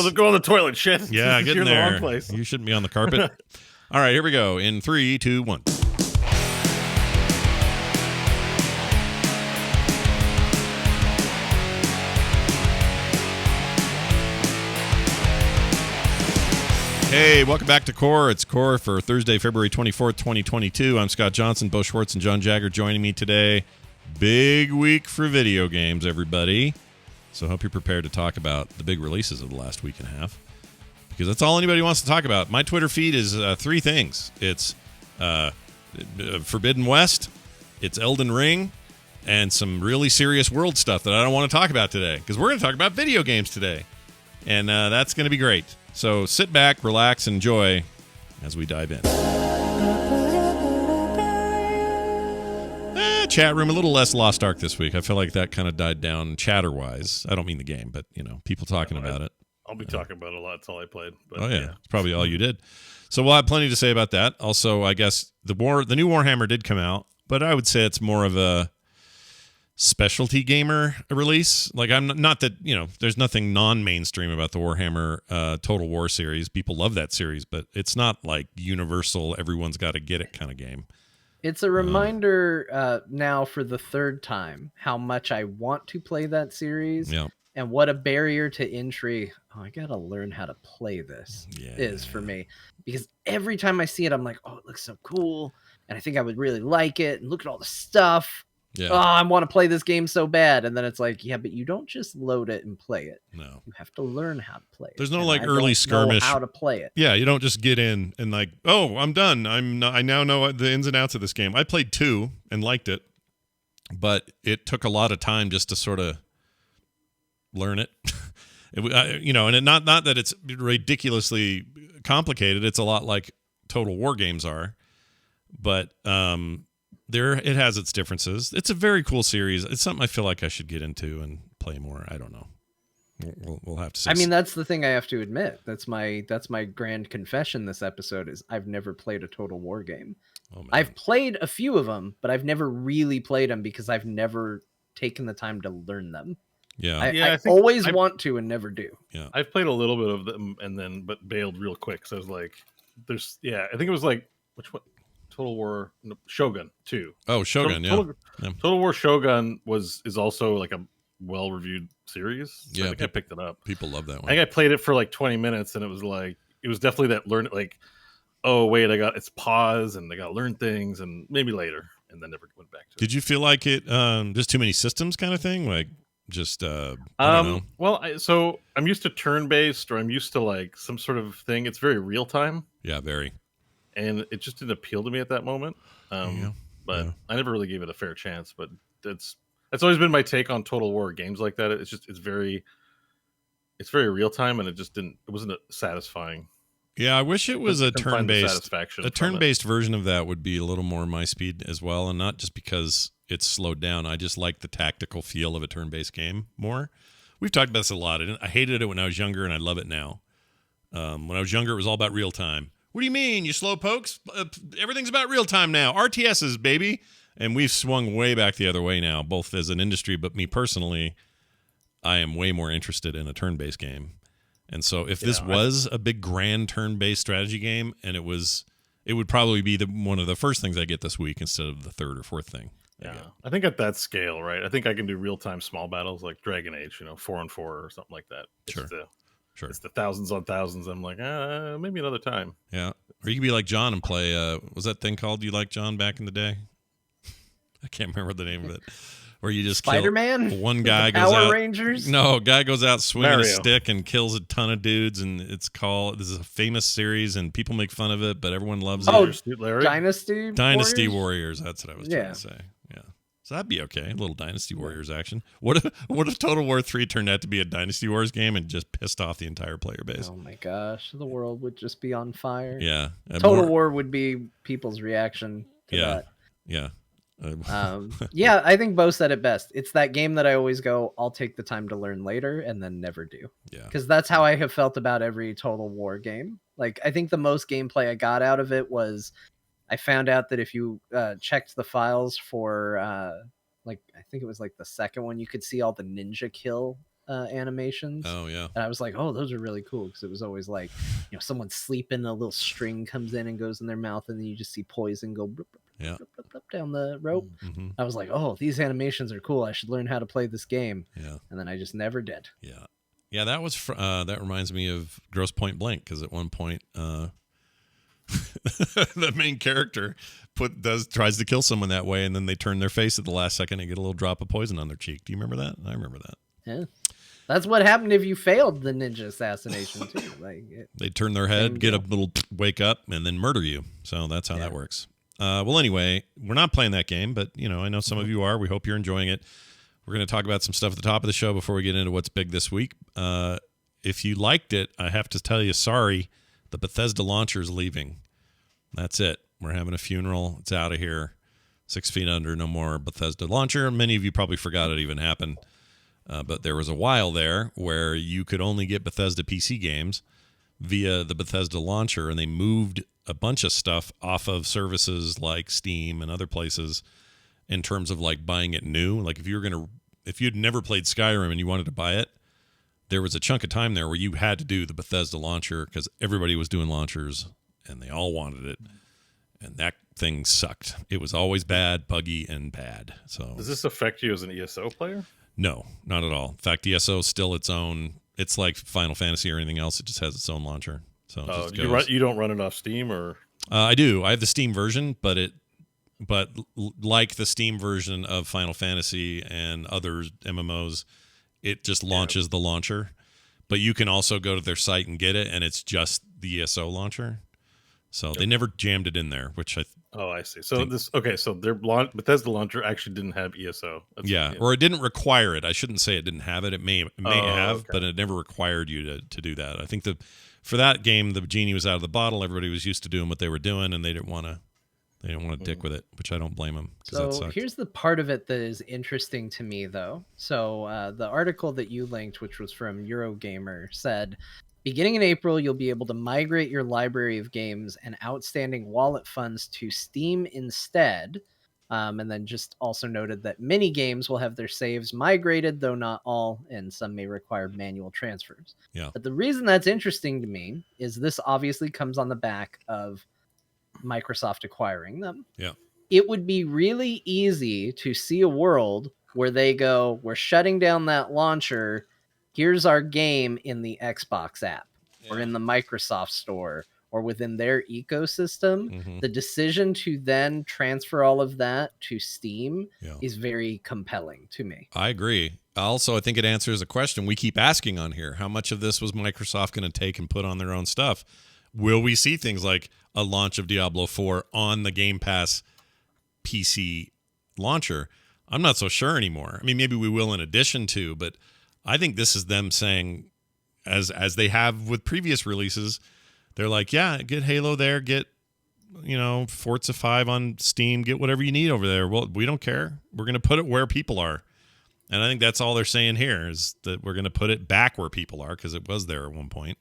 go on the toilet. Shit. Yeah, get in there. The wrong place. You shouldn't be on the carpet. All right, here we go. In 3, 2, 1. Hey, welcome back to Core. It's Core for Thursday, February 24th, 2022. I'm Scott Johnson. Bo Schwartz and John Jagger joining me today. Big week for video games, everybody. So I hope you're prepared to talk about the big releases of the last week and a half, because that's all anybody wants to talk about. My Twitter feed is three things. It's Forbidden West, it's Elden Ring, and some really serious world stuff that I don't want to talk about today, because we're going to talk about video games today. And that's going to be great. So sit back, relax, and enjoy as we dive in. Chat room, a little less Lost Ark this week. I feel like that kind of died down chatter-wise. I don't mean the game, but, people talking about it. I'll be talking about it a lot. That's all I played. But, oh, yeah. It's probably all you did. So we'll have plenty to say about that. Also, I guess the new Warhammer did come out, but I would say it's more of a specialty gamer release. Like, I'm not that, there's nothing non-mainstream about the Warhammer Total War series. People love that series, but it's not like universal, everyone's got to get it kind of game. It's a reminder now for the third time how much I want to play that series, and what a barrier to entry. Oh, I got to learn how to play this is for me, because every time I see it, I'm like, oh, it looks so cool. And I think I would really like it. And look at all the stuff. Yeah. Oh, I want to play this game so bad. And then it's like, yeah, but you don't just load it and play it. No. You have to learn how to play it. There's no early skirmish. How to play it. Yeah, you don't just get in and like, oh, I'm done. I now know the ins and outs of this game. I played 2 and liked it, but it took a lot of time just to sort of learn it. And not that it's ridiculously complicated. It's a lot like Total War games are, but it has its differences. It's a very cool series. It's something I feel like I should get into and play more. I don't know. We'll have to see. I mean, that's the thing I have to admit. That's my grand confession this episode is I've never played a Total War game. Oh, man. I've played a few of them, but I've never really played them because I've never taken the time to learn them. Yeah. I always want to and never do. Yeah. I've played a little bit of them but bailed real quick. So I was like, I think it was like, which one? Total War Shogun 2. Oh, Shogun, Total War Shogun is also like a well-reviewed series. So I think I picked it up. People love that one. I think I played it for like 20 minutes, and it was definitely that learn, like, oh wait, it's pause, and I got to learn things, and maybe later, and then never went back to it. Did you feel like it just too many systems kind of thing, like just I don't know? Well, so I'm used to turn-based, or I'm used to like some sort of thing. It's very real time. Yeah, very. And it just didn't appeal to me at that moment. But I never really gave it a fair chance. But that's always been my take on Total War games like that. It's very real time, and it wasn't satisfying. Yeah, I wish it was a turn-based version of that would be a little more my speed as well, and not just because it's slowed down. I just like the tactical feel of a turn-based game more. We've talked about this a lot. I hated it when I was younger, and I love it now. When I was younger, it was all about real time. What do you mean, you slow pokes? Everything's about real time now. RTSs, baby. And we've swung way back the other way now, both as an industry, but me personally, I am way more interested in a turn-based game. And so if this was a big grand turn-based strategy game, and it would probably be one of the first things I get this week instead of the third or fourth thing. I think at that scale, right? I think I can do real-time small battles like Dragon Age, 4-on-4 or something like that. Sure. It's the thousands on thousands. I'm like, maybe another time. Yeah. Or you could be like John and play, was that thing called You Like John back in the day? I can't remember the name of it. Where you just Spider-Man? One guy goes Power out. Rangers? No, guy goes out swinging Mario. a stick and kills a ton of dudes, and this is a famous series, and people make fun of it, but everyone loves it. Oh, Larry? Dynasty Warriors. That's what I was trying to say. Yeah. So that'd be okay. A little Dynasty Warriors action. What if Total War 3 turned out to be a Dynasty Wars game and just pissed off the entire player base? Oh my gosh, the world would just be on fire. Yeah. Total War would be people's reaction to that. Yeah. I think Bo said it best. It's that game that I always go, I'll take the time to learn later, and then never do. Yeah. Because that's how I have felt about every Total War game. Like, I think the most gameplay I got out of it was I found out that if you checked the files for I think it was like the second one, you could see all the ninja kill animations. Oh yeah. And I was like, oh, those are really cool, because it was always like, someone's sleeping, a little string comes in and goes in their mouth, and then you just see poison go down the rope. Mm-hmm. I was like, oh, these animations are cool. I should learn how to play this game. Yeah. And then I just never did. Yeah. Yeah, that was that reminds me of Grosse Pointe Blank, because at one point the main character tries to kill someone that way, and then they turn their face at the last second and get a little drop of poison on their cheek. Do you remember that? I remember that. Yeah. That's what happened if you failed the ninja assassination too. Like they turn their head, get a little wake up, and then murder you. So that's how that works. Well, anyway, we're not playing that game, but I know some of you are. We hope you're enjoying it. We're going to talk about some stuff at the top of the show before we get into what's big this week. If you liked it, I have to tell you, sorry, the Bethesda launcher is leaving. That's it. We're having a funeral. It's out of here. 6 feet under, no more Bethesda launcher. Many of you probably forgot it even happened. But there was a while there where you could only get Bethesda PC games via the Bethesda launcher, and they moved a bunch of stuff off of services like Steam and other places in terms of like buying it new. Like if you'd never played Skyrim and you wanted to buy it, there was a chunk of time there where you had to do the Bethesda launcher because everybody was doing launchers and they all wanted it. And that thing sucked. It was always bad, buggy, and bad. So does this affect you as an ESO player? No, not at all. In fact, ESO is still its own. It's like Final Fantasy or anything else. It just has its own launcher. So you don't run it off Steam, or? I do. I have the Steam version, but like the Steam version of Final Fantasy and other MMOs, it just launches the launcher. But you can also go to their site and get it, and it's just the ESO launcher. So they never jammed it in there, which I see. So so their Bethesda launcher actually didn't have ESO. Or it didn't require it. I shouldn't say it didn't have it. It may have, but it never required you to do that. I think for that game, the genie was out of the bottle. Everybody was used to doing what they were doing, and they didn't want to dick with it, which I don't blame them. So here's the part of it that is interesting to me, though. So the article that you linked, which was from Eurogamer, said, beginning in April, you'll be able to migrate your library of games and outstanding wallet funds to Steam instead. And then just also noted that many games will have their saves migrated, though not all, and some may require manual transfers. Yeah. But the reason that's interesting to me is this obviously comes on the back of Microsoft acquiring them. Yeah. It would be really easy to see a world where they go, we're shutting down that launcher. Here's our game in the Xbox app or in the Microsoft store or within their ecosystem. Mm-hmm. The decision to then transfer all of that to Steam is very compelling to me. I agree. Also, I think it answers a question we keep asking on here. How much of this was Microsoft going to take and put on their own stuff? Will we see things like a launch of Diablo 4 on the Game Pass PC launcher? I'm not so sure anymore. I mean, maybe we will in addition to, but I think this is them saying, as they have with previous releases, they're like, yeah, get Halo there, get Forza 5 on Steam, get whatever you need over there. Well, we don't care. We're going to put it where people are. And I think that's all they're saying here is that we're going to put it back where people are because it was there at one point.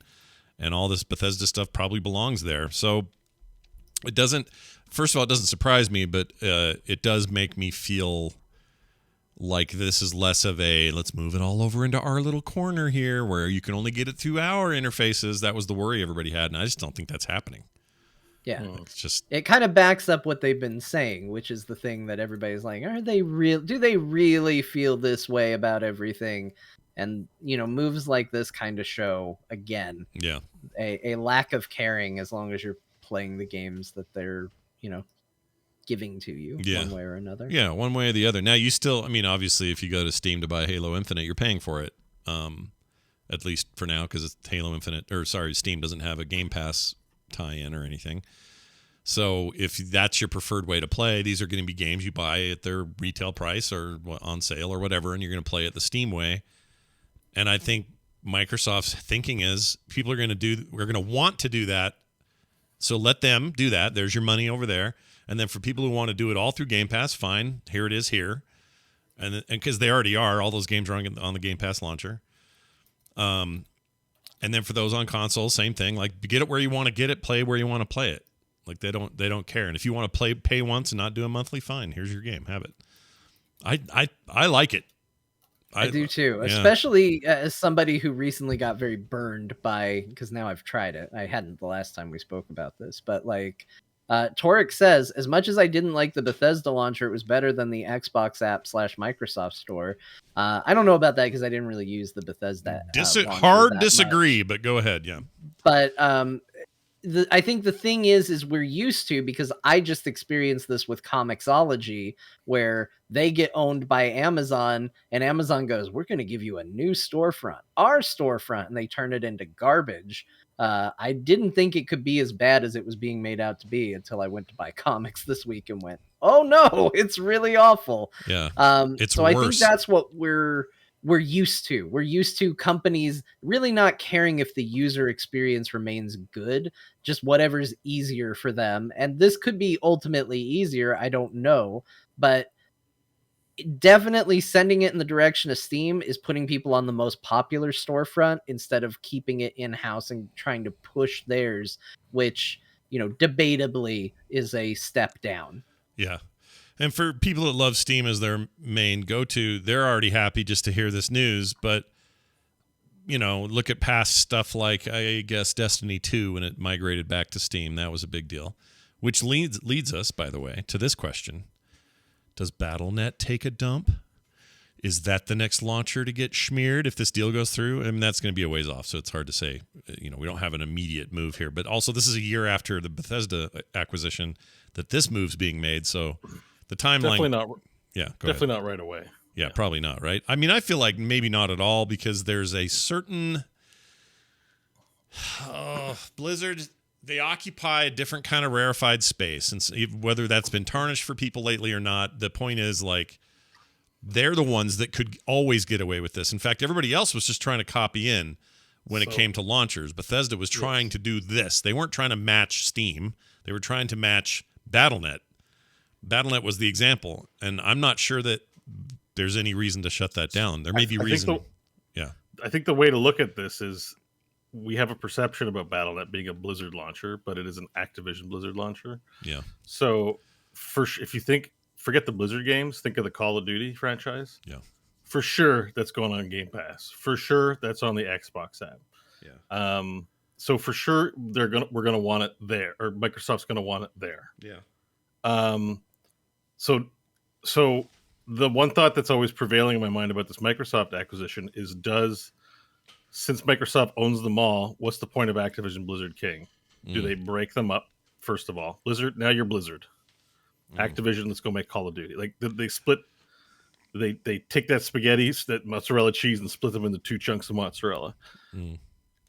And all this Bethesda stuff probably belongs there. So it doesn't, first of all, it doesn't surprise me, but it does make me feel like this is less of a let's move it all over into our little corner here where you can only get it through our interfaces. That was the worry everybody had, and I just don't think that's happening. Yeah. It's just, it kind of backs up what they've been saying, which is the thing that everybody's like, are they real? Do they really feel this way about everything? And, moves like this kind of show, again, a lack of caring as long as you're playing the games that they're, giving to you one way or another. Yeah, one way or the other. Now, you still, obviously, if you go to Steam to buy Halo Infinite, you're paying for it, at least for now, because it's Halo Infinite, Steam doesn't have a Game Pass tie-in or anything. So if that's your preferred way to play, these are going to be games you buy at their retail price or on sale or whatever, and you're going to play it the Steam way. And I think Microsoft's thinking is we're going to want to do that. So let them do that. There's your money over there. And then for people who want to do it all through Game Pass, fine. Here it is here. And because they already are, all those games are on the Game Pass launcher. And then for those on console, same thing. Like get it where you want to get it, play where you want to play it. Like they don't care. And if you want to pay once and not do a monthly, fine. Here's your game. Have it. I like it. I do too, especially as somebody who recently got very burned by, because now I've tried it. I hadn't the last time we spoke about this, but like Torek says, as much as I didn't like the Bethesda launcher, it was better than the Xbox app / Microsoft Store. I don't know about that because I didn't really use the Bethesda. Hard disagree, but go ahead. Yeah. But I think the thing is we're used to, because I just experienced this with Comixology, where they get owned by Amazon and Amazon goes, we're going to give you a new storefront, our storefront, and they turn it into garbage. I didn't think it could be as bad as it was being made out to be until I went to buy comics this week and went, oh no, it's really awful. Yeah. It's so worse. I think that's what we're used to. We're used to companies really not caring if the user experience remains good, just whatever's easier for them. And this could be ultimately easier. I don't know, but definitely sending it in the direction of Steam is putting people on the most popular storefront instead of keeping it in-house and trying to push theirs, which, debatably is a step down. Yeah. And for people that love Steam as their main go-to, they're already happy just to hear this news. But, look at past stuff like, I guess, Destiny 2 when it migrated back to Steam. That was a big deal. Which leads us, by the way, to this question. Does Battle.net take a dump? Is that the next launcher to get smeared if this deal goes through? I mean, that's going to be a ways off, so it's hard to say. We don't have an immediate move here. But also, this is a year after the Bethesda acquisition that this move's being made, so... The timeline, definitely not. Yeah, definitely not right away. Yeah, probably not. Right. I mean, I feel like maybe not at all, because there's a certain Blizzard. They occupy a different kind of rarefied space, and whether that's been tarnished for people lately or not, the point is, like, they're the ones that could always get away with this. In fact, everybody else was just trying to copy in when it came to launchers. Bethesda was trying to do this. They weren't trying to match Steam. They were trying to match Battle.net. Battle.net was the example, and I'm not sure that there's any reason to shut that down. There may be reason. I think the way to look at this is we have a perception about Battle.net being a Blizzard launcher, but it is an Activision Blizzard launcher. Yeah. So if you forget the Blizzard games, think of the Call of Duty franchise. Yeah. For sure, that's going on Game Pass. For sure, that's on the Xbox app. Yeah. So for sure, we're gonna want it there, or Microsoft's gonna want it there. Yeah. So the one thought that's always prevailing in my mind about this Microsoft acquisition is, since Microsoft owns them all, what's the point of Activision Blizzard King? Do they break them up? First of all, Blizzard, now you're Blizzard. Activision, let's go make Call of Duty. Like, they split, they take that spaghetti, that mozzarella cheese, and split them into two chunks of mozzarella.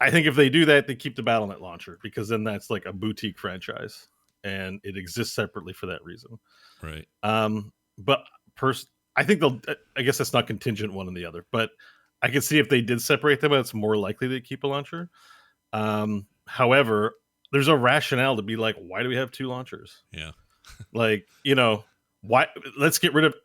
I think if they do that, they keep the Battle.net launcher, because then that's like a boutique franchise, and it exists separately for that reason. Right. But I think I guess that's not contingent one and the other, but I can see if they did separate them, it's more likely they keep a launcher. However, there's a rationale to be like, why do we have two launchers? Yeah. Like, why? Let's get rid of,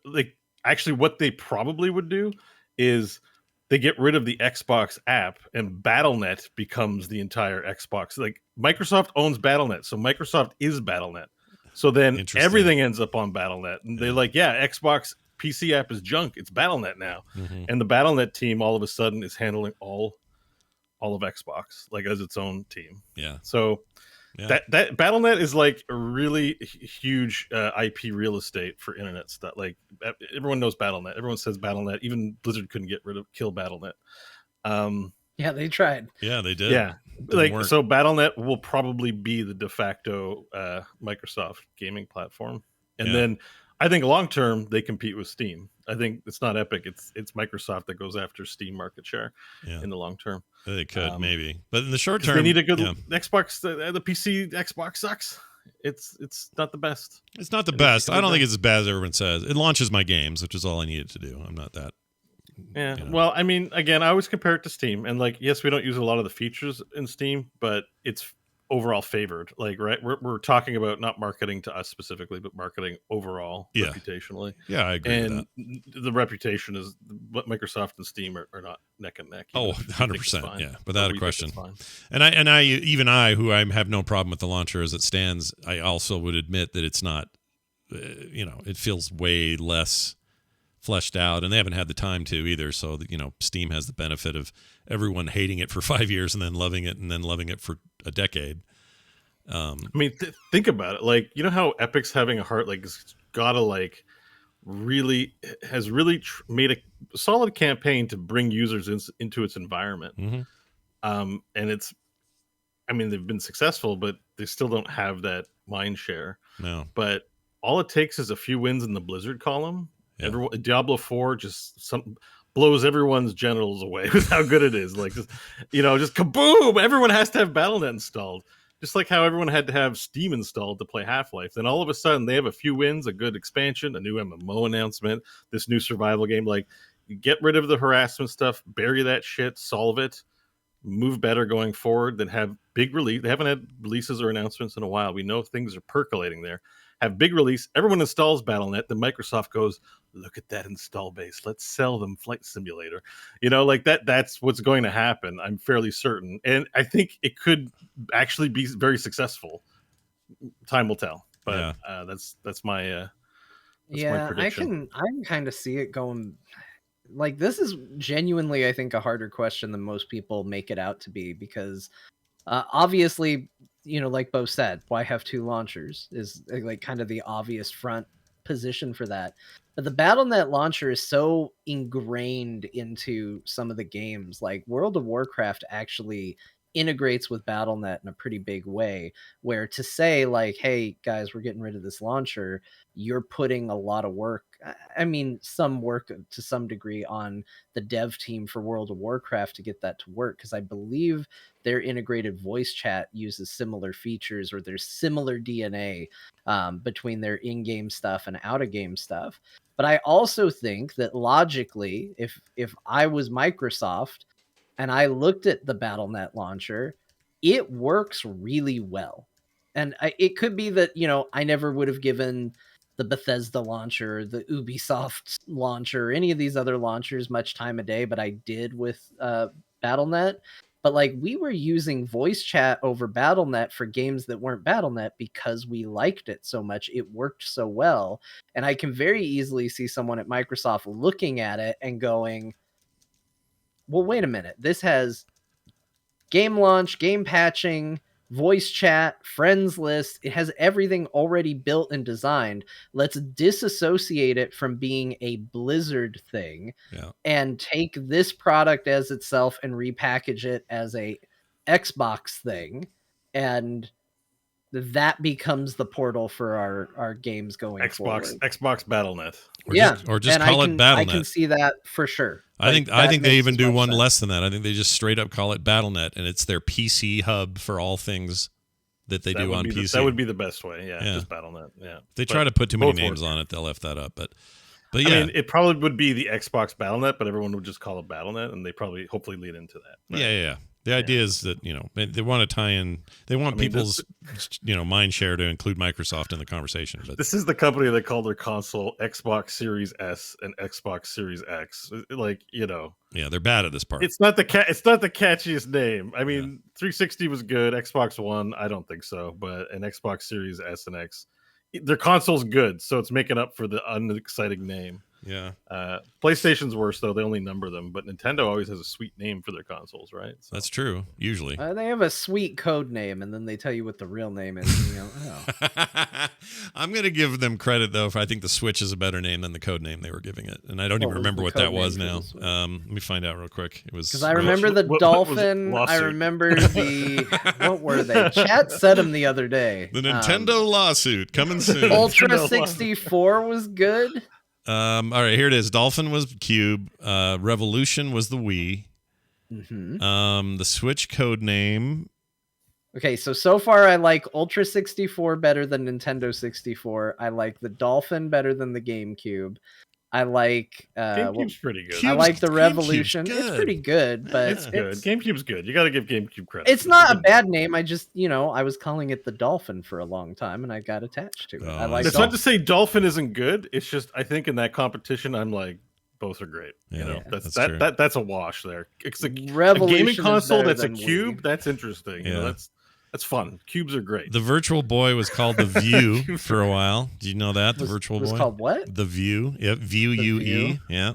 actually what they probably would do is they get rid of the Xbox app, and Battle.net becomes the entire Xbox. Like, Microsoft owns Battle.net, so Microsoft is Battle.net. So then everything ends up on Battle.net, and they're like, Xbox PC app is junk. It's Battle.net now. And the Battle.net team all of a sudden is handling all of Xbox, like, as its own team. Yeah. So that Battle.net is like a really huge IP real estate for internet stuff. Like, everyone knows Battle.net. Everyone says Battle.net. Even Blizzard couldn't kill Battle.net. Yeah, they tried. Yeah, they did. Yeah. So Battle.net will probably be the de facto Microsoft gaming platform. And then I think long term they compete with Steam. I think it's not Epic. It's Microsoft that goes after Steam market share in the long term. They could maybe, but in the short term, they need a good Xbox. The PC Xbox sucks. It's not the best. It's not the best. I don't think it's as bad as everyone says. It launches my games, which is all I needed to do. I'm not that. Yeah. Well, I mean, again, I always compare it to Steam, and like, yes, we don't use a lot of the features in Steam, but it's overall favored. Like, right, we're talking about not marketing to us specifically, but marketing overall reputationally. Yeah, I agree. And the reputation is what Microsoft and Steam are not neck and neck. 100%. Yeah, without a question. And I, who I have no problem with the launcher as it stands, I also would admit that it's not. It feels way less fleshed out, and they haven't had the time to either. So, Steam has the benefit of everyone hating it for 5 years and then loving it for a decade. I mean, think about it. Like, how Epic's having a heart, like, it's gotta, like, has really made a solid campaign to bring users into its environment. And it's, I mean, they've been successful, but they still don't have that mind share. No. But all it takes is a few wins in the Blizzard column. Yeah. Diablo 4 just blows everyone's genitals away with how good it is. Like, just kaboom! Everyone has to have Battle.net installed. Just like how everyone had to have Steam installed to play Half-Life. Then all of a sudden, they have a few wins, a good expansion, a new MMO announcement, this new survival game. Like, get rid of the harassment stuff, bury that shit, solve it, move better going forward, then have big release. They haven't had releases or announcements in a while. We know things are percolating there. Have big release. Everyone installs Battle.net. Then Microsoft goes, look at that install base. Let's sell them Flight Simulator. Like that's what's going to happen. I'm fairly certain. And I think it could actually be very successful. Time will tell. But that's my my prediction. I can kind of see it going. Like, this is genuinely, I think, a harder question than most people make it out to be, because obviously, like Bo said, why have two launchers is like kind of the obvious front position for that. But the Battle.net launcher is so ingrained into some of the games. Like, World of Warcraft actually integrates with Battle.net in a pretty big way, where to say, like, hey guys, we're getting rid of this launcher, you're putting a lot of work, I mean, some work to some degree on the dev team for World of Warcraft to get that to work, because I believe their integrated voice chat uses similar features, or there's similar DNA between their in-game stuff and out-of-game stuff. But I also think that logically, if I was Microsoft and I looked at the Battle.net launcher, it works really well. And it could be that, I never would have given the Bethesda launcher, the Ubisoft launcher, any of these other launchers much time of day, but I did with Battle.net. But like, we were using voice chat over Battle.net for games that weren't Battle.net because we liked it so much. It worked so well. And I can very easily see someone at Microsoft looking at it and going, well, wait a minute. This has game launch, game patching, voice chat, friends list. It has everything already built and designed. Let's disassociate it from being a Blizzard thing and take this product as itself and repackage it as a Xbox thing. And that becomes the portal for our games going forward. Xbox Battle.net. Or just call it Battle.net. I can see that for sure. I think they even do one less than that. I think they just straight up call it Battle.net, and it's their PC hub for all things that they do on PC. That would be the best way. Yeah. Just Battle.net. Yeah. If they try to put too many names on it, they'll F that up. But yeah. I mean, it probably would be the Xbox Battle.net, but everyone would just call it Battle.net, and they probably hopefully lead into that. Right? Yeah. The idea is that, they want to tie in, they want people's, mind share to include Microsoft in the conversation. But this is the company that called their console Xbox Series S and Xbox Series X. Like, Yeah, they're bad at this part. It's not the catchiest name. I mean, 360 was good. Xbox One, I don't think so. But an Xbox Series S and X, their console's good, so it's making up for the unexciting name. Yeah. PlayStation's worse, though. They only number them. But Nintendo always has a sweet name for their consoles, right? So. That's true, usually. They have a sweet code name, and then they tell you what the real name is. I'm going to give them credit, though, for I think the Switch is a better name than the code name they were giving it. And I don't even remember what that was now. Let me find out real quick. It was... Because I remember the Dolphin. I remember what were they? Chat said them the other day. The Nintendo lawsuit coming soon. Ultra 64 was good. All right, here it is. Dolphin was Cube. Revolution was the Wii. Mm-hmm. The Switch code name. Okay, so far I like Ultra 64 better than Nintendo 64. I like the Dolphin better than the GameCube. I like GameCube's pretty good. I like the Revolution. It's pretty good, but it's good. GameCube's good. You got to give GameCube credit. It's not a bad name. I just, I was calling it the Dolphin for a long time, and I got attached to it. I like. It's not to say Dolphin isn't good. It's just I think in that competition, I'm like, both are great. That's a wash there. It's a gaming console that's a cube. Wii. That's interesting. That's That's fun. Cubes are great. The Virtual Boy was called the View for a while. Do you know that? The Virtual Boy was called what? The View. Yep. View UE. Yeah.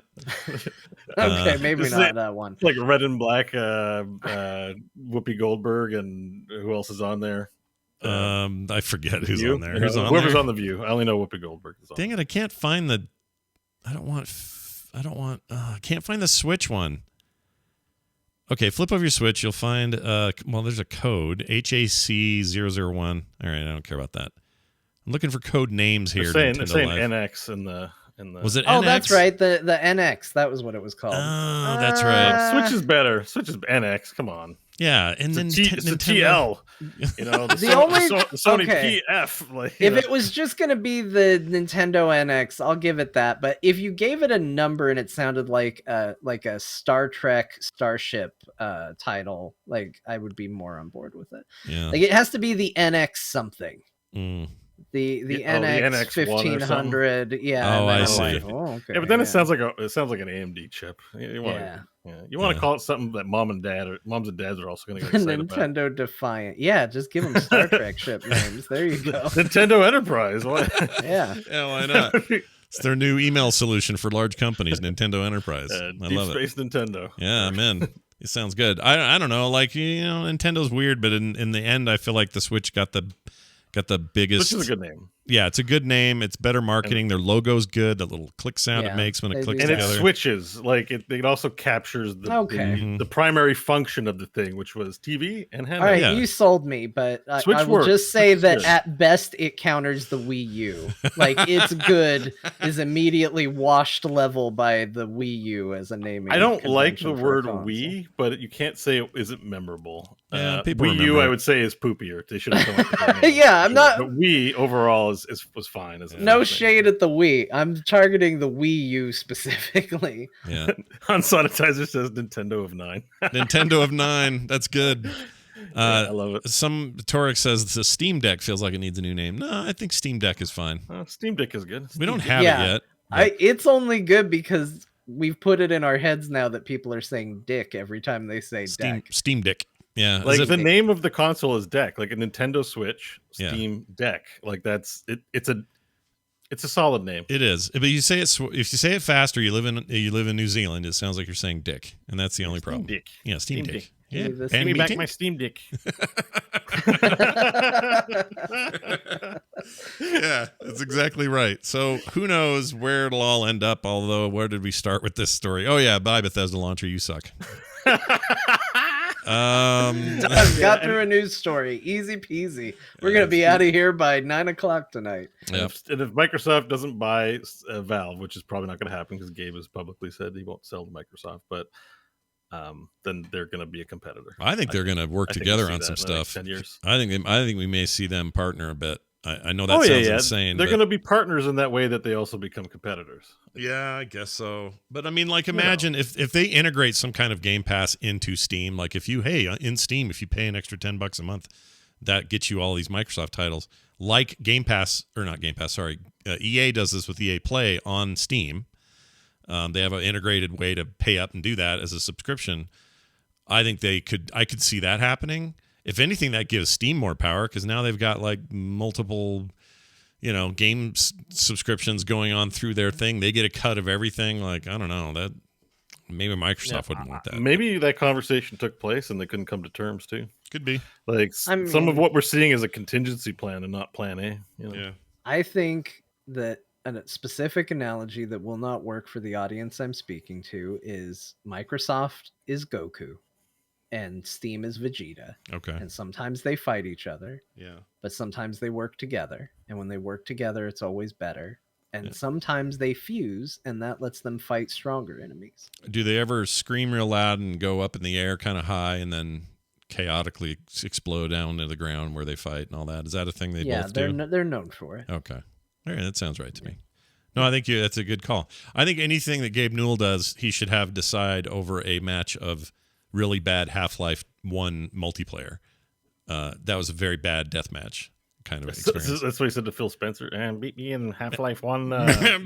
Okay, maybe not that one. Like Red and Black, Whoopi Goldberg, and who else is on there? I forget who's on there. Whoever's on The View. I only know Whoopi Goldberg is on. Dang it! I can't find the. I can't find the Switch one. Okay, flip over your Switch. You'll find, there's a code, HAC001. All right, I don't care about that. I'm looking for code names here. They're saying NX in the. Was it NX? Oh, that's right. The NX. That was what it was called. Oh, that's right. Switch is better. Switch is NX. Come on. Yeah, and then it's the TL. You know, the Sony PF. Like, if it was just going to be the Nintendo NX, I'll give it that. But if you gave it a number and it sounded like a Star Trek Starship title, like I would be more on board with it. Yeah, like it has to be the NX something. The NX 1500. Yeah. Oh, I see. Like, okay. Yeah, but then it sounds like an AMD chip. You want to call it something that moms and dads are also going to get excited Nintendo about. Defiant. Yeah, just give them Star Trek ship names. There you go. Nintendo Enterprise. What? Yeah. Yeah, why not? It's their new email solution for large companies, Nintendo Enterprise. I love Deep Space Nintendo. Yeah, I'm in. It sounds good. I don't know. Like, Nintendo's weird, but in the end, I feel like the Switch got the biggest. Switch is a good name. Yeah, it's a good name. It's better marketing. Their logo's good. That little click sound it makes when it clicks together. And it switches. Like it also captures the primary function of the thing, which was TV and handheld. All right, you sold me, but I will just say that at best it counters the Wii U. Like its good is immediately washed level by the Wii U as a naming. I don't like the word Wii, but you can't say it isn't memorable. Yeah, Wii U, I would say, is poopier. They should have come up with that. Yeah, I'm not. But Wii overall was fine. No shade at the Wii. I'm targeting the Wii U specifically. Yeah. Unsanitizer says Nintendo of 9. Nintendo of 9. That's good. I love it. Some Torek says the Steam Deck feels like it needs a new name. No, I think Steam Deck is fine. Steam Deck is good. We don't have it yet. It's only good because we've put it in our heads now that people are saying dick every time they say deck. Steam Deck. Yeah. Like the name of the console is Deck, like a Nintendo Switch, Steam Deck. Like that's it. It's a solid name. It is. But you say it if you say it faster, you live in New Zealand, it sounds like you're saying dick, and that's the only problem. Dick. Yeah, Steam Deck. Yeah. Give me back my Steam Deck. Yeah, that's exactly right. So who knows where it'll all end up, although where did we start with this story? Oh yeah, bye Bethesda launcher, you suck. Got through a news story. Easy peasy. We're going to be out of here by 9:00 tonight. Yep. And if Microsoft doesn't buy Valve, which is probably not going to happen because Gabe has publicly said he won't sell to Microsoft, but then they're going to be a competitor. I think they're going to work together on some stuff. 10 years. I think we may see them partner a bit. I know that sounds insane. They're going to be partners in that way that they also become competitors. Yeah, I guess so. But I mean, like, imagine if they integrate some kind of Game Pass into Steam. Like, in Steam, if you pay an extra $10 a month, that gets you all these Microsoft titles. Like Game Pass, or not Game Pass, sorry. EA does this with EA Play on Steam. They have an integrated way to pay up and do that as a subscription. I think I could see that happening. If anything, that gives Steam more power because now they've got like multiple, game subscriptions going on through their thing. They get a cut of everything. Like, I don't know, that maybe Microsoft wouldn't want that. Maybe that conversation took place and they couldn't come to terms too. Could be. Like some of what we're seeing is a contingency plan and not plan A. Yeah. I think that a specific analogy that will not work for the audience I'm speaking to is Microsoft is Goku. And Steam is Vegeta. Okay. And sometimes they fight each other. Yeah. But sometimes they work together. And when they work together, it's always better. And sometimes they fuse, and that lets them fight stronger enemies. Do they ever scream real loud and go up in the air kind of high and then chaotically explode down to the ground where they fight and all that? Is that a thing they both do? Yeah, they're known for it. Okay. All right, that sounds right to me. No, I think that's a good call. I think anything that Gabe Newell does, he should have decide over a match of really bad Half-Life 1 multiplayer. That was a very bad deathmatch kind of experience. That's what he said to Phil Spencer. And beat me in Half-Life 1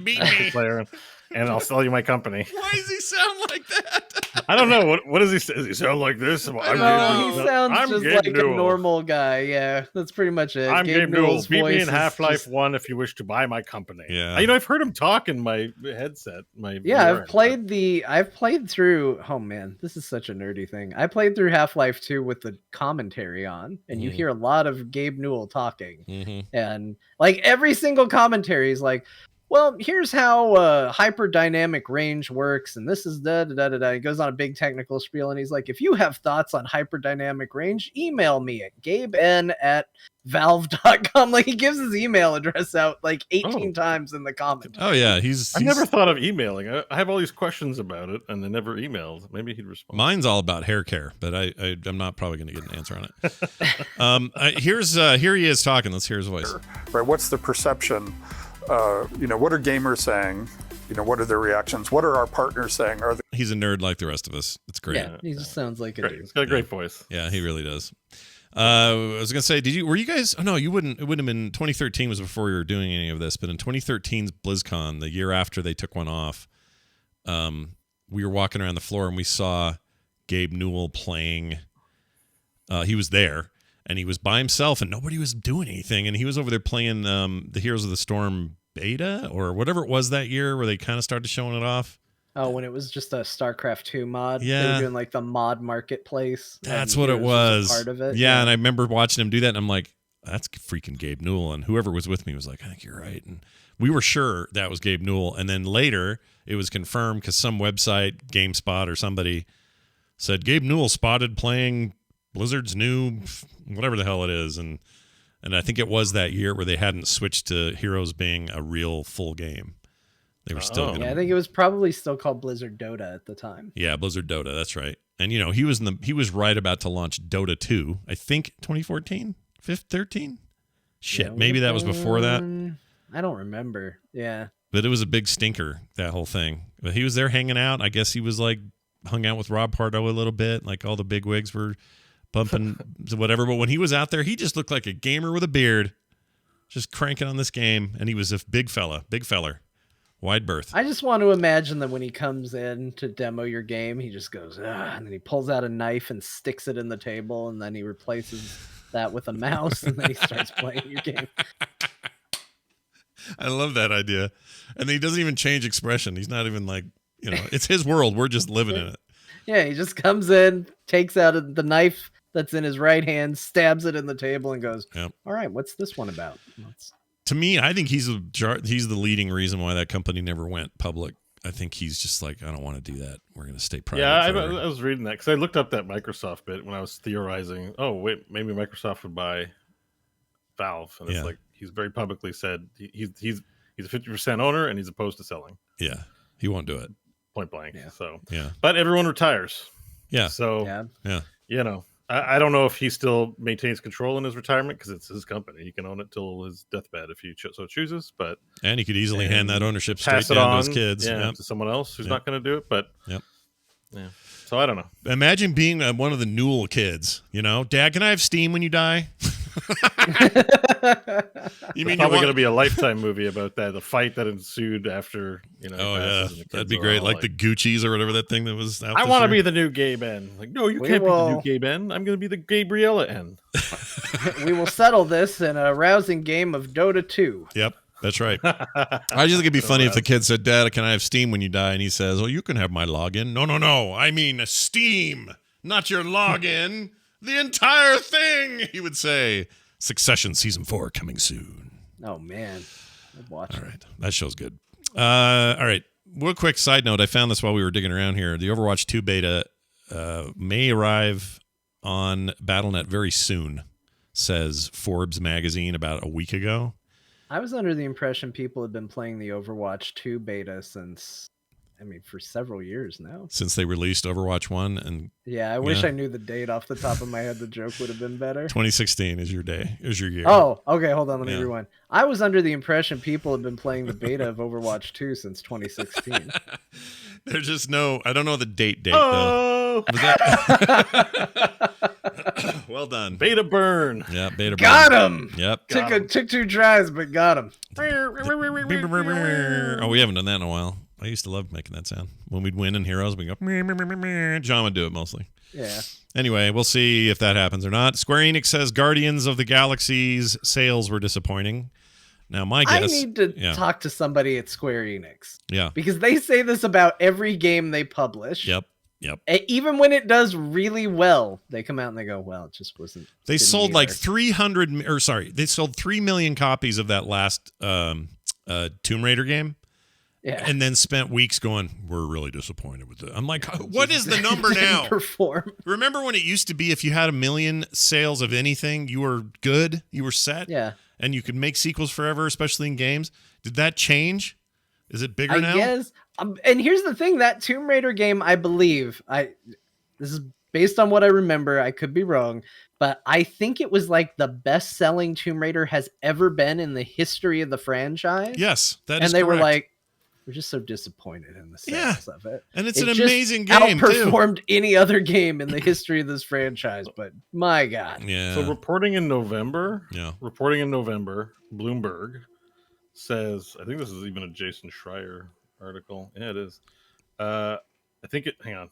beat me. multiplayer, and I'll sell you my company. Why does he sound like that? I don't know. What does he say? Does he sound like this? He sounds just like a normal guy. Yeah, that's pretty much it. I'm Gabe Newell. Beat me in Half-Life 1 if you wish to buy my company. Yeah. I've heard him talk in my headset. I've played through. Oh man, this is such a nerdy thing. I played through Half-Life 2 with the commentary on, and you hear a lot of Gabe Newell talking, and like every single commentary is like, well, here's how hyperdynamic range works, and this is da-da-da-da-da. He goes on a big technical spiel, and he's like, if you have thoughts on hyperdynamic range, email me at gaben@valve.com. Like, he gives his email address out like 18 times in the comments. Oh, yeah. I never thought of emailing. I have all these questions about it, and they never emailed. Maybe he'd respond. Mine's all about hair care, but I'm not probably going to get an answer on it. Here he is talking. Let's hear his voice. Right. What's the perception? What are gamers saying? What are their reactions? What are our partners saying? He's a nerd like the rest of us. It's great. Yeah, he just sounds like a dude. He's got a great voice. Yeah, he really does. I was gonna say, were you guys? Oh no, you wouldn't. It wouldn't have been 2013 was before we were doing any of this. But in 2013's BlizzCon, the year after they took one off, we were walking around the floor and we saw Gabe Newell playing. He was there. And he was by himself, and nobody was doing anything. And he was over there playing the Heroes of the Storm beta or whatever it was that year, where they kind of started showing it off. Oh, when it was just a StarCraft 2 mod. Yeah, they were doing like the mod marketplace. That's what it was. Part of it. Yeah, and I remember watching him do that, and I'm like, that's freaking Gabe Newell. And whoever was with me was like, I think you're right. And we were sure that was Gabe Newell. And then later, it was confirmed because some website, GameSpot or somebody, said Gabe Newell spotted playing Blizzard's new whatever the hell it is, and I think it was that year where they hadn't switched to Heroes being a real full game. They were still gonna... Yeah, I think it was probably still called Blizzard Dota at the time. Yeah, Blizzard Dota, that's right. And he was right about to launch Dota 2, I think 2014, 13? Shit, yeah, maybe that was before that. I don't remember. Yeah. But it was a big stinker, that whole thing. But he was there hanging out. I guess he was like hung out with Rob Pardo a little bit, like all the big wigs were bumping whatever, but when he was out there, he just looked like a gamer with a beard, just cranking on this game, and he was a big feller, wide berth. I just want to imagine that when he comes in to demo your game, he just goes, and then he pulls out a knife and sticks it in the table, and then he replaces that with a mouse, and then he starts playing your game. I love that idea. And he doesn't even change expression. He's not even like, it's his world. We're just living in it. Yeah, he just comes in, takes out the knife that's in his right hand, stabs it in the table, and goes, yep. All right, what's this one about? To me, I think he's the leading reason why that company never went public. I think he's just like, I don't want to do that. We're going to stay private. Yeah, I was reading that because I looked up that Microsoft bit when I was theorizing, oh, wait, maybe Microsoft would buy Valve. And it's like, he's very publicly said he's a 50% owner and he's opposed to selling. Yeah, he won't do it. Point blank. Yeah. So, yeah. But everyone retires. Yeah. So, yeah. I don't know if he still maintains control in his retirement because it's his company. He can own it till his deathbed if he so chooses. And he could easily hand that ownership straight down to his kids. To someone else who's not going to do it. But yeah. So I don't know. Imagine being one of the Newell kids. Dad, can I have Steam when you die? You mean probably going to be a Lifetime movie about that? The fight that ensued after Oh yeah, that'd be great. Like the Gucci's or whatever that thing that was. Out I want to be the new Gabe N. Like, no, you can't be the new Gabe N. I'm going to be the Gabriella N. We will settle this in a rousing game of Dota 2. Yep. That's right. I just think it'd be funny if the kid said, Dad, can I have Steam when you die? And he says, oh, you can have my login. No. I mean Steam, not your login. The entire thing, he would say. Succession Season 4 coming soon. Oh, man. I'd watch it. All right. That show's good. All right. Real quick side note. I found this while we were digging around here. The Overwatch 2 beta may arrive on Battle.net very soon, says Forbes magazine about a week ago. I was under the impression people had been playing the Overwatch 2 beta for several years now. Since they released Overwatch 1. And yeah, I wish I knew the date off the top of my head. The joke would have been better. 2016 is your year. Oh, okay. Hold on. Let me rewind. I was under the impression people had been playing the beta of Overwatch 2 since 2016. There's just I don't know the date though. Well done. Beta burn. Yeah, beta burn. Got him. Yep. Took 2 tries, but got him. Oh, we haven't done that in a while. I used to love making that sound. When we'd win in Heroes, we'd go, meh, meh, meh, meh, meh. John would do it mostly. Yeah. Anyway, we'll see if that happens or not. Square Enix says Guardians of the Galaxy's sales were disappointing. Now, my guess... I need to talk to somebody at Square Enix. Yeah. Because they say this about every game they publish. Yep. Even when it does really well, they come out and they go, well, it just wasn't... They sold like 3 million copies of that last Tomb Raider game. Yeah. And then spent weeks going, we're really disappointed with it. I'm like, what is the number now? Perform. Remember when it used to be if you had 1 million sales of anything, you were good, you were set? Yeah. And you could make sequels forever, especially in games. Did that change? Is it bigger now? Yes. And here's the thing, that Tomb Raider game, I believe, this is based on what I remember, I could be wrong, but I think it was like the best-selling Tomb Raider has ever been in the history of the franchise. Yes, that is correct. And they were like, we're just so disappointed in the sales of it. And it's an amazing game, outperformed any other game in the history of this franchise, but my God. Yeah. So reporting in November, Bloomberg says, I think this is even a Jason Schreier article. Yeah, it is. I think hang on.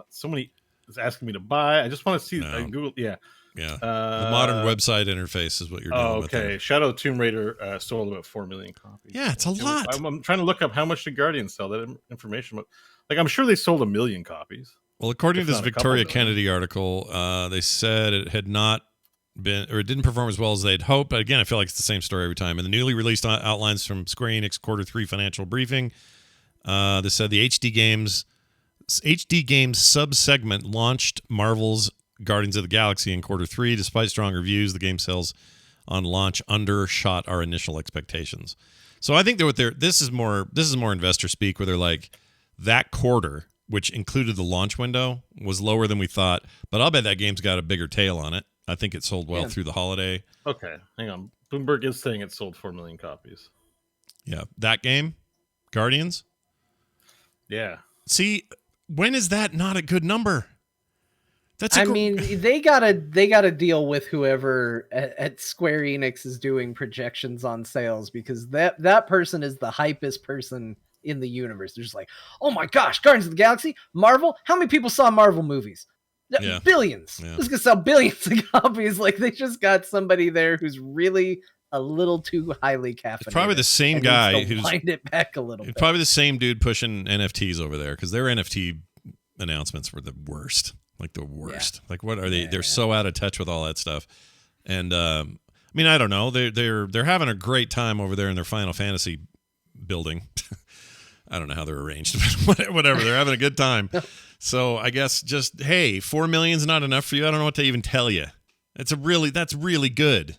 Somebody is asking me to buy. I just want to see. I Googled. Yeah. Yeah. The modern website interface is what you're doing. Okay. Shadow Tomb Raider sold about 4 million copies. Yeah, it's a lot. I'm trying to look up how much did Guardian sell, that information. Like, I'm sure they sold 1 million copies. Well, according to this Victoria Kennedy article, they said it had not been, or it didn't perform as well as they'd hoped. But again, I feel like it's the same story every time. And the newly released outlines from Square Enix Q3 financial briefing, they said the HD Games sub-segment launched Marvel's Guardians of the Galaxy in Q3. Despite strong reviews, the game sales on launch undershot our initial expectations. So I think that this is more investor speak, where they're like, that quarter, which included the launch window, was lower than we thought. But I'll bet that game's got a bigger tail on it. I think it sold well through the holiday. Okay, hang on. Bloomberg is saying it sold 4 million copies. Yeah, that game, Guardians. Yeah. See, when is that not a good number? They gotta deal with whoever at Square Enix is doing projections on sales, because that person is the hypest person in the universe. They're just like, oh my gosh, Guardians of the Galaxy, Marvel. How many people saw Marvel movies? Yeah. Billions. Yeah. This is gonna sell billions of copies. Like, they just got somebody there who's really a little too highly caffeinated. It's probably the same guy who's wind it back a little bit. Probably the same dude pushing NFTs over there, because their NFT announcements were the worst. Like the worst. Yeah. Like, what are they? Yeah, they're so out of touch with all that stuff. And I don't know. They're having a great time over there in their Final Fantasy building. I don't know how they're arranged, but whatever. They're having a good time. So I guess just, hey, 4 million's not enough for you. I don't know what to even tell you. That's really good.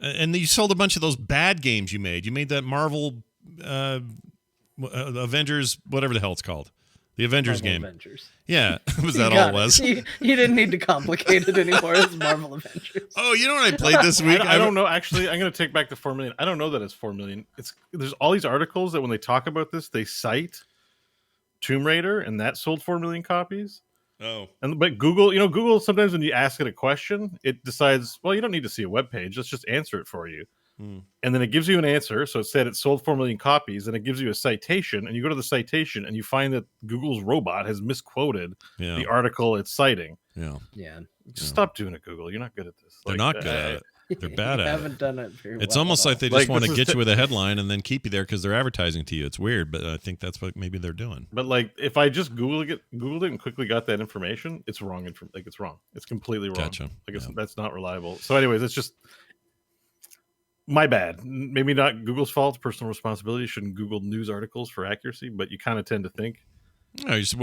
And you sold a bunch of those bad games you made. You made that Marvel Avengers, whatever the hell it's called. The Avengers Marvel game. Avengers. Yeah. Was that all it was? You didn't need to complicate it anymore. It's Marvel Avengers. Oh, you know what I played this week? I don't know. Actually, I'm going to take back the 4 million. I don't know that it's 4 million. There's all these articles that when they talk about this, they cite Tomb Raider, and that sold 4 million copies. Oh. But Google, sometimes when you ask it a question, it decides, well, you don't need to see a web page. Let's just answer it for you. And then it gives you an answer. So it said it sold 4 million copies, and it gives you a citation, and you go to the citation and you find that Google's robot has misquoted the article it's citing. Yeah. Just stop doing it, Google. You're not good at this. They're not good at it. They're bad at it. Haven't done it very well. It's almost like they just want to get you with a headline and then keep you there because they're advertising to you. It's weird, but I think that's what maybe they're doing. But like, if I just Googled it and quickly got that information, it's wrong. It's wrong. It's completely wrong. Gotcha. That's not reliable. So anyways, it's just my bad. Maybe not Google's fault. Personal responsibility. Shouldn't Google news articles for accuracy, but you kind of tend to think. How It's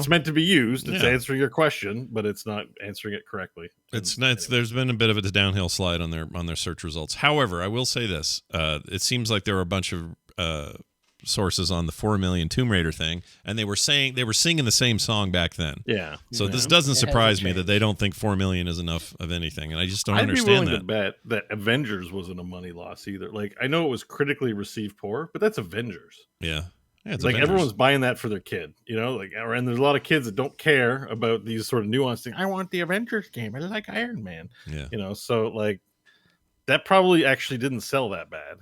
meant to be used. It's answering your question, but it's not answering it correctly. There's been a bit of a downhill slide on their search results. However, I will say this: it seems like there were a bunch of sources on the 4 million Tomb Raider thing, and they were singing the same song back then. Yeah. So this doesn't surprise me that they don't think 4 million is enough of anything, and I just don't understand that. I'd be willing to bet that Avengers wasn't a money loss either. Like, I know it was critically received poor, but that's Avengers. Yeah. It's like Avengers. Everyone's buying that for their kid, and there's a lot of kids that don't care about these sort of nuanced things. I want the Avengers game. I like Iron Man. Yeah. So like that probably actually didn't sell that bad.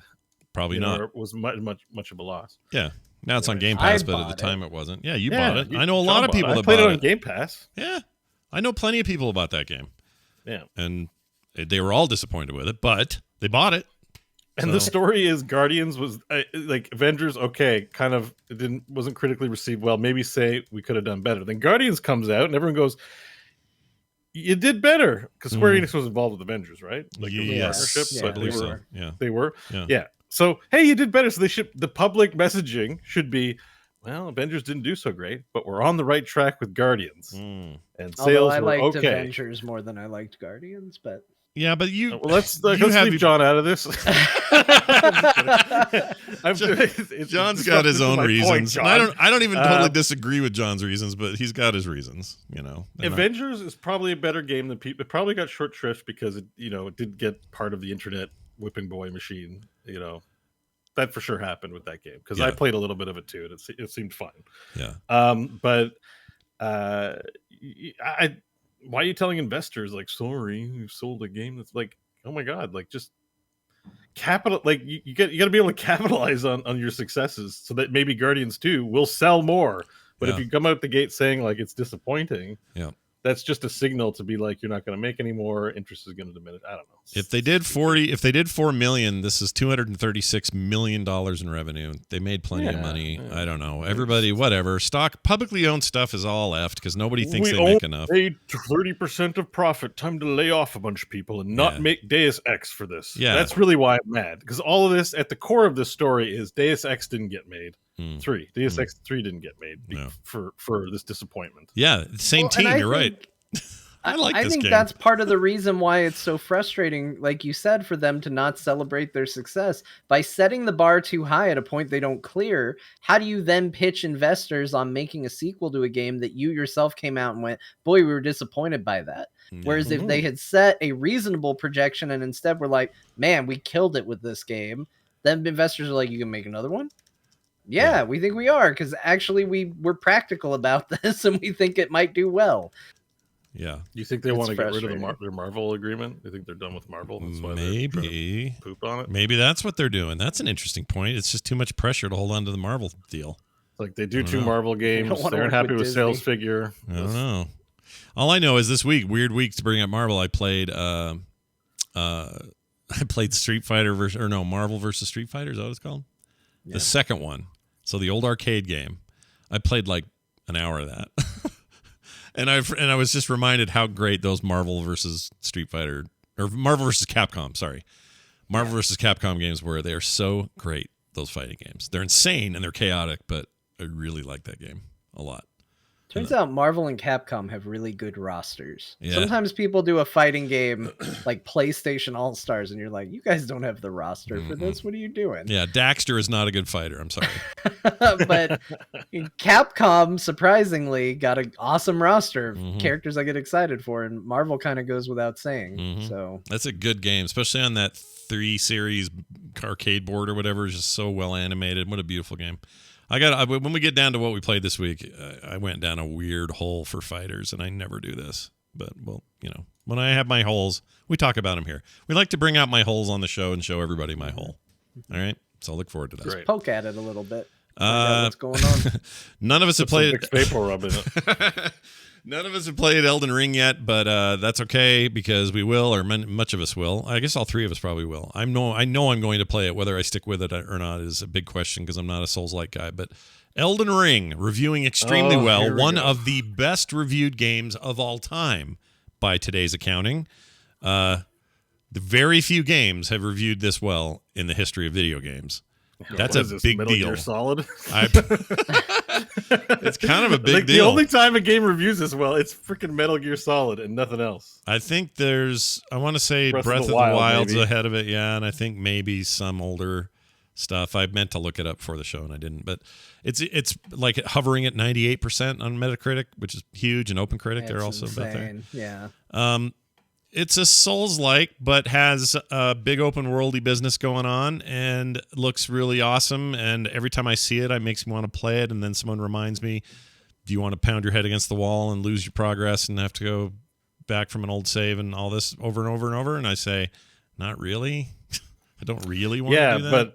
Probably not. Or it was much of a loss. Yeah. Now it's on Game Pass, but at the time it wasn't. Yeah, you bought it. I know a lot of people that played bought it on Game Pass. Yeah, I know plenty of people about that game. Yeah, and they were all disappointed with it, but they bought it. And the story is Guardians was like Avengers. Okay, kind of wasn't critically received well. Maybe say we could have done better. Then Guardians comes out and everyone goes, "You did better," because Square Enix was involved with Avengers, right? Like yes, I believe so. Yeah, they were. Yeah. So hey, you did better. So the public messaging should be, well, Avengers didn't do so great, but we're on the right track with Guardians. And sales I were liked okay. Avengers more than I liked Guardians, but. Yeah, but let's leave John out of this. John's got his own reasons. Point, I don't even totally disagree with John's reasons, but he's got his reasons. Avengers is probably a better game than people. It probably got short shrift because it did get part of the internet whipping boy machine. That for sure happened with that game because I played a little bit of it too, and it seemed fun. Yeah. But why are you telling investors like, sorry, you sold a game that's like, oh my god, like just capital, like you got to be able to capitalize on your successes so that maybe Guardians 2 will sell more. But if you come out the gate saying like it's disappointing, that's just a signal to be like, you're not going to make any more. Interest is going to diminish. I don't know. If they did 4 million, this is $236 million in revenue. They made plenty of money. I don't know. Everybody, whatever. Publicly owned stuff is all left because nobody thinks they make enough. We 30% of profit. Time to lay off a bunch of people and not make Deus Ex for this. Yeah. That's really why I'm mad. Because all of this, at the core of this story is Deus Ex didn't get made. Deus Ex 3 didn't get made for this disappointment. Yeah, same team. You're right. I think that's part of the reason why it's so frustrating, like you said, for them to not celebrate their success. By setting the bar too high at a point they don't clear, how do you then pitch investors on making a sequel to a game that you yourself came out and went, boy, we were disappointed by that? Whereas if they had set a reasonable projection and instead were like, man, we killed it with this game, then investors are like, you can make another one? Yeah, we think we are, because actually we're practical about this and we think it might do well. Yeah. You think they want to get rid of their Marvel agreement? You think they're done with Marvel? That's why maybe poop on it. Maybe that's what they're doing. That's an interesting point. It's just too much pressure to hold on to the Marvel deal. Like they do 2 Marvel games. They aren't happy with sales figure. I don't know. All I know is this week, weird week to bring up Marvel. I played Street Fighter Marvel versus Street Fighter. Is that what it's called? Yeah. The second one. So the old arcade game. I played like an hour of that. And I was just reminded how great those Marvel versus Street Fighter or Marvel versus Capcom, Marvel versus Capcom games were. They are so great, those fighting games. They're insane and they're chaotic, but I really like that game a lot. Turns out Marvel and Capcom have really good rosters. Yeah. Sometimes people do a fighting game like PlayStation All-Stars, and you're like, you guys don't have the roster for this. What are you doing? Yeah, Daxter is not a good fighter. I'm sorry. But Capcom, surprisingly, got an awesome roster of characters I get excited for, and Marvel kind of goes without saying. So that's a good game, especially on that 3 series arcade board or whatever. It's just so well animated. What a beautiful game. When we get down to what we played this week, I went down a weird hole for fighters, and I never do this. But, well, when I have my holes, we talk about them here. We like to bring out my holes on the show and show everybody my hole. All right? So I'll look forward to that. Just poke at it a little bit. What's going on? None of us have played it. Vapor rub in it. None of us have played Elden Ring yet, but that's okay because we will, or much of us will. I guess all 3 of us probably will. I know I'm going to play it. Whether I stick with it or not is a big question because I'm not a Souls-like guy. But Elden Ring, reviewing extremely well. One of the best reviewed games of all time by today's accounting. The very few games have reviewed this well in the history of video games. That's a big Metal deal. Gear Solid. It's kind of a big deal. The only time a game reviews this well, it's freaking Metal Gear Solid and nothing else. I think I want to say Breath of the Wild's ahead of it, yeah, and I think maybe some older stuff. I meant to look it up for the show and I didn't, but it's like hovering at 98% on Metacritic, which is huge, and OpenCritic they're also insane. About there. Yeah. It's a Souls-like, but has a big open-worldy business going on and looks really awesome. And every time I see it, it makes me want to play it. And then someone reminds me, do you want to pound your head against the wall and lose your progress and have to go back from an old save and all this over and over and over? And I say, not really. I don't really want to do that.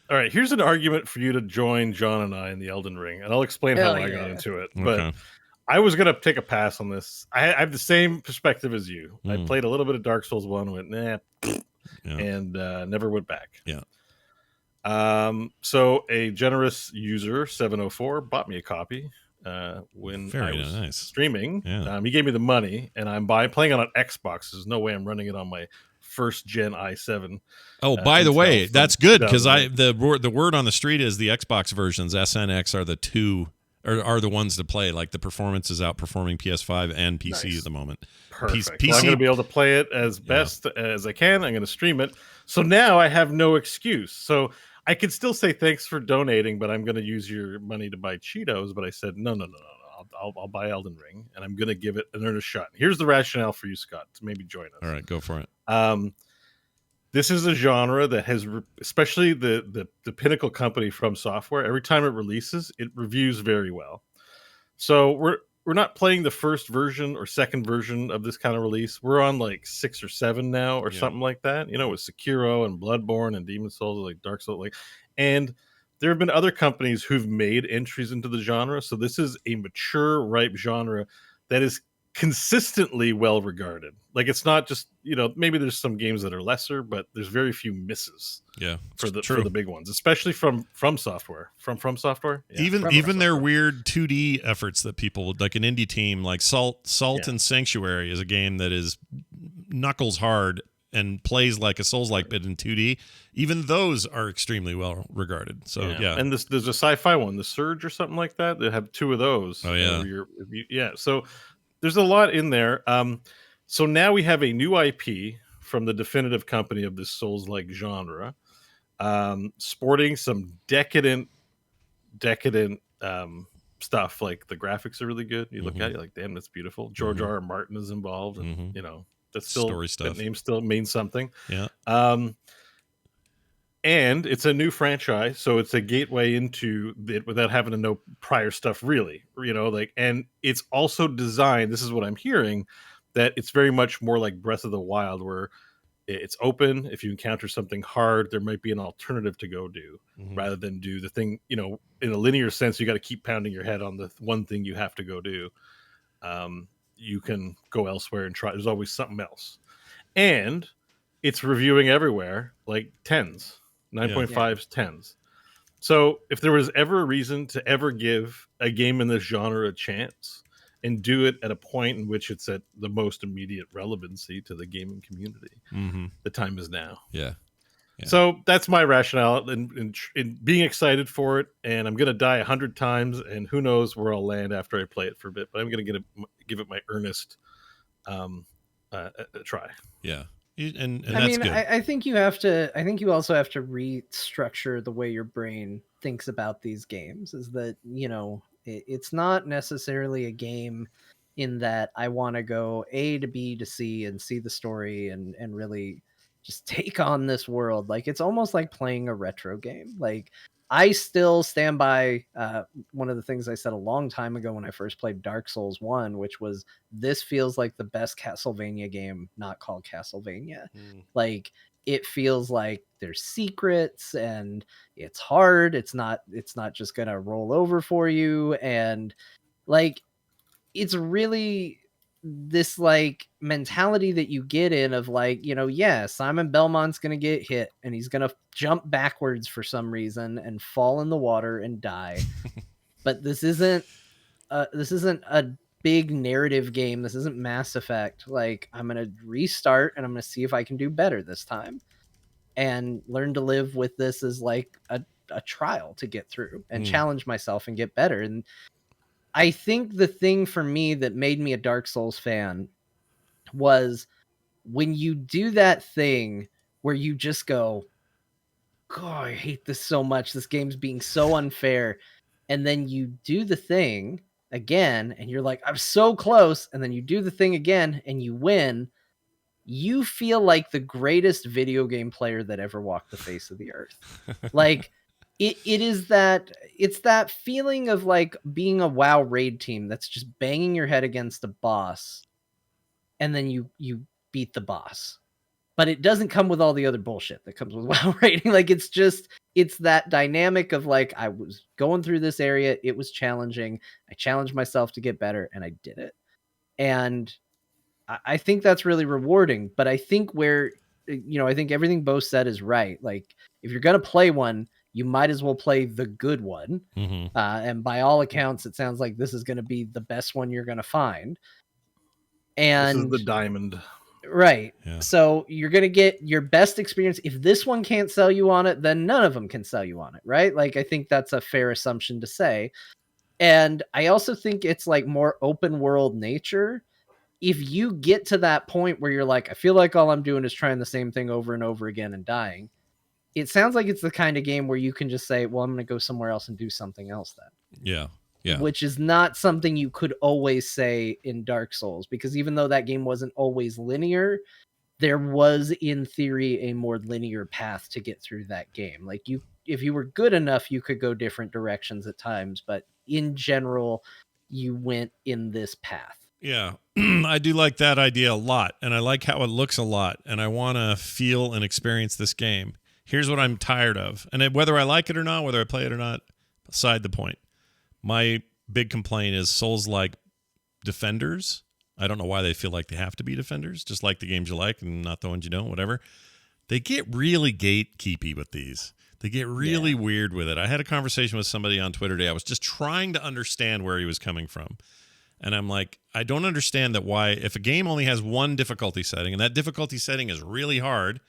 Yeah, All right, here's an argument for you to join John and I in the Elden Ring, and I'll explain how I got into it. Okay. But I was going to take a pass on this. I have the same perspective as you. I played a little bit of Dark Souls 1, went, nah, and never went back. Yeah. So a generous user, 704, bought me a copy when I was streaming. Yeah. He gave me the money, and I'm playing on an Xbox. There's no way I'm running it on my first gen i7. Oh, by the way, that's good because the word on the street is the Xbox versions, SNX, are the ones to play. Like the performance is outperforming PS5 and PC at the moment. Perfect. Well, I'm going to be able to play it as best as I can. I'm going to stream it. So now I have no excuse. So I could still say thanks for donating, but I'm going to use your money to buy Cheetos. But I said no. I'll buy Elden Ring, and I'm going to give it an earnest shot. Here's the rationale for you, Scott, to maybe join us. All right, go for it. This is a genre that has, especially the pinnacle company From Software, every time it releases, it reviews very well. So we're not playing the first version or second version of this kind of release. We're on like 6 or 7 now or something like that. You know, with Sekiro and Bloodborne and Demon Souls, like Dark Souls, and there have been other companies who've made entries into the genre. So this is a mature, ripe genre that is consistently well regarded. Like, it's not just, maybe there's some games that are lesser, but there's very few misses for the big ones, especially from Software. From Software. Yeah. Even their weird 2D efforts that people like, an indie team like Salt and Sanctuary is a game that is knuckles hard and plays like a Souls-like bit in 2D. Even those are extremely well regarded. So and there's a sci-fi one, The Surge or something like that. They have 2 of those. Oh yeah. So there's a lot in there. So now we have a new IP from the definitive company of this Souls-like genre, sporting some decadent stuff. Like, the graphics are really good. You look at it, you're like, damn, that's beautiful. George R.R. Martin is involved, and that's still story stuff. That name still means something. Yeah. And it's a new franchise, so it's a gateway into it without having to know prior stuff, really. And it's also designed, this is what I'm hearing, that it's very much more like Breath of the Wild, where it's open. If you encounter something hard, there might be an alternative to go do, rather than do the thing, in a linear sense, you got to keep pounding your head on the one thing you have to go do. You can go elsewhere and try. There's always something else. And it's reviewing everywhere, like 10s. 9.5s, 10s. So if there was ever a reason to ever give a game in this genre a chance and do it at a point in which it's at the most immediate relevancy to the gaming community, the time is now. Yeah. So that's my rationale in being excited for it. And I'm going to die 100 times, and who knows where I'll land after I play it for a bit. But I'm going to give it my earnest try. Yeah. And that's good. I think you have to. I think you also have to restructure the way your brain thinks about these games. Is that it's not necessarily a game in that I want to go A to B to C and see the story and really just take on this world. Like, it's almost like playing a retro game. Like, I still stand by one of the things I said a long time ago when I first played Dark Souls 1, which was, this feels like the best Castlevania game not called Castlevania. Like, it feels like there's secrets and it's hard. It's not just going to roll over for you. And like, it's really this like mentality that you get in of like, Simon Belmont's going to get hit and he's going to jump backwards for some reason and fall in the water and die. But this isn't a big narrative game. This isn't Mass Effect. Like, I'm going to restart and I'm going to see if I can do better this time and learn to live with this as like a trial to get through and challenge myself and get better. And I think the thing for me that made me a Dark Souls fan was when you do that thing where you just go, God, I hate this so much. This game's being so unfair. And then you do the thing again and you're like, I'm so close. And then you do the thing again and you win. You feel like the greatest video game player that ever walked the face of the earth. Like, it's that feeling of like being a WoW raid team that's just banging your head against a boss and then you beat the boss but it doesn't come with all the other bullshit that comes with WoW rating. Like, it's that dynamic of like, I was going through this area, it was challenging, I challenged myself to get better, and I did it. And I think that's really rewarding. But I think I think everything Bo said is right. Like, if you're going to play one, you might as well play the good one. Mm-hmm. And by all accounts, it sounds like this is going to be the best one you're going to find. And this is the diamond. Right. Yeah. So you're going to get your best experience. If this one can't sell you on it, then none of them can sell you on it. Right. Like, I think that's a fair assumption to say. And I also think it's like more open world nature. If you get to that point where you're like, I feel like all I'm doing is trying the same thing over and over again and dying, it sounds like it's the kind of game where you can just say, well, I'm going to go somewhere else and do something else then. Yeah. Yeah. Which is not something you could always say in Dark Souls, because even though that game wasn't always linear, there was in theory a more linear path to get through that game. Like, if you were good enough, you could go different directions at times, but in general, you went in this path. Yeah, I do like that idea a lot, and I like how it looks a lot, and I want to feel and experience this game. Here's what I'm tired of, and whether I like it or not, whether I play it or not, aside the point. My big complaint is Souls-like defenders. I don't know why they feel like they have to be defenders, just like the games you like and not the ones you don't, whatever. They get really gatekeepy with these. They get really weird with it. I had a conversation with somebody on Twitter today. I was just trying to understand where he was coming from. And I'm like, I don't understand that why, if a game only has one difficulty setting, and that difficulty setting is really hard,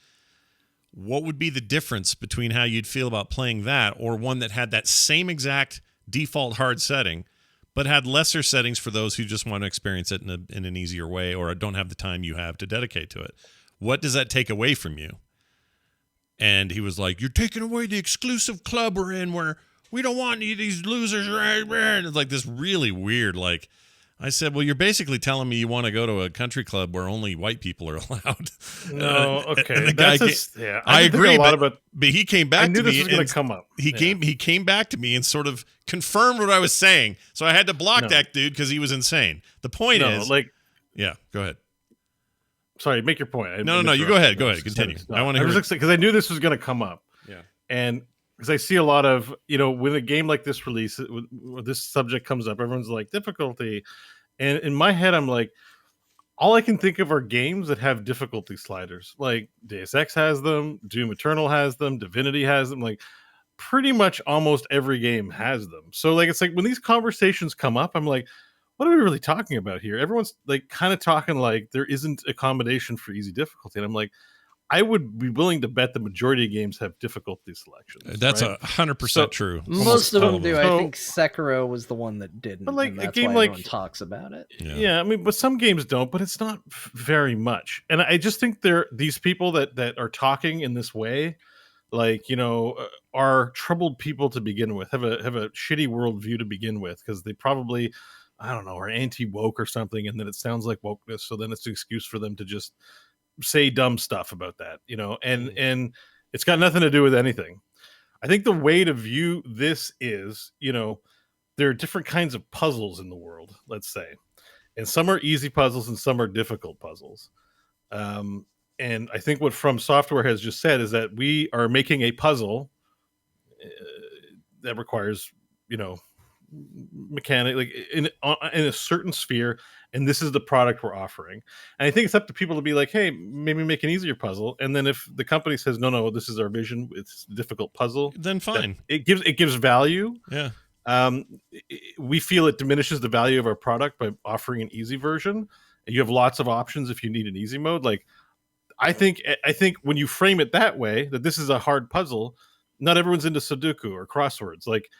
what would be the difference between how you'd feel about playing that or one that had that same exact default hard setting, but had lesser settings for those who just want to experience it in an easier way or don't have the time you have to dedicate to it? What does that take away from you? And he was like, you're taking away the exclusive club we're in where we don't want any of these losers. It's like this really weird, like, I said, well, you're basically telling me you want to go to a country club where only white people are allowed. No, okay. And the guy I agree, but he came back to me. I knew this was going to come up. He came back to me and sort of confirmed what I was saying. So I had to block that dude because he was insane. The point is, yeah, go ahead. Sorry, make your point. No, you go ahead. Go ahead. Continue. I want to hear. Because I knew this was going to come up. Yeah. And because I see a lot of, when a game like this releases, when this subject comes up, everyone's like, difficulty. And in my head, I'm like, all I can think of are games that have difficulty sliders. Like Deus Ex has them, Doom Eternal has them, Divinity has them. Like, pretty much almost every game has them. So, like, it's like when these conversations come up, I'm like, what are we really talking about here? Everyone's like kind of talking like there isn't accommodation for easy difficulty. And I'm like, I would be willing to bet the majority of games have difficulty selections. That's 100% true. Most of them do. I think Sekiro was the one that didn't. But like a game like everyone talks about it. Yeah, I mean, but some games don't. But it's not very much. And I just think these people that are talking in this way, like are troubled people to begin with. Have a shitty worldview to begin with because they probably, I don't know, are anti-woke or something, and then it sounds like wokeness. So then it's an excuse for them to just say dumb stuff about that, and it's got nothing to do with anything. I think the way to view this is, there are different kinds of puzzles in the world, let's say, and some are easy puzzles and some are difficult puzzles. And I think what From Software has just said is that we are making a puzzle that requires, mechanic, like in a certain sphere, and this is the product we're offering. And I think it's up to people to be like, hey, maybe make an easier puzzle. And then if the company says no, this is our vision, it's a difficult puzzle, then fine. It gives value. Yeah. We feel it diminishes the value of our product by offering an easy version. You have lots of options if you need an easy mode. Like, I think when you frame it that way, that this is a hard puzzle, not everyone's into Sudoku or crosswords. Like,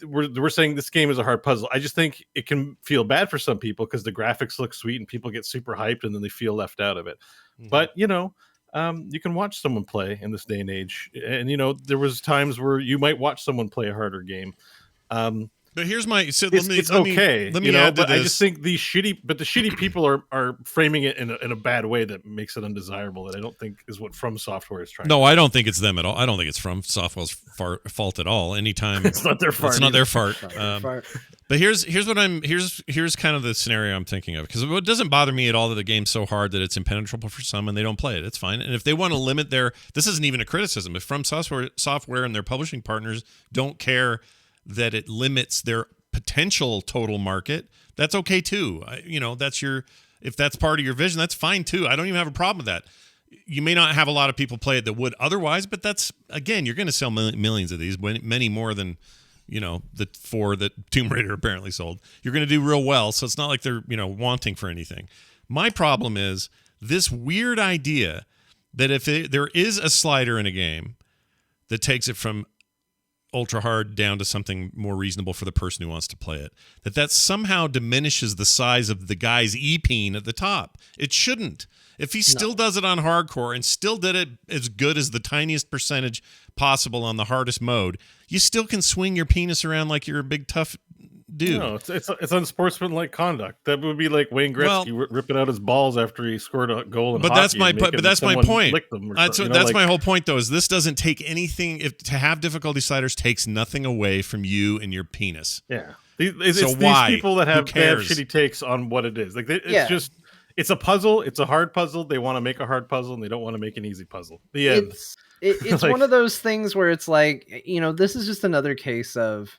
we're saying this game is a hard puzzle. I just think it can feel bad for some people because the graphics look sweet and people get super hyped and then they feel left out of it. Mm-hmm. But, you can watch someone play in this day and age. And, there was times where you might watch someone play a harder game. But here's my it's okay. Let me add to this. I just think the shitty people are framing it in a bad way that makes it undesirable. That I don't think is what From Software is trying. No, I don't think it's them at all. I don't think it's From Software's fault at all. Anytime it's not their fault. It's not their fault. But here's kind of the scenario I'm thinking of, because it doesn't bother me at all that the game's so hard that it's impenetrable for some and they don't play it. It's fine. And if they want to limit this isn't even a criticism. If From Software and their publishing partners don't care that it limits their potential total market, that's okay too. If that's part of your vision, that's fine too. I don't even have a problem with that. You may not have a lot of people play it that would otherwise, but that's, again, you're going to sell millions of these, many more than, the 4 that Tomb Raider apparently sold. You're going to do real well, so it's not like they're, wanting for anything. My problem is this weird idea that if there is a slider in a game that takes it from ultra hard down to something more reasonable for the person who wants to play it, that somehow diminishes the size of the guy's E-peen at the top. It shouldn't. If he still does it on hardcore and still did it as good as the tiniest percentage possible on the hardest mode, you still can swing your penis around like you're a big tough dude. No, it's unsportsmanlike conduct. That would be like Wayne Gretzky ripping out his balls after he scored a goal in hockey. That's my point. That's my whole point, though, is this doesn't take anything. To have difficulty sliders takes nothing away from you and your penis. Yeah. It's these people that have shitty takes on what it is. Like it's a puzzle. It's a hard puzzle. They want to make a hard puzzle, and they don't want to make an easy puzzle. The end. It's one of those things where it's like, this is just another case of,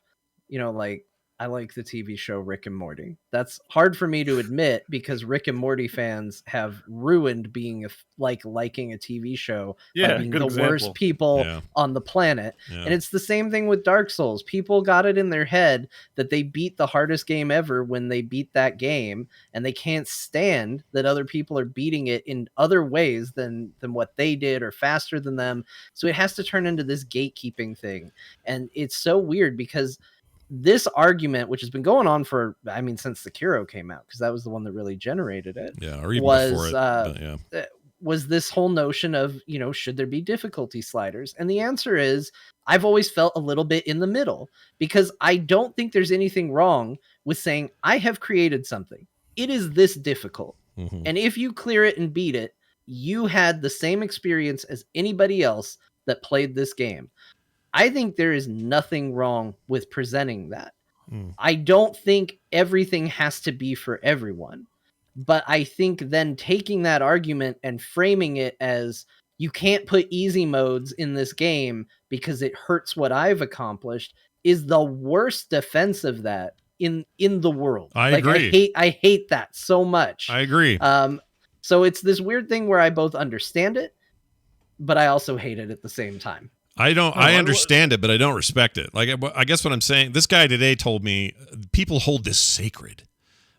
I like the TV show Rick and Morty. That's hard for me to admit because Rick and Morty fans have ruined being liking a TV show by being the worst people on the planet. Yeah. And it's the same thing with Dark Souls. People got it in their head that they beat the hardest game ever when they beat that game, and they can't stand that other people are beating it in other ways than what they did or faster than them. So it has to turn into this gatekeeping thing. And it's so weird because this argument, which has been going on since Sekiro came out, because that was the one that really generated it. Yeah, or even before it. Was this whole notion of, should there be difficulty sliders? And the answer is, I've always felt a little bit in the middle, because I don't think there's anything wrong with saying, I have created something. It is this difficult. Mm-hmm. And if you clear it and beat it, you had the same experience as anybody else that played this game. I think there is nothing wrong with presenting that. I don't think everything has to be for everyone, but I think then taking that argument and framing it as you can't put easy modes in this game because it hurts what I've accomplished is the worst defense of that in the world. I agree. I hate that so much. I agree. So it's this weird thing where I both understand it, but I also hate it at the same time. I understand it, but I don't respect it. Like, I guess what I'm saying, this guy today told me people hold this sacred.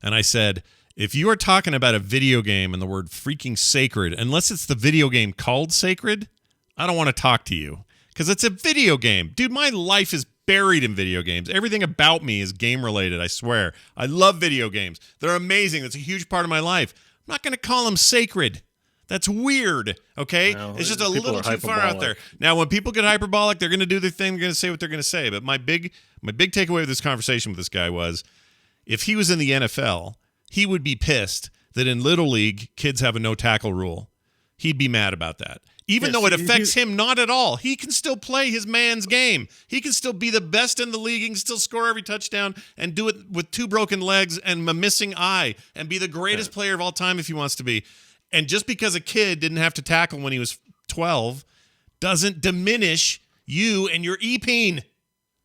And I said, if you are talking about a video game and the word freaking sacred, unless it's the video game called Sacred, I don't want to talk to you. Because it's a video game. Dude, my life is buried in video games. Everything about me is game related, I swear. I love video games. They're amazing. That's a huge part of my life. I'm not going to call them sacred. That's weird, okay? No, it's just a little too far out there. Now, when people get hyperbolic, they're going to do their thing. They're going to say what they're going to say. But my big takeaway with this conversation with this guy was, if he was in the NFL, he would be pissed that in Little League, kids have a no-tackle rule. He'd be mad about that. Even though it affects him not at all. He can still play his man's game. He can still be the best in the league. He can still score every touchdown and do it with 2 broken legs and a missing eye and be the greatest player of all time if he wants to be. And just because a kid didn't have to tackle when he was 12 doesn't diminish you and your E-peen.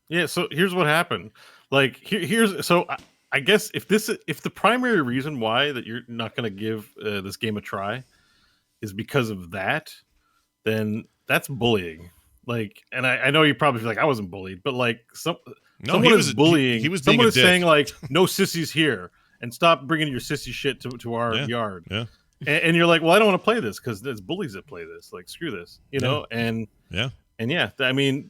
Yeah, so here's what happened. Like, I guess if the primary reason why that you're not going to give this game a try is because of that, then that's bullying. Like, and I know you probably feel like I wasn't bullied, but like someone is bullying. He was someone is saying like, no sissies here, and stop bringing your sissy shit to our yard. Yeah. And you're like, well, I don't want to play this because there's bullies that play this. Like, screw this, know. And I mean,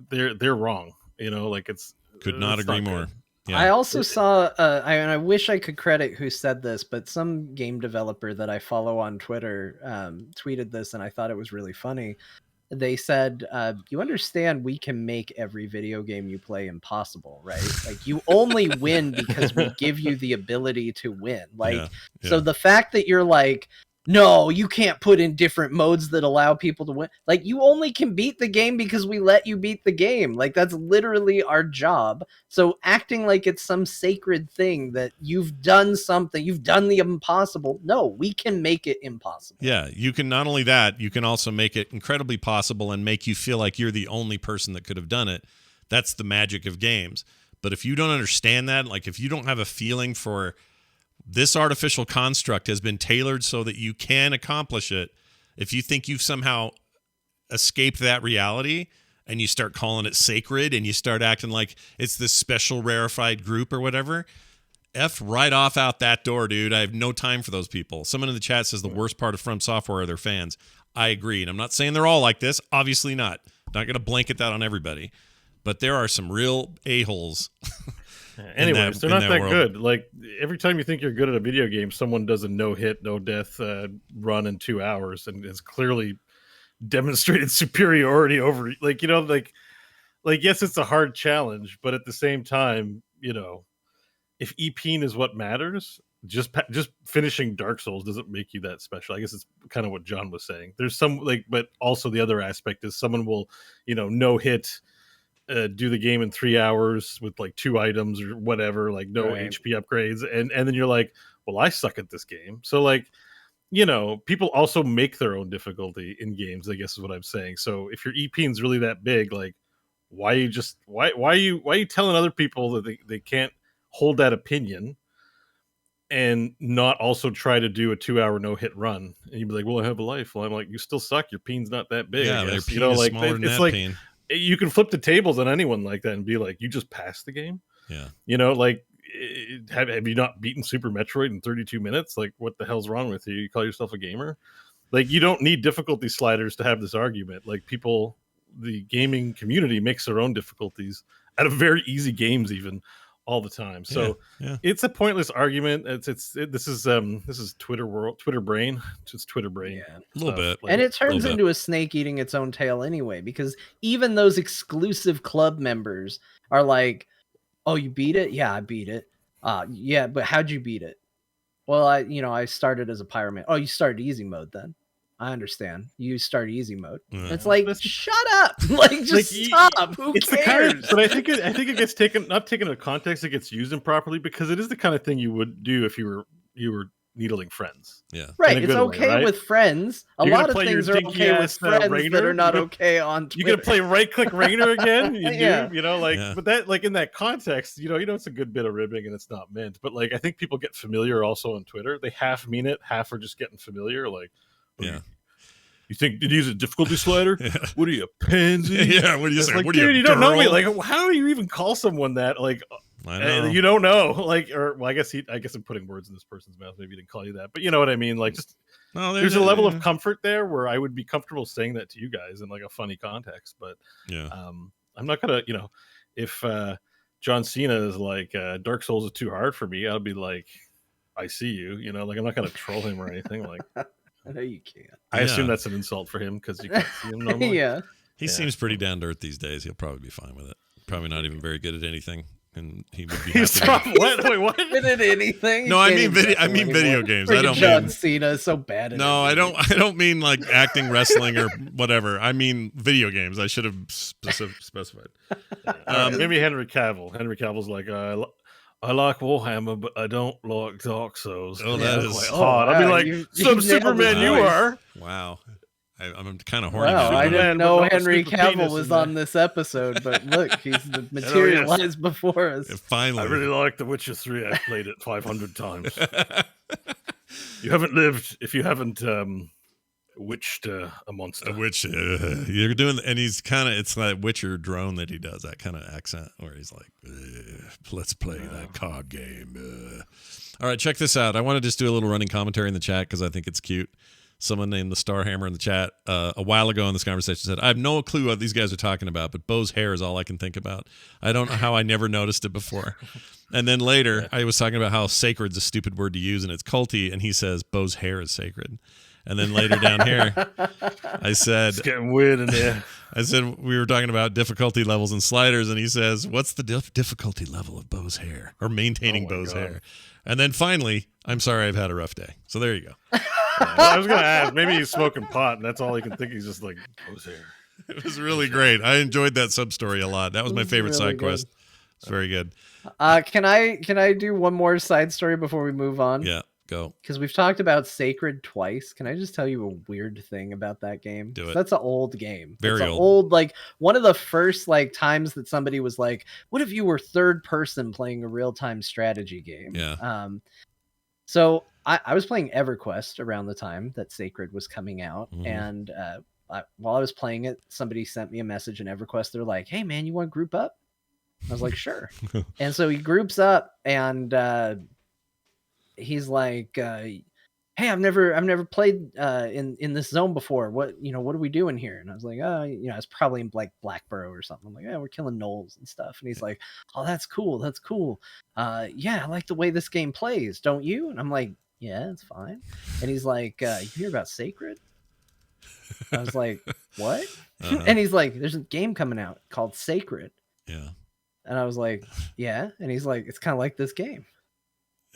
they're wrong. Like could not agree more. Yeah. I also saw, and I wish I could credit who said this, but some game developer that I follow on Twitter tweeted this, and I thought it was really funny. they said, you understand we can make every video game you play impossible, right? Like, you only win because we give you the ability to win. Like, so the fact that you're like, no, you can't put in different modes that allow people to win. Like, you only can beat the game because we let you beat the game. Like, that's literally our job. So acting like it's some sacred thing that you've done something, you've done the impossible. No, we can make it impossible. Yeah, you can not only that, you can also make it incredibly possible and make you feel like you're the only person that could have done it. That's the magic of games. But if you don't understand that, like if you don't have a feeling for this artificial construct has been tailored so that you can accomplish it. If you think you've somehow escaped that reality and you start calling it sacred and you start acting like it's this special rarefied group or whatever, F right off out that door, dude. I have no time for those people. Someone in the chat says the worst part of From Software are their fans. I agree. And I'm not saying they're all like this. Obviously not. Not going to blanket that on everybody. But there are some real a-holes. Anyways, they're not that good. Like, every time you think you're good at a video game, someone does a no-hit, no-death run in 2 hours and has clearly demonstrated superiority over, like, you know, like yes, it's a hard challenge, but at the same time, you know, if EPing is what matters, just finishing Dark Souls doesn't make you that special. I guess it's kind of what John was saying. There's some, like, but also the other aspect is someone will, you know, no-hit do the game in 3 hours with like 2 items or whatever, like no HP upgrades, and then you're like, well, I suck at this game. So, like, you know, people also make their own difficulty in games, I guess is what I'm saying. So if your EP is really that big, like, why are you telling other people that they can't hold that opinion and not also try to do a 2-hour no-hit run? And you'd be like, well, I have a life. Well, I'm like, you still suck. Your peen's not that big. Yeah, their peen, you know, is like, smaller than it's that like peen. You can flip the tables on anyone like that and be like, you just passed the game. Yeah. You know, like, have you not beaten Super Metroid in 32 minutes? Like, what the hell's wrong with you? You call yourself a gamer? Like, you don't need difficulty sliders to have this argument. Like, people, the gaming community makes their own difficulties out of very easy games even all the time. So it's a pointless argument. This is Twitter brain. It's Twitter brain. Yeah, a little bit. Like, and it turns into a snake eating its own tail anyway, because even those exclusive club members are like, oh, you beat it? Yeah, I beat it. Yeah, but how'd you beat it? Well, I started as a pyroman. Oh, you started easy mode then. I understand. You start easy mode. It's like, shut up! Like, just stop. Who cares? But I think it gets not taken into context. It gets used improperly because it is the kind of thing you would do if you were needling friends. Yeah, right. It's okay way, right? With friends. A lot of things are okay with friends that are not okay on Twitter. You're gonna play right-click Rainer again? You know, like, but that, like, in that context, you know, it's a good bit of ribbing and it's not meant. But, like, I think people get familiar also on Twitter. They half mean it, half are just getting familiar. Like, you think did you use a difficulty slider? What are you, a pansy? Yeah, what are you saying? Like, what dude, are you don't know me. Like, how do you even call someone that? Like, I know. You don't know. Like, or, well, I guess I'm putting words in this person's mouth. Maybe he didn't call you that, but you know what I mean. Like, just there's a level of comfort there where I would be comfortable saying that to you guys in like a funny context. But I'm not gonna, you know, if John Cena is like Dark Souls is too hard for me, I'll be like, I see you. You know, like, I'm not gonna troll him or anything. Like, I know you can't. I assume that's an insult for him because you can't see him normally. He seems pretty down to earth these days. He'll probably be fine with it. Probably not even very good at anything, and he would be happy. What? Good at anything? No, I mean video games. I don't John Cena is so bad at No, I don't mean like acting, wrestling, or whatever. I mean video games. I should have specified. Maybe Henry Cavill. Henry Cavill's like, I like Warhammer, but I don't like Dark Souls. Oh, that is hard. I'd be like, some Superman you are. Wow. I'm kind of horny. Wow, I didn't know Henry Cavill was on this episode, but look, he's materialized before us. Yeah, finally. I really like The Witcher 3. I've played it 500 times. You haven't lived if you haven't witched a monster. A witch. You're doing, and he's kind of, it's that Witcher drone that he does, that kind of accent where he's like, let's play that card game. All right, check this out. I want to just do a little running commentary in the chat because I think it's cute. Someone named the Starhammer in the chat a while ago in this conversation said, I have no clue what these guys are talking about, but Bo's hair is all I can think about. I don't know how I never noticed it before. And then later, I was talking about how sacred's a stupid word to use and it's culty, and he says Bo's hair is sacred. And then later down here, I said, it's getting weird in there. I said, we were talking about difficulty levels and sliders, and he says, what's the difficulty level of Bo's hair or maintaining Bo's hair? And then finally, I'm sorry, I've had a rough day. So there you go. I was going to ask, maybe he's smoking pot, and that's all he can think. He's just like, Bo's hair. It was really great. I enjoyed that sub-story a lot. That was my favorite side quest. It's very good. Can I do one more side story before we move on? Yeah, go. Because we've talked about Sacred twice. Can I just tell you a weird thing about that game? Do it. That's an old game. Very old. Like one of the first like times that somebody was like, "What if you were third person playing a real time strategy game?" Yeah. So I was playing EverQuest around the time that Sacred was coming out, and while I was playing it, somebody sent me a message in EverQuest. They're like, "Hey man, you want to group up?" I was like, "Sure." And so he groups up, and he's like, "Hey, I've never played in this zone before. What are we doing here?" And I was like, "Oh, it's probably in like Blackborough or something." I'm like, "Yeah, we're killing gnolls and stuff." And he's like, "Oh, that's cool. That's cool. Yeah, I like the way this game plays, don't you?" And I'm like, "Yeah, it's fine." And he's like, "You hear about Sacred?" I was like, "What?" And he's like, "There's a game coming out called Sacred." Yeah. And I was like, "Yeah." And he's like, "It's kind of like this game."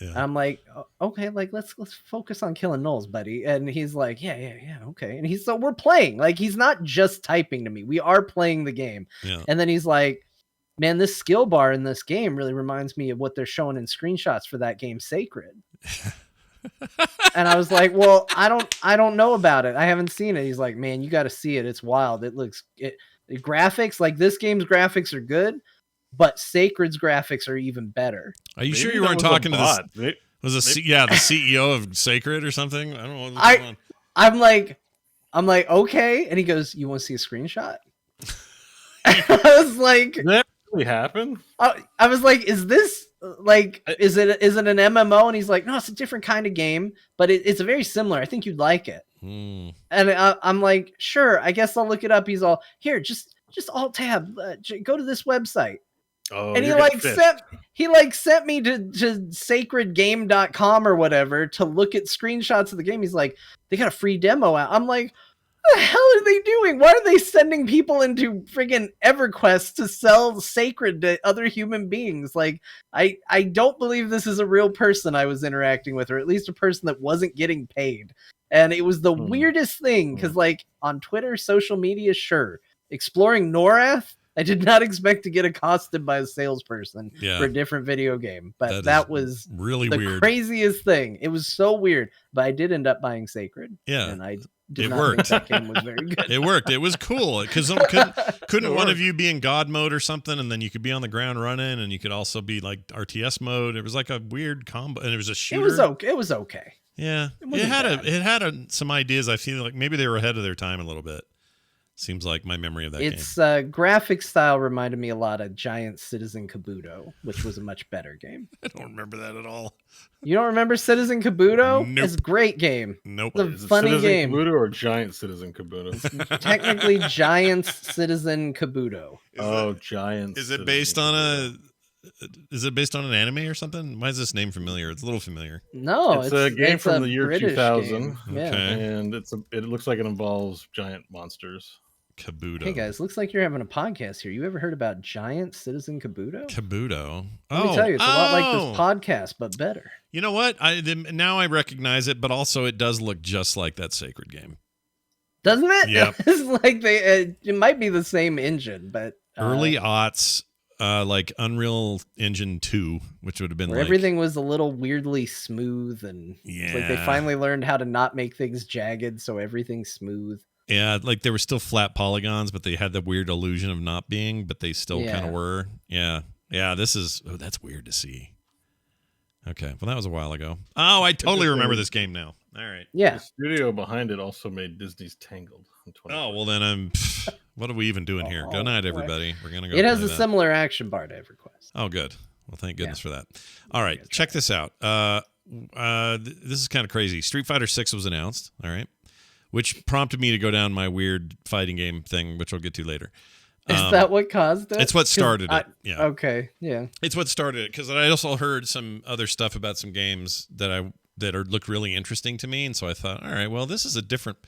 Yeah. And I'm like, "Okay, like let's focus on killing gnolls, buddy." And he's like, yeah, okay. And so we're playing. Like he's not just typing to me. We are playing the game. Yeah. And then he's like, "Man, this skill bar in this game really reminds me of what they're showing in screenshots for that game Sacred." And I was like, "Well, I don't know about it. I haven't seen it." He's like, "Man, you got to see it. It's wild. The graphics, like this game's graphics are good, but Sacred's graphics are even better." Are you sure you weren't talking to this? The CEO of Sacred or something? I don't know what's going on. I'm like, "Okay." And he goes, "You want to see a screenshot?" I was like, "Did that really happen?" I was like, "Is this like, is it an MMO?" And he's like, "No, it's a different kind of game, but it's very similar. I think you'd like it." And I'm like, "Sure, I guess I'll look it up." He's all, "Here, just alt tab, go to this website." Oh, and he sent me to sacredgame.com or whatever to look at screenshots of the game. He's like, "They got a free demo out." I'm like, what the hell are they doing? Why are they sending people into friggin' EverQuest to sell Sacred to other human beings? Like, I don't believe this is a real person I was interacting with, or at least a person that wasn't getting paid. And it was the weirdest thing, because like on Twitter, social media, sure. Exploring Norath, I did not expect to get accosted by a salesperson for a different video game, but that was really the weird. Craziest thing. It was so weird, but I did end up buying Sacred. Yeah, and I did not think that game was very good. It worked. It was cool because couldn't one of you be in God mode or something, and then you could be on the ground running, and you could also be like RTS mode. It was like a weird combo, and it was a shooter. It was okay. Yeah, it had some ideas. I feel like maybe they were ahead of their time a little bit. Seems like my memory of that game. Its graphic style reminded me a lot of Giant Citizen Kabuto, which was a much better game. I don't remember that at all. You don't remember Citizen Kabuto? Nope. It's a great game. Nope. It's a funny Citizen game. Kabuto or Giant Citizen Kabuto? It's technically Giant Citizen Kabuto. Giant. Is it based on an anime or something? Why is this name familiar? It's a little familiar. No, it's a game from the year British 2000. Yeah. Okay. And it looks like it involves giant monsters. Kabuto. Hey guys, looks like you're having a podcast here. You ever heard about Giant Citizen Kabuto? Kabuto. Let me tell you, it's a lot like this podcast, but better. You know what? Now I recognize it, but also it does look just like that Sacred game. Doesn't it? Yep. It's like it might be the same engine, but early aughts, like Unreal Engine 2, which would have been where like everything was a little weirdly smooth, and it's like they finally learned how to not make things jagged, so everything's smooth. Yeah, like they were still flat polygons, but they had the weird illusion of not being, but they still kind of were. Yeah. Yeah, that's weird to see. Okay, well, that was a while ago. Oh, I totally remember this game now. All right. Yeah. The studio behind it also made Disney's Tangled. Oh, well, then what are we even doing here? Good night, everybody. We're going to go. It has a similar action bar to EverQuest. Oh, good. Well, thank goodness for that. All right, check this out. This is kind of crazy. Street Fighter 6 was announced, all right, which prompted me to go down my weird fighting game thing, which we'll get to later. Is that what caused it? It's what started it. Yeah. Okay. Yeah. It's what started it, because I also heard some other stuff about some games that that look really interesting to me. And so I thought, all right, well, this is a different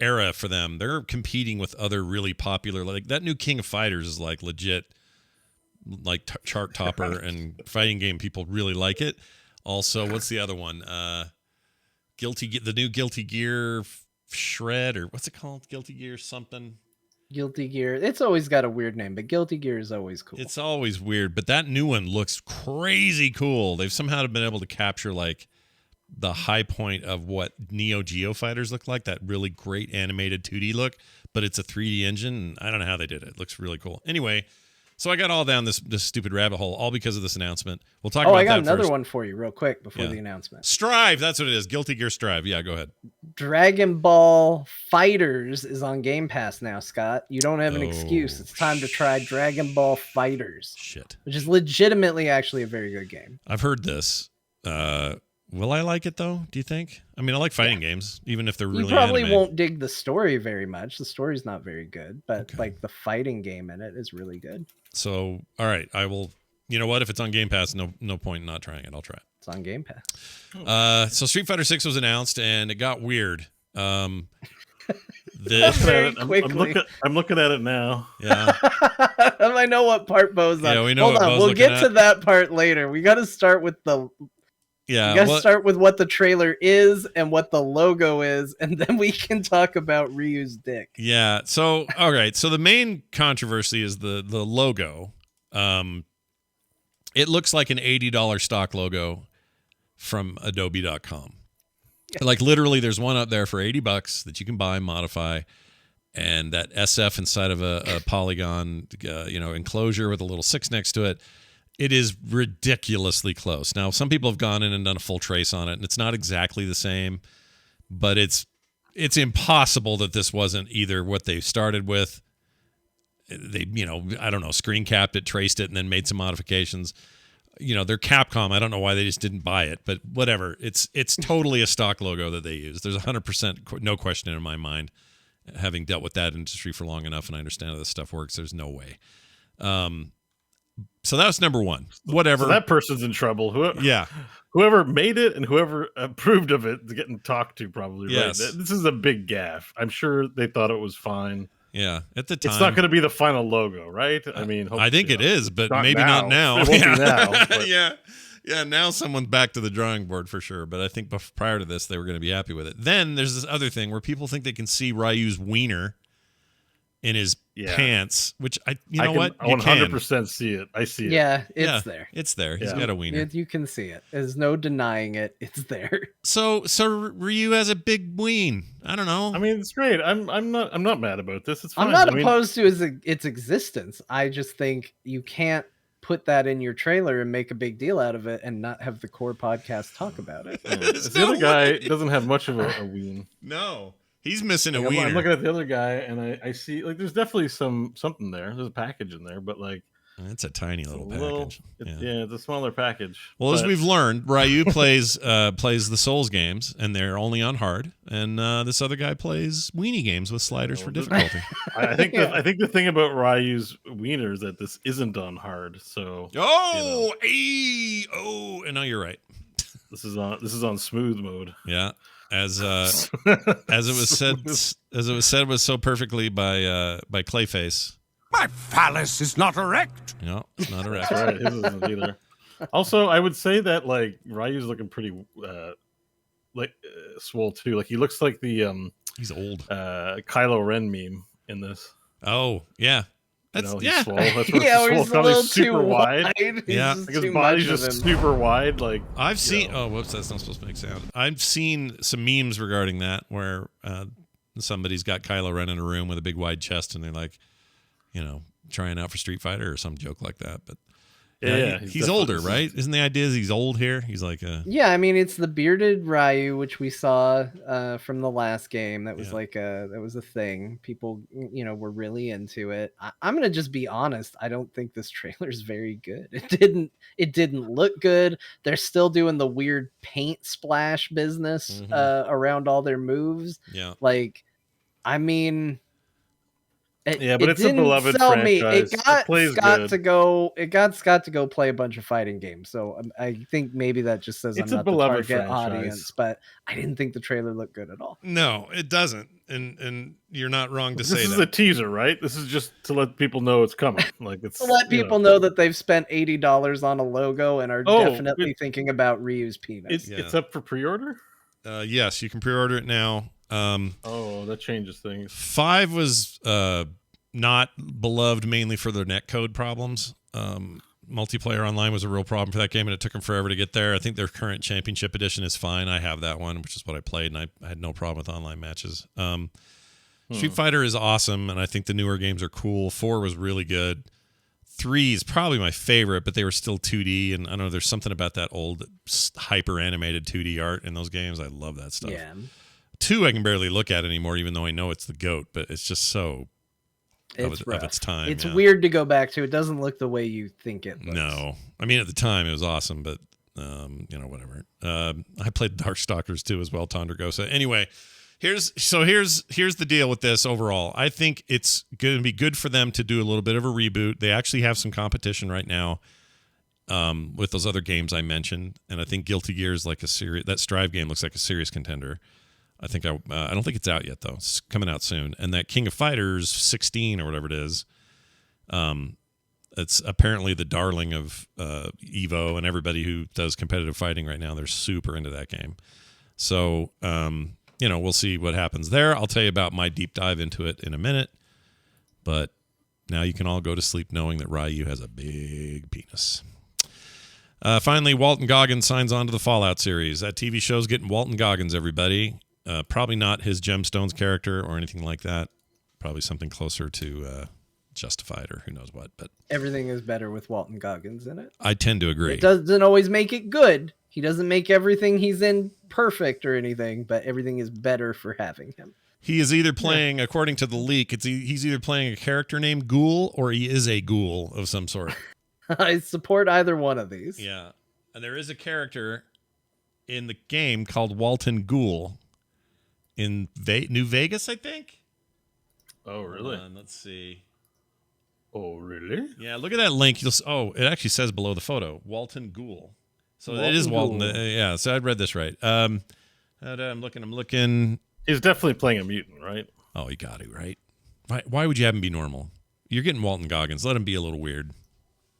era for them. They're competing with other really popular, like that new King of Fighters is like legit, like chart topper and fighting game. People really like it. Also, what's the other one? The new Guilty Gear Shred, or what's it called? Guilty Gear something. Guilty Gear. It's always got a weird name, but Guilty Gear is always cool. It's always weird, but that new one looks crazy cool. They've somehow been able to capture like the high point of what Neo Geo fighters look like, that really great animated 2D look, but it's a 3D engine. And I don't know how they did it. It looks really cool. Anyway, so I got all down this stupid rabbit hole, all because of this announcement. We'll talk about that. I got another first. one for you real quick before the announcement. Strive, that's what it is. Guilty Gear Strive. Yeah, go ahead. Dragon Ball FighterZ is on Game Pass now, Scott. You don't have an excuse. It's time to try Dragon Ball FighterZ. Shit. Which is legitimately actually a very good game. I've heard this. Will I like it, though, do you think? I mean, I like fighting games, even if they're really You probably anime. won't dig the story very much. The story's not very good, but like the fighting game in it is really good. So, all right, I will. You know what? If it's on Game Pass, no point in not trying it. I'll try it. It's on Game Pass. So Street Fighter 6 was announced, and it got weird. Very quickly. I'm looking at it now. Yeah. I know what part Bo's on. Yeah, we know. Hold on, we'll get to that part later. We got to start with the. Yeah, we got to start with what the trailer is and what the logo is, and then we can talk about Ryu's dick. Yeah. So, all right. So the main controversy is the logo. It looks like an $80 stock logo from Adobe.com. Yeah. Like literally, there's one up there for $80 that you can buy, modify, and that SF inside of a polygon, enclosure with a little 6 next to it. It is ridiculously close. Now, some people have gone in and done a full trace on it, and it's not exactly the same, but it's impossible that this wasn't either what they started with. They, I don't know, screen capped it, traced it, and then made some modifications. They're Capcom. I don't know why they just didn't buy it, but whatever. It's totally a stock logo that they use. There's 100% no question in my mind. Having dealt with that industry for long enough and I understand how this stuff works, there's no way. So that was number one. Whatever. So that person's in trouble. Whoever made it and whoever approved of it is getting talked to probably. Yes. Right? This is a big gaffe. I'm sure they thought it was fine. Yeah, at the time. It's not going to be the final logo, right? I mean, I think it is, but maybe now. not now. It won't be now. But. Yeah, now someone's back to the drawing board for sure. But I think prior to this, they were going to be happy with it. Then there's this other thing where people think they can see Ryu's wiener in his pants, which I 100% see it. I see it. Yeah, it's there. It's there. He's got a wiener. You can see it. There's no denying it. It's there. So Ryu has a big ween. I don't know. I mean, it's great. I'm not mad about this. It's fine. I'm not opposed to its existence. I just think you can't put that in your trailer and make a big deal out of it and not have the core podcast talk about it. The other guy doesn't have much of a ween. No. He's missing a wiener. I'm looking at the other guy, and I see like there's definitely something there. There's a package in there, but like it's a tiny little package. It's a smaller package. Well, as we've learned, Ryu plays the Souls games, and they're only on hard, and this other guy plays weenie games with sliders for difficulty. I think the thing about Ryu's wiener is that this isn't on hard. So and no, you're right. This is on smooth mode. Yeah. As it was said was so perfectly by Clayface. My phallus is not erect. No, it's not erect. That's right. His isn't either. Also, I would say that like Ryu's looking pretty swole too. Like he looks like the he's old Kylo Ren meme in this. Oh yeah. That's swole. That's he's a little super too wide. Yeah, because his body's just super wide. Like I've seen. Oh, whoops! That's not supposed to make sound. I've seen some memes regarding that where somebody's got Kylo Ren in a room with a big wide chest, and they're like, trying out for Street Fighter or some joke like that. But he's older, right? Isn't the idea he's old here? He's like I mean, it's the bearded Ryu, which we saw from the last game. That was that was a thing. People, were really into it. I'm gonna just be honest. I don't think this trailer is very good. It didn't look good. They're still doing the weird paint splash business around all their moves. Yeah. Like, I mean, But it's a beloved franchise. It got Scott to go play a bunch of fighting games. So I think maybe that just says I'm not the target audience. But I didn't think the trailer looked good at all. No, it doesn't. And you're not wrong to say that. This is a teaser, right? This is just to let people know it's coming. Like it's to let people know that they've spent $80 on a logo and are definitely thinking about Ryu's penis. It's up for pre-order? Yes, you can pre-order it now. That changes things. 5 was not beloved mainly for their netcode problems. Multiplayer online was a real problem for that game, and it took them forever to get there. I think their current championship edition is fine. I have that one, which is what I played, and I had no problem with online matches. Street Fighter is awesome, and I think the newer games are cool. 4 was really good. 3 is probably my favorite, but they were still 2D, and I don't know, there's something about that old hyper-animated 2D art in those games. I love that stuff. Yeah. 2 I can barely look at anymore, even though I know it's the GOAT, but it's just so of its time. It's weird to go back to. It doesn't look the way you think it looks. No. I mean, at the time, it was awesome, but, whatever. I played Darkstalkers 2 as well, Tondragosa. Anyway, here's the deal with this overall. I think it's going to be good for them to do a little bit of a reboot. They actually have some competition right now with those other games I mentioned, and I think Guilty Gear is like that Strive game looks like a serious contender. I think I don't think it's out yet though. It's coming out soon. And that King of Fighters 16 or whatever it is, it's apparently the darling of Evo and everybody who does competitive fighting right now. They're super into that game. So we'll see what happens there. I'll tell you about my deep dive into it in a minute. But now you can all go to sleep knowing that Ryu has a big penis. Finally, Walton Goggins signs on to the Fallout series. That TV show's getting Walton Goggins, everybody. Probably not his Gemstones character or anything like that. Probably something closer to Justified or who knows what. But everything is better with Walton Goggins in it. I tend to agree. It doesn't always make it good. He doesn't make everything he's in perfect or anything, but everything is better for having him. He is either playing, according to the leak, he's either playing a character named Ghoul or he is a ghoul of some sort. I support either one of these. Yeah. And there is a character in the game called Walton Ghoul in New Vegas, I think. Oh, really? Let's see. Oh, really? Yeah, look at that link. It actually says below the photo, Walton Ghoul. So it is Walton. Yeah, so I read this right. I'm looking. He's definitely playing a mutant, right? Oh, you got to, right? Why would you have him be normal? You're getting Walton Goggins. Let him be a little weird.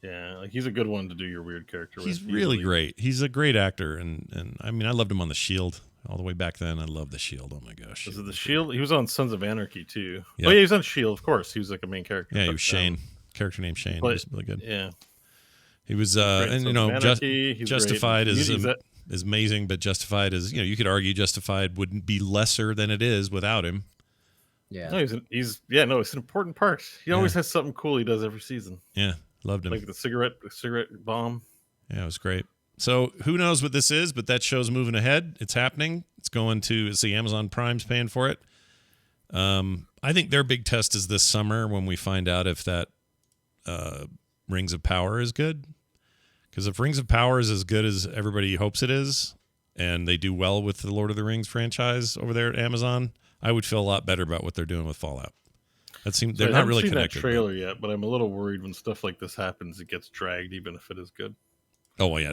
Yeah, like he's a good one to do your weird character with. He's really great. He's a great actor, and I mean, I loved him on The Shield all the way back then. I love The Shield. Oh my gosh. Was it The Shield? He was on Sons of Anarchy too. Yep. Oh yeah, he was on Shield, of course. He was like a main character. Yeah, he was Shane. Character named Shane. He was really good. Yeah. He was, Justified is amazing, but Justified is, you could argue Justified wouldn't be lesser than it is without him. Yeah. No, it's an important part. He always has something cool he does every season. Yeah, loved him. Like the cigarette bomb. Yeah, it was great. So who knows what this is, but that show's moving ahead. It's happening. It's the Amazon Prime's paying for it. I think their big test is this summer when we find out if that Rings of Power is good. Because if Rings of Power is as good as everybody hopes it is, and they do well with the Lord of the Rings franchise over there at Amazon, I would feel a lot better about what they're doing with Fallout. They're not really connected. I haven't seen that trailer yet, but I'm a little worried when stuff like this happens, it gets dragged, even if it is good. Oh well, yeah,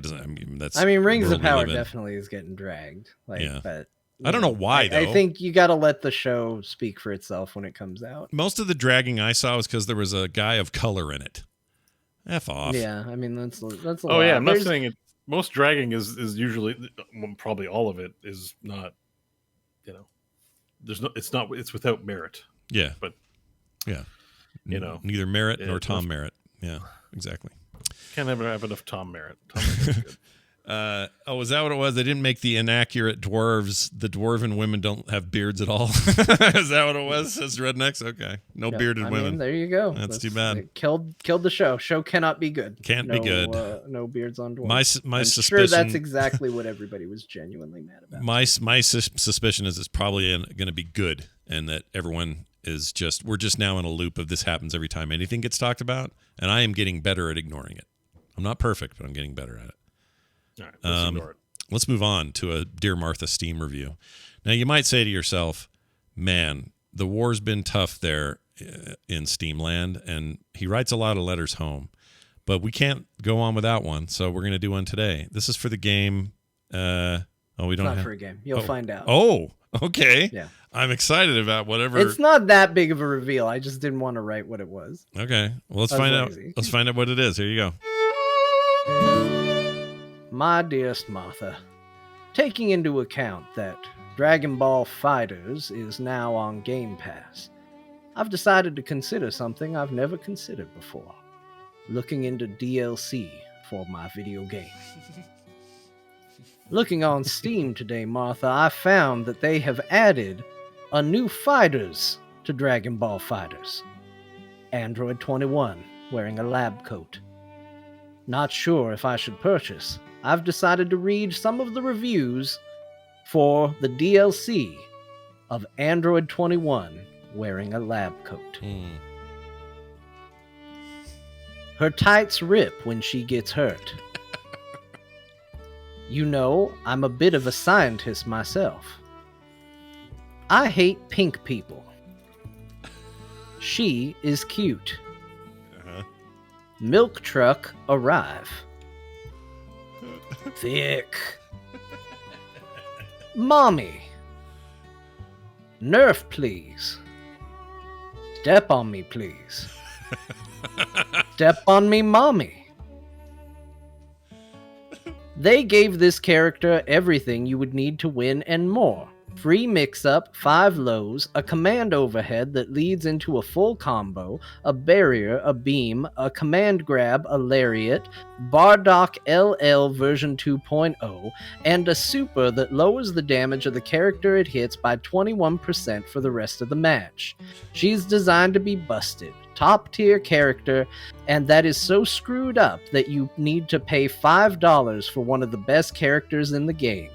Rings of Power definitely is getting dragged. But I don't know why though. I think you got to let the show speak for itself when it comes out. Most of the dragging I saw was because there was a guy of color in it. F off. Yeah, I mean that's a lot. Oh yeah, I'm not saying it. Most dragging is usually, probably all of it is not. It's without merit. Yeah, but yeah, neither merit nor Tom Merritt. Yeah, exactly. Can't ever have enough Tom Merritt. Tom Merritt's good. Is that what it was? They didn't make the inaccurate dwarves. The dwarven women don't have beards at all. Is that what it was? Says Rednecks. Okay, no bearded women. There you go. That's too bad. Killed the show. Show cannot be good. Can't be good. No beards on dwarves. My I'm suspicion. Sure, that's exactly what everybody was genuinely mad about. My suspicion is it's probably going to be good, and that everyone is we're just now in a loop of this happens every time anything gets talked about, and I am getting better at ignoring it. I'm not perfect, but I'm getting better at it. All right, let's ignore it. Let's move on to a Dear Martha Steam review. Now, you might say to yourself, man, the war's been tough there, in Steamland, and he writes a lot of letters home. But we can't go on without one, so we're going to do one today. This is for the game. We don't not for a game. You'll find out. Oh, okay. Yeah. I'm excited about whatever. It's not that big of a reveal. I just didn't want to write what it was. Okay. Well, let's find out. Let's find out what it is. Here you go. My dearest Martha, taking into account that Dragon Ball FighterZ is now on Game Pass, I've decided to consider something I've never considered before. Looking into DLC for my video game. Looking on Steam today, Martha, I found that they have added a new FighterZ to Dragon Ball FighterZ. Android 21, wearing a lab coat. Not sure if I should purchase. I've decided to read some of the reviews for the DLC of Android 21, wearing a lab coat. Her tights rip when she gets hurt. You know, I'm a bit of a scientist myself. I hate pink people. She is cute. Milk truck arrive. Thick. Mommy. Nerf, please. Step on me, please. Step on me, mommy. They gave this character everything you would need to win and more. Free mix-up, 5 lows, a command overhead that leads into a full combo, a barrier, a beam, a command grab, a lariat, Bardock LL version 2.0, and a super that lowers the damage of the character it hits by 21% for the rest of the match. She's designed to be busted. Top tier character, and that is so screwed up that you need to pay $5 for one of the best characters in the game.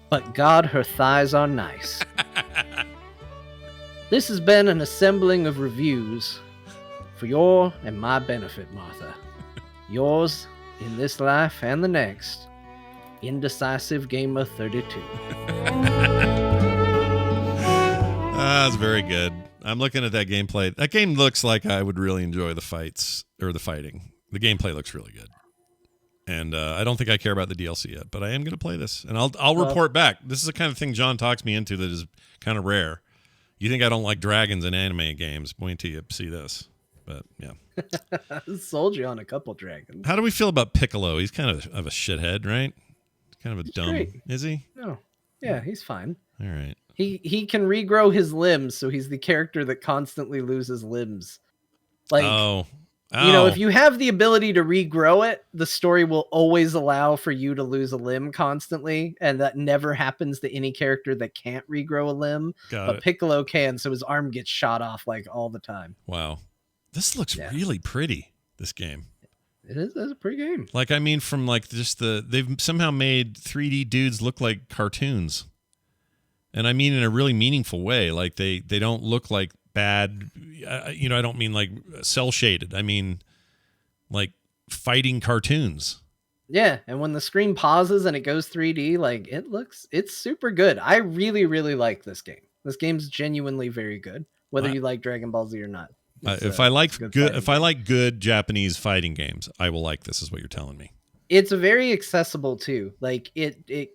But God, her thighs are nice. This has been an assembling of reviews for your and my benefit, Martha. Yours in this life and the next, Indecisive Gamer 32. That's very good. I'm looking at that gameplay. That game looks like I would really enjoy the fights or the fighting. The gameplay looks really good. And I don't think I care about the DLC yet, but I am going to play this. And I'll report back. This is the kind of thing John talks me into that is kind of rare. You think I don't like dragons in anime games. Wait until you see this. But, yeah. Sold you on a couple dragons. How do we feel about Piccolo? He's kind of a shithead, right? Kind of a dumb... Great. Is he? No. Yeah, he's fine. All right. He can regrow his limbs, so he's the character that constantly loses limbs. Like, you know, if you have the ability to regrow it, the story will always allow for you to lose a limb constantly, and that never happens to any character that can't regrow a limb. But Piccolo can, so his arm gets shot off like all the time. Wow. This looks really pretty, this game. It is. It's a pretty game. Like, I mean, from like just they've somehow made 3D dudes look like cartoons. And I mean in a really meaningful way. Like they don't look like bad, you know, I don't mean like cell shaded. I mean like fighting cartoons. Yeah, and when the screen pauses and it goes 3D, like it's super good. I really, really like this game. This game's genuinely very good, whether you like Dragon Ball Z or not. If I like good Japanese fighting games, I will like this, is what you're telling me. It's very accessible too. Like it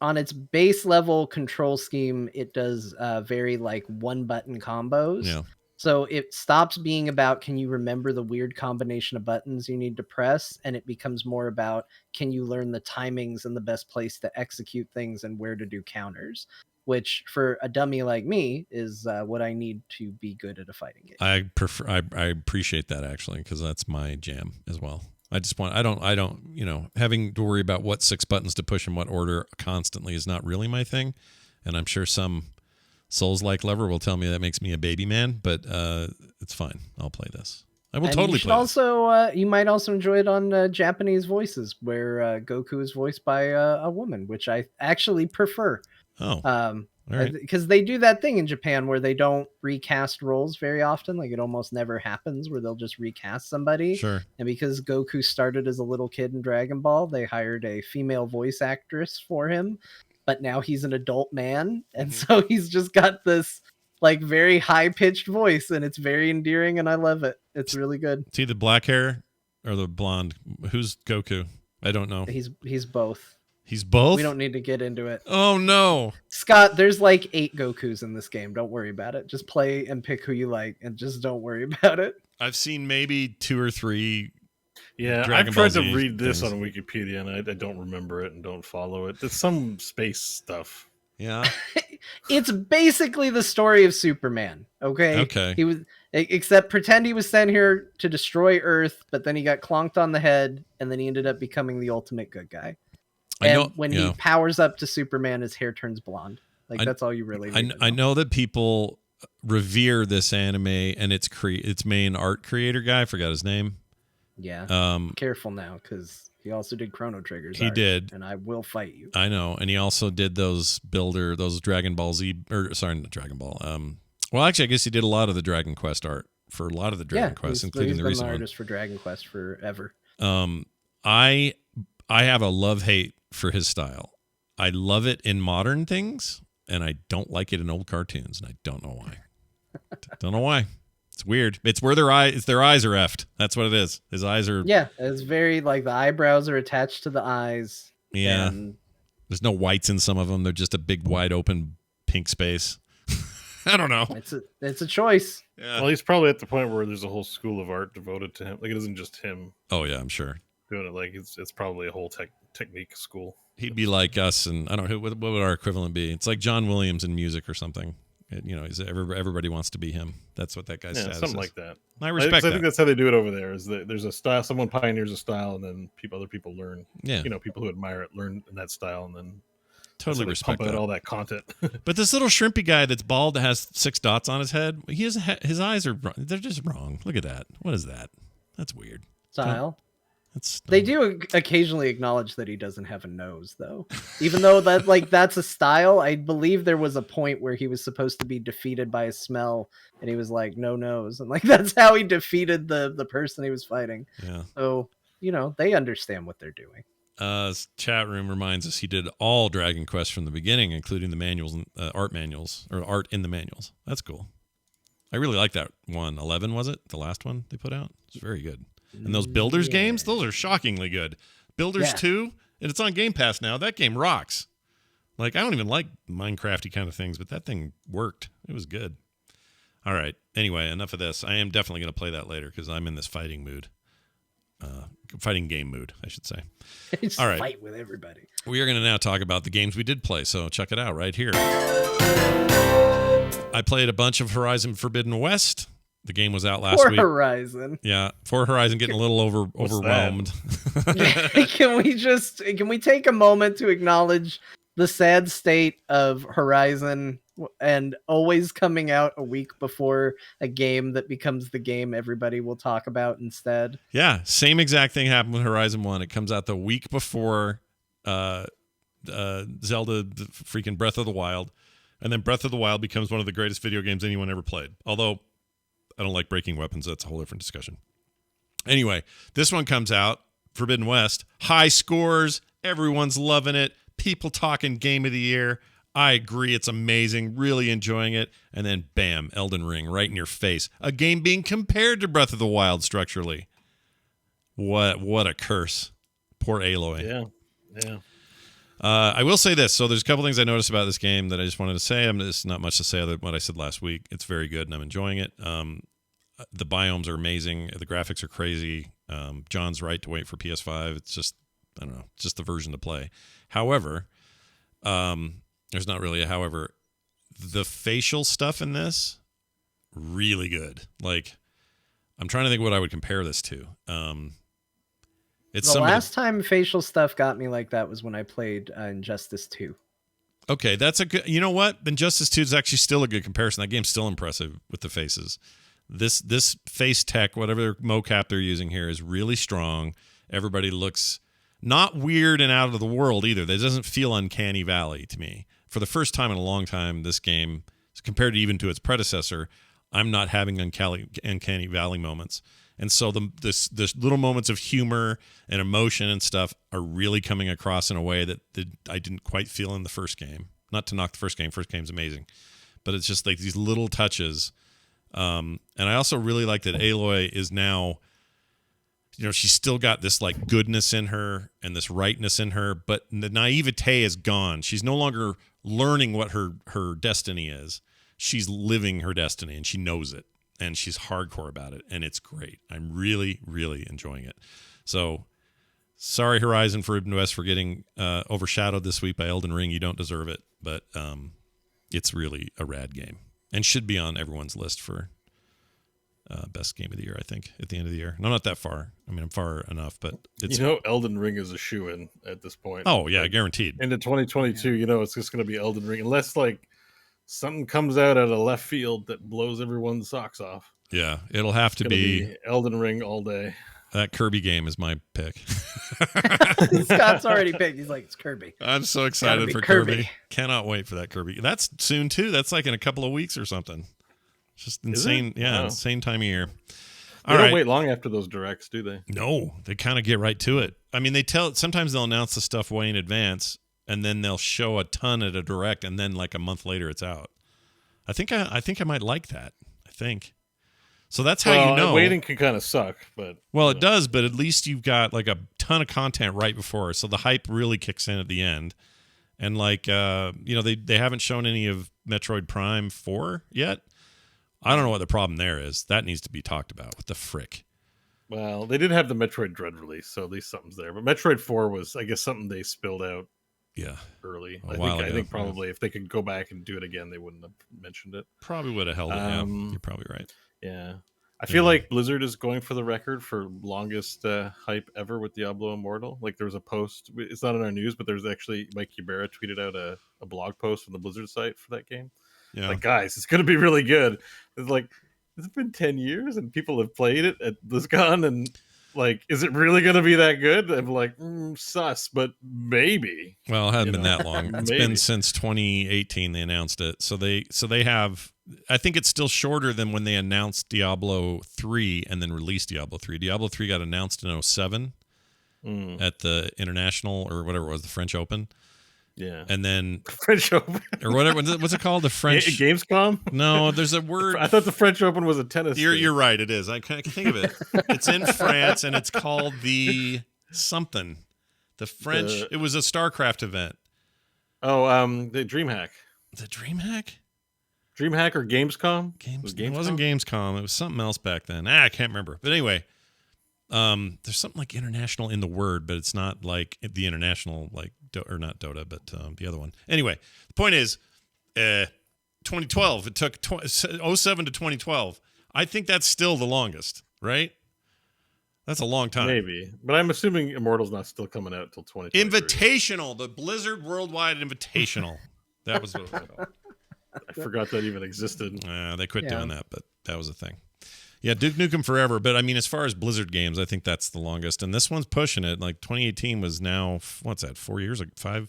on its base level control scheme, it does very like one button combos. Yeah. So it stops being about, can you remember the weird combination of buttons you need to press? And it becomes more about, can you learn the timings and the best place to execute things and where to do counters? Which for a dummy like me is what I need to be good at a fighting game. I appreciate that actually, because that's my jam as well. I don't, you know, having to worry about what 6 buttons to push in what order constantly is not really my thing. And I'm sure some Souls-like lover will tell me that makes me a baby man, but it's fine. I'll play this. I will totally play this. You might also enjoy it on Japanese voices, where Goku is voiced by a woman, which I actually prefer. Oh, all right. Because they do that thing in Japan where they don't recast roles very often. Like it almost never happens where they'll just recast somebody. Sure. And because Goku started as a little kid in Dragon Ball, they hired a female voice actress for him. But now he's an adult man. And so he's just got this like very high pitched voice, and it's very endearing, and I love it. It's really good. See the black hair or the blonde? Who's Goku? I don't know. He's both. He's both? We don't need to get into it. Oh, no. Scott, there's like 8 Gokus in this game. Don't worry about it. Just play and pick who you like, and just don't worry about it. I've seen maybe 2 or 3. Yeah, I've tried to read this on Wikipedia, and I don't remember it and don't follow it. It's some space stuff. Yeah. It's basically the story of Superman. Okay. He was, except pretend he was sent here to destroy Earth, but then he got clonked on the head, and then he ended up becoming the ultimate good guy. And when he powers up to Superman, his hair turns blonde. Like that's all you really need. I know that people revere this anime and its main art creator guy. I forgot his name. Yeah. Careful now, because he also did Chrono Trigger's He did. And I will fight you. I know. And he also did those Dragon Ball Z, not Dragon Ball. Well, actually, I guess he did a lot of the Dragon Quest art for a lot of the Dragon Quests, including the recent one. He's been the artist for Dragon Quest forever. I have a love-hate for his style. I love it in modern things, and I don't like it in old cartoons, and I don't know why. Don't know why. It's weird. It's where their eyes are effed. That's what it is. His eyes are. Yeah, it's very like the eyebrows are attached to the eyes. Yeah. There's no whites in some of them. They're just a big, wide open pink space. I don't know. It's a choice. Yeah. Well, he's probably at the point where there's a whole school of art devoted to him. Like it isn't just him. Oh yeah, I'm sure. Doing it like it's probably a whole technique school. He'd be like us, and I don't know what would our equivalent be. It's like John Williams in music or something. Everybody wants to be him. That's what that guy's status something is. like that. I respect that. I think that's how they do it over there. Is that there's a style, someone pioneers a style, and then other people learn. Yeah, people who admire it learn in that style, and then totally respect pump out all that content. But this little shrimpy guy that's bald that has 6 dots on his head, his eyes are they're just wrong. Look at that. What is that? That's weird. Style. They do occasionally acknowledge that he doesn't have a nose, though. Even though that's a style, I believe there was a point where he was supposed to be defeated by a smell, and he was like, no nose. And that's how he defeated the person he was fighting. Yeah. So, they understand what they're doing. Chat room reminds us he did all Dragon Quest from the beginning, including the manuals and art manuals, or art in the manuals. That's cool. I really like that one. 11, was it? The last one they put out? It's very good. And those Builders games, those are shockingly good. Builders 2, and it's on Game Pass now. That game rocks. I don't even like Minecrafty kind of things, but that thing worked. It was good. All right. Anyway, enough of this. I am definitely going to play that later because I'm in this fighting mood. Fighting game mood, I should say. Just all right. Fight with everybody. We are going to now talk about the games we did play, so check it out right here. I played a bunch of Horizon Forbidden West. The game was out last week. Horizon. Yeah, for Horizon getting a little overwhelmed. Can we take a moment to acknowledge the sad state of Horizon and always coming out a week before a game that becomes the game everybody will talk about instead? Yeah, same exact thing happened with Horizon 1. It comes out the week before Zelda, the freaking Breath of the Wild, and then Breath of the Wild becomes one of the greatest video games anyone ever played. Although I don't like breaking weapons. That's a whole different discussion. Anyway, this one comes out, Forbidden West. High scores. Everyone's loving it. People talking game of the year. I agree. It's amazing. Really enjoying it. And then, bam, Elden Ring right in your face. A game being compared to Breath of the Wild structurally. What a curse. Poor Aloy. Yeah. I will say this. So there's a couple things I noticed about this game that I just wanted to say. There's not much to say other than what I said last week. It's very good, and I'm enjoying it. The biomes are amazing. The graphics are crazy. John's right to wait for PS5. It's just, I don't know, just the version to play. However, there's not really a however. The facial stuff in this, really good. I'm trying to think what I would compare this to. The last time facial stuff got me like that was when I played Injustice 2. Okay, that's a good. You know what? Injustice 2 is actually still a good comparison. That game's still impressive with the faces. This face tech, whatever mocap they're using here, is really strong. Everybody looks not weird and out of the world either. That doesn't feel uncanny valley to me. For the first time in a long time, this game, compared even to its predecessor, I'm not having uncanny valley moments. And so this little moments of humor and emotion and stuff are really coming across in a way that I didn't quite feel in the first game. Not to knock the first game. First game's amazing. but it's just like these little touches. And I also really like that Aloy is now, she's still got this like goodness in her and this rightness in her, but the naivete is gone. She's no longer learning what her destiny is. She's living her destiny, and she knows it, and she's hardcore about it, and it's great. I'm really, really enjoying it. So sorry, Horizon Forbidden West, for getting overshadowed this week by Elden Ring. You don't deserve it, but it's really a rad game and should be on everyone's list for best game of the year, I think, at the end of the year. And I'm not that far. I mean, I'm far enough, but it's... Elden Ring is a shoo-in at this point. Oh, yeah, guaranteed. Into 2022, it's just going to be Elden Ring, unless, like, something comes out of left field that blows everyone's socks off. Yeah, it'll have to be Elden Ring all day. That Kirby game is my pick. Scott's already picked. He's like, it's Kirby. I'm so excited for Kirby. Cannot wait for that Kirby. That's soon, too. That's like in a couple of weeks or something. Just insane. Yeah, wow. Insane time of year. They don't wait long after those directs, do they? No, they kind of get right to it. I mean, sometimes they'll announce the stuff way in advance, and then they'll show a ton at a direct, and then like a month later it's out. I think I might like that. I think. So that's how waiting can kind of suck, but it does. But at least you've got like a ton of content right before, so the hype really kicks in at the end. And like they haven't shown any of Metroid Prime 4 yet. I don't know what the problem there is. That needs to be talked about. What the frick? Well, they did have the Metroid Dread release, so at least something's there. But Metroid 4 was, I guess, something they spilled out. Yeah, early. I think probably if they could go back and do it again, they wouldn't have mentioned it. Probably would have held it. Yeah, you're probably right. Yeah, I feel like Blizzard is going for the record for longest hype ever with Diablo Immortal. Like there was a post. It's not in our news, but there's actually Mike Ybarra tweeted out a blog post from the Blizzard site for that game. Yeah, like guys, it's going to be really good. It's like it's been 10 years and people have played it at BlizzCon and. Like, is it really going to be that good? I'm like, sus, but maybe. Well, it hasn't been that long. It's been since 2018 they announced it. So they have, I think it's still shorter than when they announced Diablo 3 and then released Diablo 3. Diablo 3 got announced in 2007 at the International or whatever it was, the French Open. Yeah. And then French Open or whatever. What's it called? The French Gamescom? No, there's a word. I thought the French Open was a tennis. You're right. It is. I can't think of it. It's in France and it's called the something. The French. It was a StarCraft event. Oh, the DreamHack. The DreamHack? DreamHack or Gamescom? It wasn't Gamescom. It was something else back then. I can't remember. But anyway, there's something like international in the word, but it's not like the international, like or not Dota, but the other one. Anyway, the point is, 2012. It took 07 to 2012. I think that's still the longest, right? That's a long time. Maybe, but I'm assuming Immortal's not still coming out until 2023. Invitational, the Blizzard Worldwide Invitational. That was what it was called. I forgot that even existed. They quit doing that, but that was a thing. Yeah, Duke Nukem Forever. But I mean, as far as Blizzard games, I think that's the longest. And this one's pushing it. Like 2018 was now, what's that, 4 years ago? 4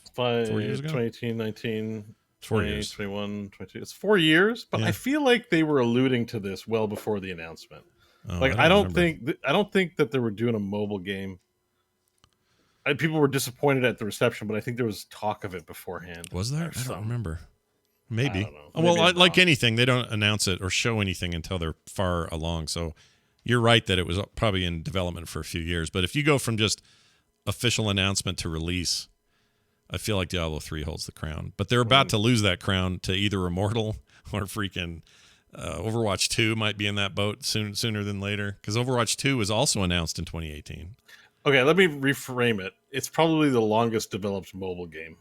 years ago? 2018, 19, 4 years. 21, 22. It's 4 years, but I feel like they were alluding to this well before the announcement. Oh, like I don't think that they were doing a mobile game. People were disappointed at the reception, but I think there was talk of it beforehand. Was there? I don't remember. Maybe. I don't know. Well, like anything, they don't announce it or show anything until they're far along. So you're right that it was probably in development for a few years. But if you go from just official announcement to release, I feel like Diablo 3 holds the crown. But they're about to lose that crown to either Immortal or freaking Overwatch 2 might be in that boat sooner than later. Because Overwatch 2 was also announced in 2018. Okay, let me reframe it. It's probably the longest developed mobile game.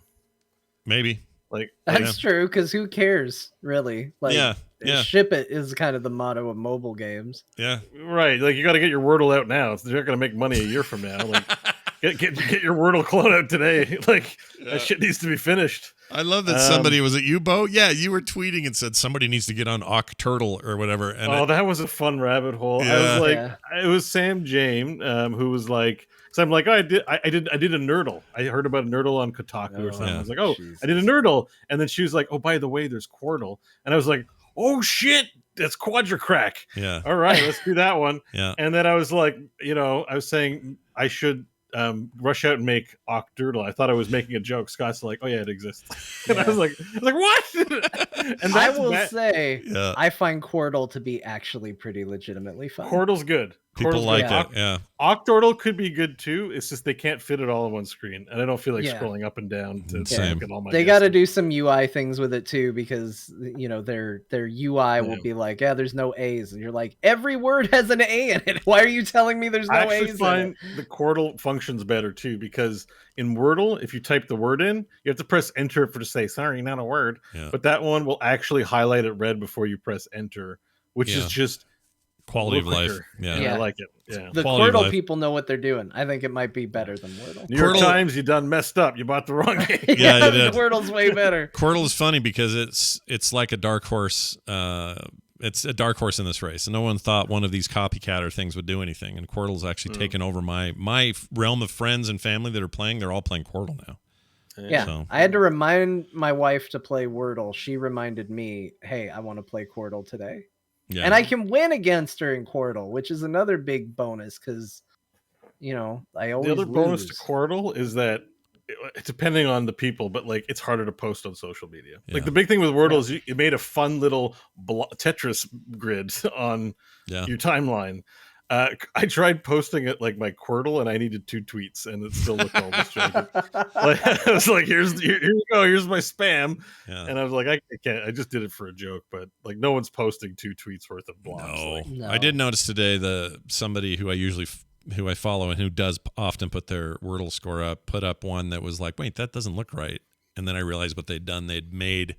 Maybe. Like that's true, because who cares, really? Like, ship it is kind of the motto of mobile games. Yeah, right. Like you got to get your Wordle out now. They're not going to make money a year from now. Like get your Wordle clone out today. Like that shit needs to be finished. I love that somebody was it you, Bo? Yeah, you were tweeting and said somebody needs to get on Awk Turtle or whatever. And that was a fun rabbit hole. Yeah. I was like, it was Sam James who was like. So I'm like, I did a Nerdle. I heard about a Nerdle on Kotaku or something. I was like, Jesus. I did a Nerdle. And then she was like, oh, by the way, there's Quordle. And I was like, oh shit, that's Quadracrack. Yeah. All right, let's do that one. Yeah. And then I was like, I was saying I should rush out and make Octurdle. I thought I was making a joke. Scott's like, "Oh yeah, it exists," and I was like, "What?" And I will say, I find Quordle to be actually pretty legitimately fun. Quordle's good. People like it. Yeah. Octordle could be good too. It's just they can't fit it all on one screen, and I don't feel like scrolling up and down to look at all my. They got to do some UI things with it too, because their UI will be like, there's no A's, and you're like, every word has an A in it. Why are you telling me there's no A's? I actually find the Quordle functions better too, because in Wordle, if you type the word in, you have to press enter to say sorry, not a word. Yeah. But that one will actually highlight it red before you press enter, which is just quality of life. Yeah, I like it. Yeah, the Quordle people know what they're doing. I think it might be better than Wordle. New York Times, you done messed up. You bought the wrong game. Yeah, you did. Wordle's way better. Quordle is funny because it's like a dark horse. It's a dark horse in this race, and no one thought one of these copycatter things would do anything. And Quordle's actually taken over my realm of friends and family that are playing. They're all playing Quordle now. Yeah, so. I had to remind my wife to play Wordle. She reminded me, "Hey, I want to play Quordle today." Yeah. And I can win against her in Quordle, which is another big bonus because, I always the other lose. Bonus to Quordle is that depending on the people, but like it's harder to post on social media. Yeah. Like the big thing with Wordle is it made a fun little Tetris grid on your timeline. I tried posting it like my Quordle, and I needed 2 tweets, and it still looked all disjointed. I was like, here you go, here's my spam, and I was like, I can't. I just did it for a joke, but like no one's posting 2 tweets worth of blogs. No. I did notice today somebody who I follow and who does often put their Wordle score up, put up one that was like, wait, that doesn't look right, and then I realized what they'd done. They'd made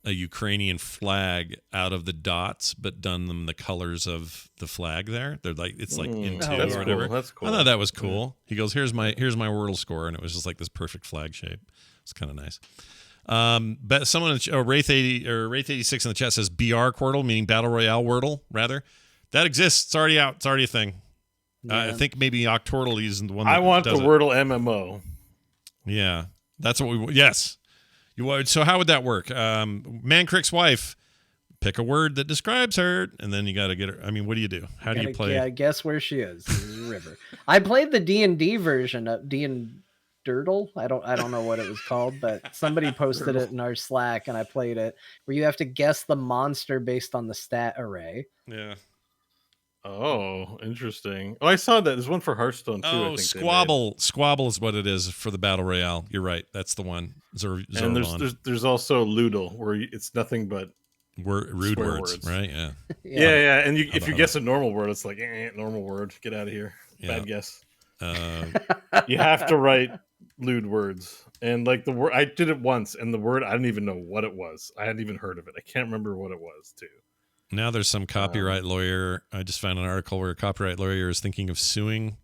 a Ukrainian flag out of the dots, but done them the colors of the flag there. They're like, it's like into or whatever. Cool. That's cool. I thought that was cool. He goes, here's my Wordle score, and it was just like this perfect flag shape. It's kind of nice. But someone, Wraith 86 in the chat says BR Quordle, meaning Battle Royale Wordle, rather. That exists. It's already out. It's already a thing. Yeah. I think maybe Octordle is the one that I want does the Wordle MMO. Yeah. That's what we yes. So how would that work? Mancrick's wife, pick a word that describes her, and then you got to get her. I mean, what do you do? How do you play? Yeah, guess where she is. In the river. I played the D&D version of D&Dirtle. I don't know what it was called, but somebody posted it in our Slack, and I played it, where you have to guess the monster based on the stat array. Yeah. Oh, interesting. Oh, I saw that. There's one for Hearthstone too. Oh, Squabble. Squabble is what it is for the Battle Royale. You're right. That's the one. And there's also Loodle, where it's nothing but rude words, right? Yeah. Yeah. And if you guess a normal word, it's like normal word. Get out of here. Bad guess. You have to write lewd words, and like the word, I did it once, and the word I didn't even know what it was. I hadn't even heard of it. I can't remember what it was too. Now there's some copyright lawyer. I just found an article where a copyright lawyer is thinking of suing.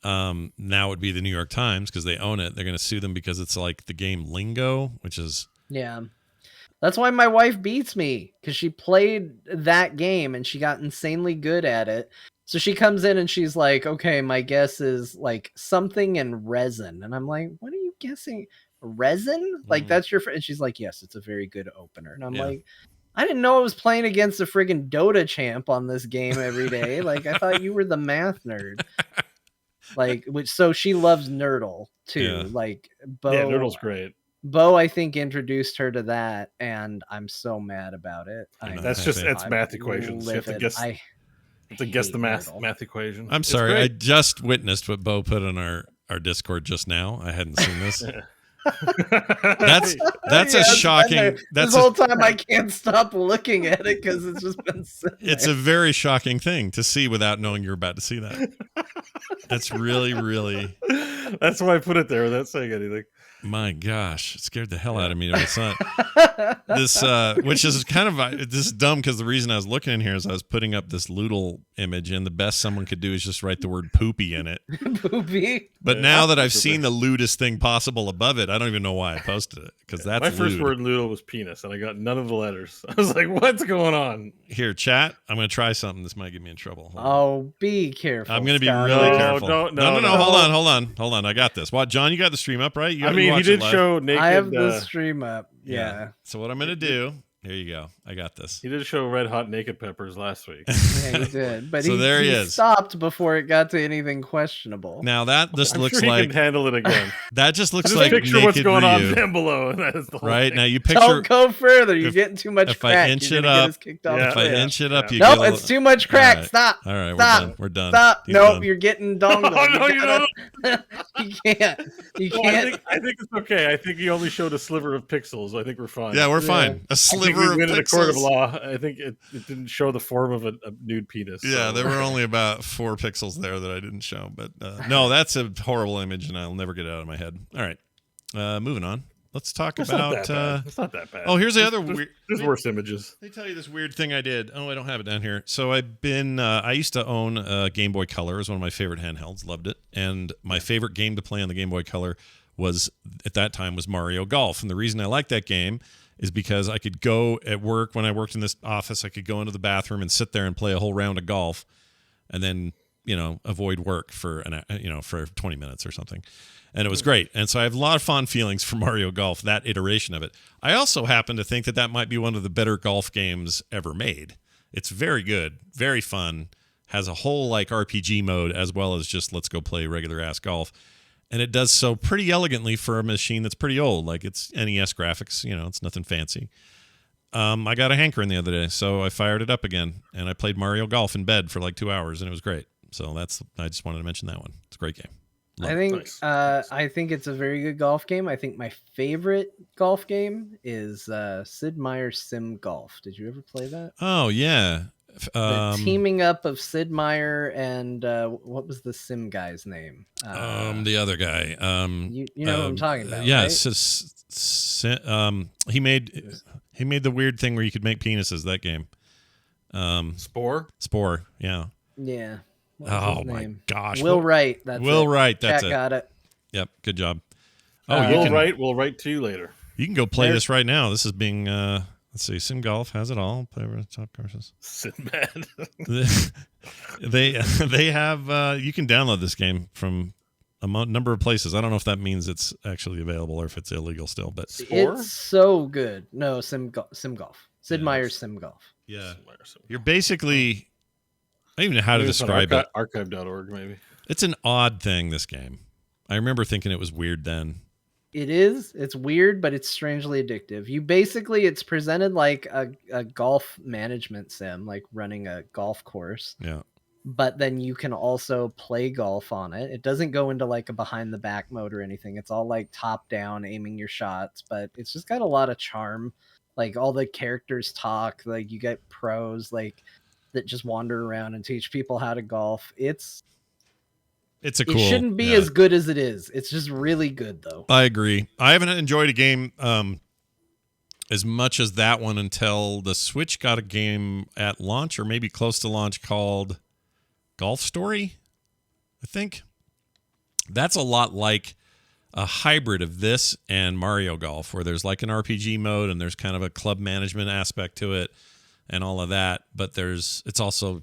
Now it would be the New York Times because they own it. They're going to sue them because it's like the game lingo, which is... Yeah. That's why my wife beats me, because she played that game and she got insanely good at it. So she comes in and she's like, okay, my guess is like something in resin. And I'm like, what are you guessing? Resin? Like that's your... And she's like, yes, it's a very good opener. And I'm like... I didn't know I was playing against a friggin' Dota champ on this game every day. Like, I thought you were the math nerd. Like, so she loves Nerdle too. Yeah. Like, Bo. Yeah, Nerdle's great. Bo, I think, introduced her to that, and I'm so mad about it. It's math equations. You have to guess, the math equation. I'm sorry, I just witnessed what Bo put on our Discord just now. I hadn't seen this. That's a shocking. This whole time I can't stop looking at it because it's just been sitting there. It's a very shocking thing to see without knowing you're about to see that. That's really, really. That's why I put it there without saying anything. My gosh, it scared the hell out of me. It's not this, which is kind of this is dumb because the reason I was looking in here is I was putting up this Loodle image, and the best someone could do is just write the word poopy in it. Poopy. But now that I've seen the lewdest thing possible above it, I don't even know why I posted it because that's my first word in Loodle was penis, and I got none of the letters. I was like, "What's going on?" Here, chat. I'm going to try something. This might get me in trouble. Be careful. I'm going to be really careful. No. Hold on. I got this. What, John? You got the stream up, right? He did show naked. I have the stream up. Yeah. So what I'm going to do Here you go. I got this. He did show Red Hot Naked Peppers last week. Yeah, he did. But so he stopped before it got to anything questionable. Now this I'm looks sure like he can handle it again. That just looks just like picture naked what's going Ryu. on down below. And that is the whole right thing. now, you picture. Don't go further. You're getting too much if crack. I inch You're it gonna get up, us kicked off. if I inch it up, you nope, get it's too much crack. All right. Stop. All right, Stop. we're done. Stop. He's Nope, done. you're getting dongled. Oh, no, you don't. You can't. You can't. I think it's okay. I think he only showed a sliver of pixels. I think we're fine. Yeah, we're fine. A sliver of win in a court of pixels. law. I think it didn't show the form of a nude penis. Yeah, so. there were only about 4 pixels there that I didn't show. But no, that's a horrible image, and I'll never get it out of my head. All right, moving on. Let's talk about. It's not that bad. Oh, here's the other weird. There's worse images. Let me tell you this weird thing I did. Oh, I don't have it down here. So I've been. I used to own a Game Boy Color. It was one of my favorite handhelds. Loved it. And my favorite game to play on the Game Boy Color was at that time was Mario Golf. And the reason I liked that game is because I could go at work when I worked in this office. I could go into the bathroom and sit there and play a whole round of golf, and then avoid work for for 20 minutes or something. And it was great. And so I have a lot of fond feelings for Mario Golf, that iteration of it. I also happen to think that might be one of the better golf games ever made. It's very good, very fun, has a whole RPG mode as well as just let's go play regular ass golf. And it does so pretty elegantly for a machine that's pretty old. Like it's NES graphics, it's nothing fancy. I got a hankering the other day, so I fired it up again and I played Mario Golf in bed for 2 hours and it was great. So I just wanted to mention that one. It's a great game. I think it's a very good golf game. I think my favorite golf game is Sid Meier's Sim Golf. Did you ever play that? Oh yeah, the teaming up of Sid Meier and what was the Sim guy's name? The other guy. You know what I'm talking about? Yeah, right? he made the weird thing where you could make penises. That game. Spore. Yeah. Yeah. Oh my gosh! Will Wright. That's Will it. Wright. That's Chat it. got it. Yep. Good job. We'll write to you later. You can go play this right now. This is being. Let's see. Sim Golf has it all. Play over the top courses. Sinbad. they have. You can download this game from a number of places. I don't know if that means it's actually available or if it's illegal still. But it's so good. No, Sim Golf. Sid Meier's Sim Golf. Yeah. You're basically. I don't even know how to describe it. Archive.org, maybe. It's an odd thing, this game. I remember thinking it was weird then. It is. It's weird, but it's strangely addictive. It's presented like a golf management sim, like running a golf course. Yeah. But then you can also play golf on it. It doesn't go into like a behind the back mode or anything. It's all like top down, aiming your shots, but it's just got a lot of charm. Like all the characters talk, like you get pros, like that just wander around and teach people how to golf. It shouldn't be as good as it is. It's just really good though. I agree. I haven't enjoyed a game as much as that one until the Switch got a game at launch or maybe close to launch called Golf Story, I think. That's a lot like a hybrid of this and Mario Golf, where there's like an RPG mode and there's kind of a club management aspect to it and all of that, but it's also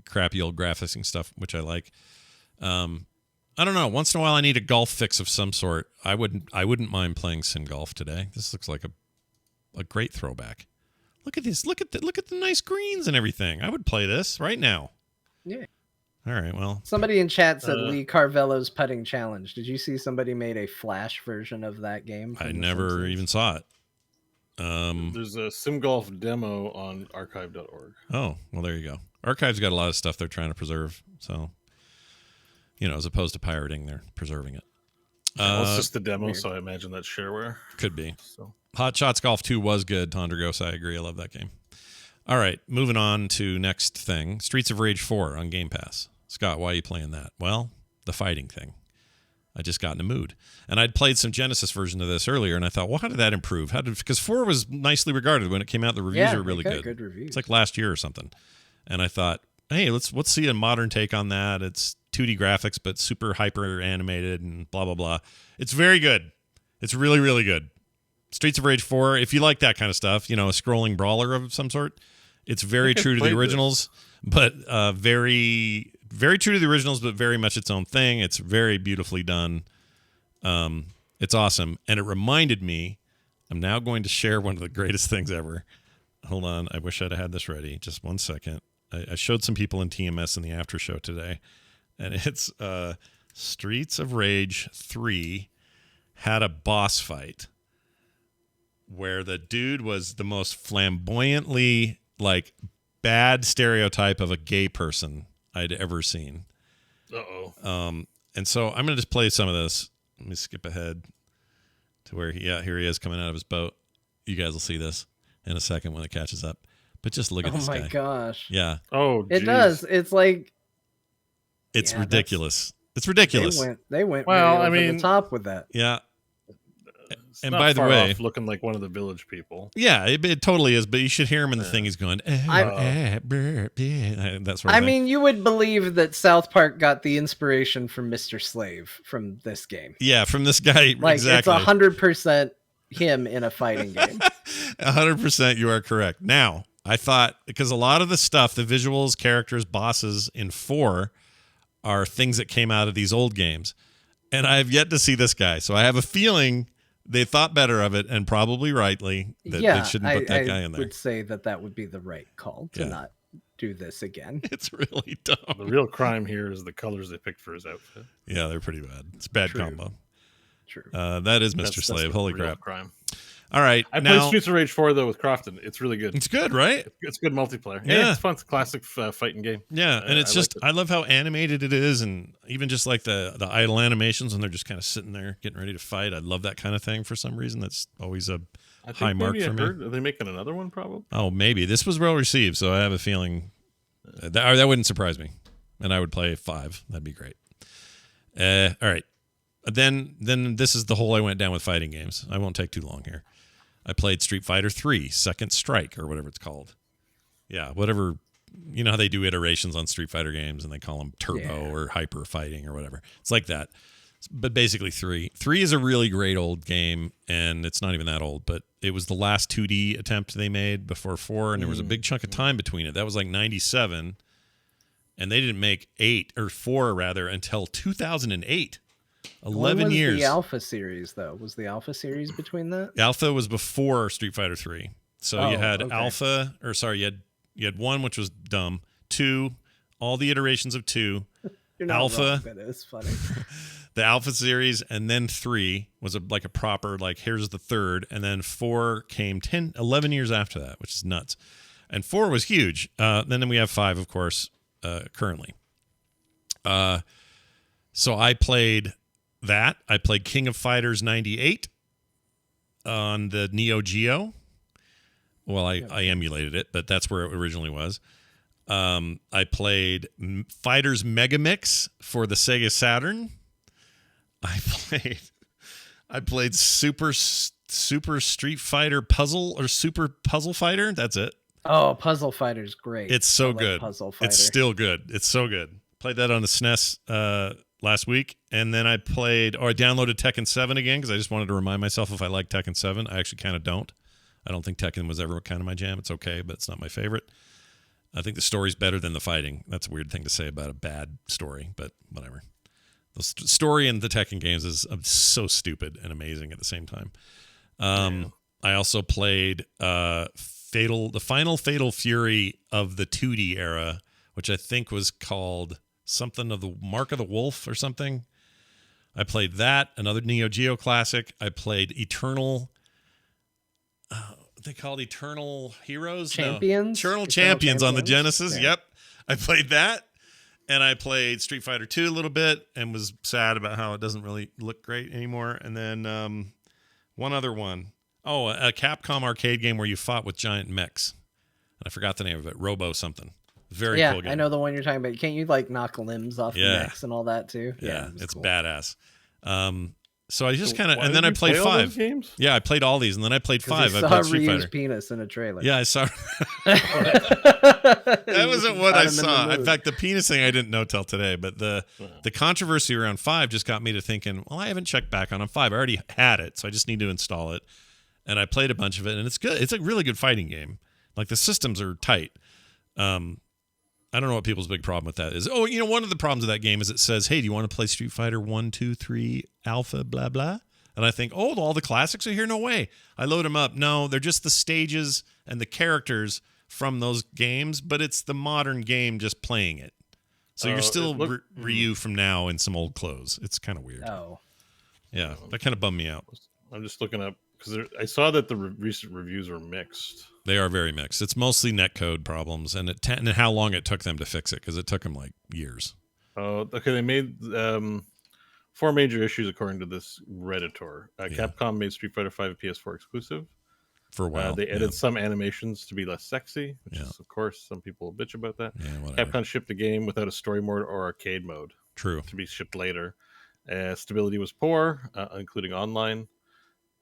crappy old graphics and stuff, which I like. I don't know. Once in a while, I need a golf fix of some sort. I wouldn't mind playing Sim Golf today. This looks like a great throwback. Look at this. Look at the nice greens and everything. I would play this right now. Yeah. All right. Well, somebody in chat said Lee Carvello's putting challenge. Did you see somebody made a Flash version of that game? I never even saw it. There's a Sim Golf demo on archive.org. Oh, well, there you go. Archive's got a lot of stuff they're trying to preserve. So, as opposed to pirating, they're preserving it. It's just the demo, so I imagine that's shareware. Could be. So. Hot Shots Golf 2 was good, Tondragos. I agree. I love that game. All right, moving on to next thing. Streets of Rage 4 on Game Pass. Scott, why are you playing that? Well, the fighting thing. I just got in the mood. And I'd played some Genesis version of this earlier, and I thought, well, how did that improve? Because 4 was nicely regarded when it came out. The reviews were really good. Reviews. It's like last year or something. And I thought, hey, let's see a modern take on that. It's 2D graphics, but super hyper animated and blah, blah, blah. It's very good. It's really, really good. Streets of Rage 4, if you like that kind of stuff, a scrolling brawler of some sort, it's very true to the originals, but very, very true to the originals, but very much its own thing. It's very beautifully done. It's awesome. And it reminded me I'm now going to share one of the greatest things ever. Hold on. I wish I'd had this ready. Just 1 second. I showed some people in TMS in the after show today, and it's Streets of Rage 3 had a boss fight where the dude was the most flamboyantly, like, bad stereotype of a gay person I'd ever seen. Uh-oh. And so I'm going to just play some of this. Let me skip ahead to where here he is coming out of his boat. You guys will see this in a second when it catches up. But just look at this guy. Oh my gosh. Yeah. Oh, geez. It does. It's like... It's ridiculous. It's ridiculous. They went well, over the top with that. Yeah. It's and not by the far way, off looking like one of the village people. Yeah, it totally is. But you should hear him in the thing. He's going. That sort of thing. mean, you would believe that South Park got the inspiration from Mr. Slave from this game. Yeah, from this guy. Like exactly. It's 100% him in a fighting game. 100%, you are correct. Now, I thought because a lot of the stuff, the visuals, characters, bosses in 4 are things that came out of these old games, and I have yet to see this guy. So I have a feeling they thought better of it, and probably rightly, that they shouldn't put that guy in there. I would say that would be the right call to not do this again. It's really dumb. The real crime here is the colors they picked for his outfit. Yeah, they're pretty bad. It's a bad combo. True. That is Mr. Slave. Holy crap. Crime. All right. I played Streets of Rage 4, though, with Crofton. It's really good. It's good, right? It's good multiplayer. Yeah. It's fun. It's a classic fighting game. Yeah, and it's I love how animated it is, and even just like the idle animations when they're just kind of sitting there getting ready to fight. I love that kind of thing for some reason. That's always a high mark for me. Are they making another one, probably? Oh, maybe. This was well received, so I have a feeling that wouldn't surprise me. And I would play 5. That'd be great. All right. Then this is the hole I went down with fighting games. I won't take too long here. I played Street Fighter 3, Second Strike, or whatever it's called. Yeah, whatever. You know how they do iterations on Street Fighter games, and they call them Turbo or Hyper Fighting or whatever. It's like that. But basically 3. 3 is a really great old game, and it's not even that old, but it was the last 2D attempt they made before 4, and there was a big chunk of time between it. That was like 97, and they didn't make 4 until 2008. 11 years. The Alpha series, though? Was the Alpha series between that? Alpha was before Street Fighter 3. So you had Alpha, you had 1, which was dumb. 2, all the iterations of 2. You're not Alpha. wrong, that is funny. The Alpha series, and then 3 was a proper, here's the third. And then 4 came 11 years after that, which is nuts. And 4 was huge. Then we have 5, of course, currently. So I played that. I played King of Fighters 98 on the Neo Geo. Well, I emulated it, but that's where it originally was. I played FighterZ Megamix for the Sega Saturn. I played Super Street Fighter Puzzle or Super Puzzle Fighter. That's it. Oh, Puzzle Fighter's great. It's so good. Puzzle Fighter. It's still good. It's so good. Played that on the SNES last week, and then I downloaded Tekken 7 again because I just wanted to remind myself if I like Tekken 7. I actually kind of don't. I don't think Tekken was ever kind of my jam. It's okay, but it's not my favorite. I think the story's better than the fighting. That's a weird thing to say about a bad story, but whatever. The story in the Tekken games is so stupid and amazing at the same time. I also played the final Fatal Fury of the 2D era, which I think was called something of the Mark of the Wolf or something. I played that, another Neo Geo classic. I played Eternal. They called Eternal Heroes? Champions? No. Eternal Champions on the Genesis. Yeah. Yep. I played that. And I played Street Fighter 2 a little bit and was sad about how it doesn't really look great anymore. And then one other one. Oh, a Capcom arcade game where you fought with giant mechs. I forgot the name of it. Robo something. Very cool game. I know the one you're talking about. Can't you knock limbs off the mechs and all that too? Yeah, it's cool. Badass. So I just kind of, and then I played 5 games. Yeah, I played all these, and then I played 5. I played Street Fighter. Penis in a trailer. Yeah, I saw. That wasn't what I saw. In fact, the penis thing I didn't know till today. But the controversy around 5 just got me to thinking, well, I haven't checked back on 5. I already had it, so I just need to install it. And I played a bunch of it, and it's good. It's a really good fighting game. The systems are tight. I don't know what people's big problem with that is. Oh, one of the problems with that game is it says, hey, do you want to play Street Fighter 1, 2, 3, Alpha, blah, blah? and I think, oh, all the classics are here. No way. I load them up. No, they're just the stages and the characters from those games, but it's the modern game just playing it. So you're still Ryu from now in some old clothes. It's kind of weird. Oh. Yeah, that kind of bummed me out. I'm just looking up because I saw that the recent reviews were mixed. They are very mixed. It's mostly netcode problems and how long it took them to fix it, because it took them like years. Oh, okay. They made 4 major issues according to this Redditor. Capcom made Street Fighter V a PS4 exclusive. For a while. They added some animations to be less sexy, which is, of course, some people bitch about that. Yeah, Capcom shipped the game without a story mode or arcade mode. True. To be shipped later. Stability was poor, including online,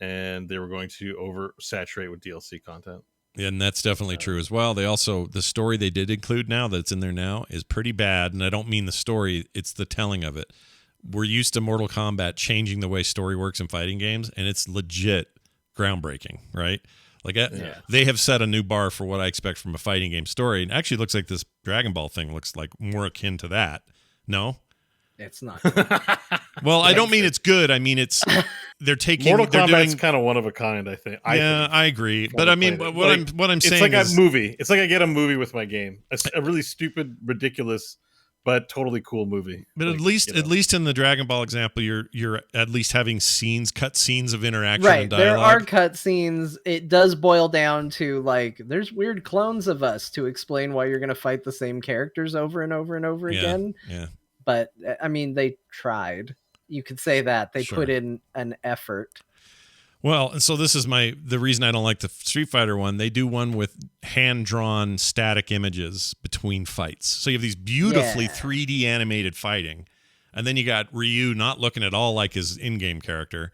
and they were going to oversaturate with DLC content. Yeah, and that's definitely true as well. They also, the story they did include now that's in there now is pretty bad, and I don't mean the story, it's the telling of it. We're used to Mortal Kombat changing the way story works in fighting games, and it's legit groundbreaking, right? Like they have set a new bar for what I expect from a fighting game story. And actually, it looks like this Dragon Ball thing looks like more akin to that. No, it's not. Well, I don't mean it's good. I mean they're taking Mortal Kombat's kind of one of a kind. I think. I agree. But I mean, what I'm saying, it's like a movie. It's like I get a movie with my game. A really stupid, ridiculous, but totally cool movie. But at least in the Dragon Ball example, you're at least having cut scenes of interaction and dialogue. There are cut scenes. It does boil down to like there's weird clones of us to explain why you're going to fight the same characters over and over and over again. Yeah. But I mean, they tried. You could say that they put in an effort. Well, and so this is the reason I don't like the Street Fighter one. They do one with hand-drawn static images between fights. So you have these beautifully 3D animated fighting, and then you got Ryu not looking at all like his in-game character,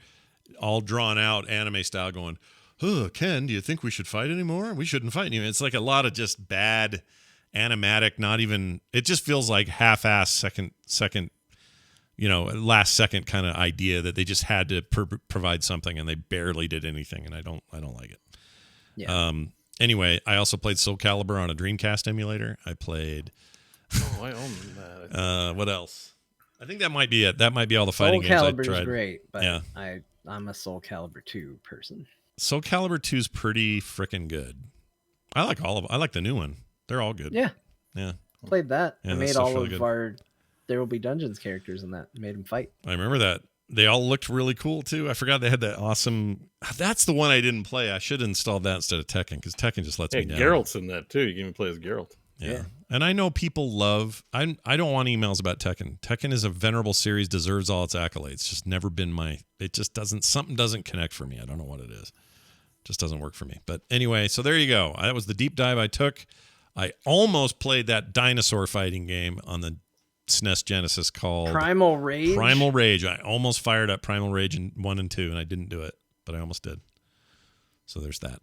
all drawn out anime style going, oh, Ken, do you think we should fight anymore? We shouldn't fight anymore. It's like a lot of just bad animatic, it just feels like half-ass second last second kind of idea that they just had to provide something and they barely did anything, and I don't like it. Yeah. Anyway, I also played Soul Calibur on a Dreamcast emulator. I played. Oh, I own that. What else? I think that might be it. That might be all the fighting games I tried. Soul Calibur is great, but I'm a Soul Calibur 2 person. Soul Calibur 2 is pretty freaking good. I like all of them. I like the new one. They're all good. Yeah. Played that. Yeah, I made all of our There Will Be Dungeons characters in that. Made them fight. I remember that. They all looked really cool too. I forgot they had that awesome. That's the one I didn't play. I should have installed that instead of Tekken, because Tekken just lets me down. Geralt's in that too. You can even play as Geralt. Yeah. And I know people love. I don't want emails about Tekken. Tekken is a venerable series, deserves all its accolades. It's just never been it just doesn't. Something doesn't connect for me. I don't know what it is. Just doesn't work for me. But anyway, so there you go. That was the deep dive I took. I almost played that dinosaur fighting game on the SNES Genesis called Primal Rage. Primal Rage. I almost fired up Primal Rage in 1 and 2, and I didn't do it, but I almost did. So there's that.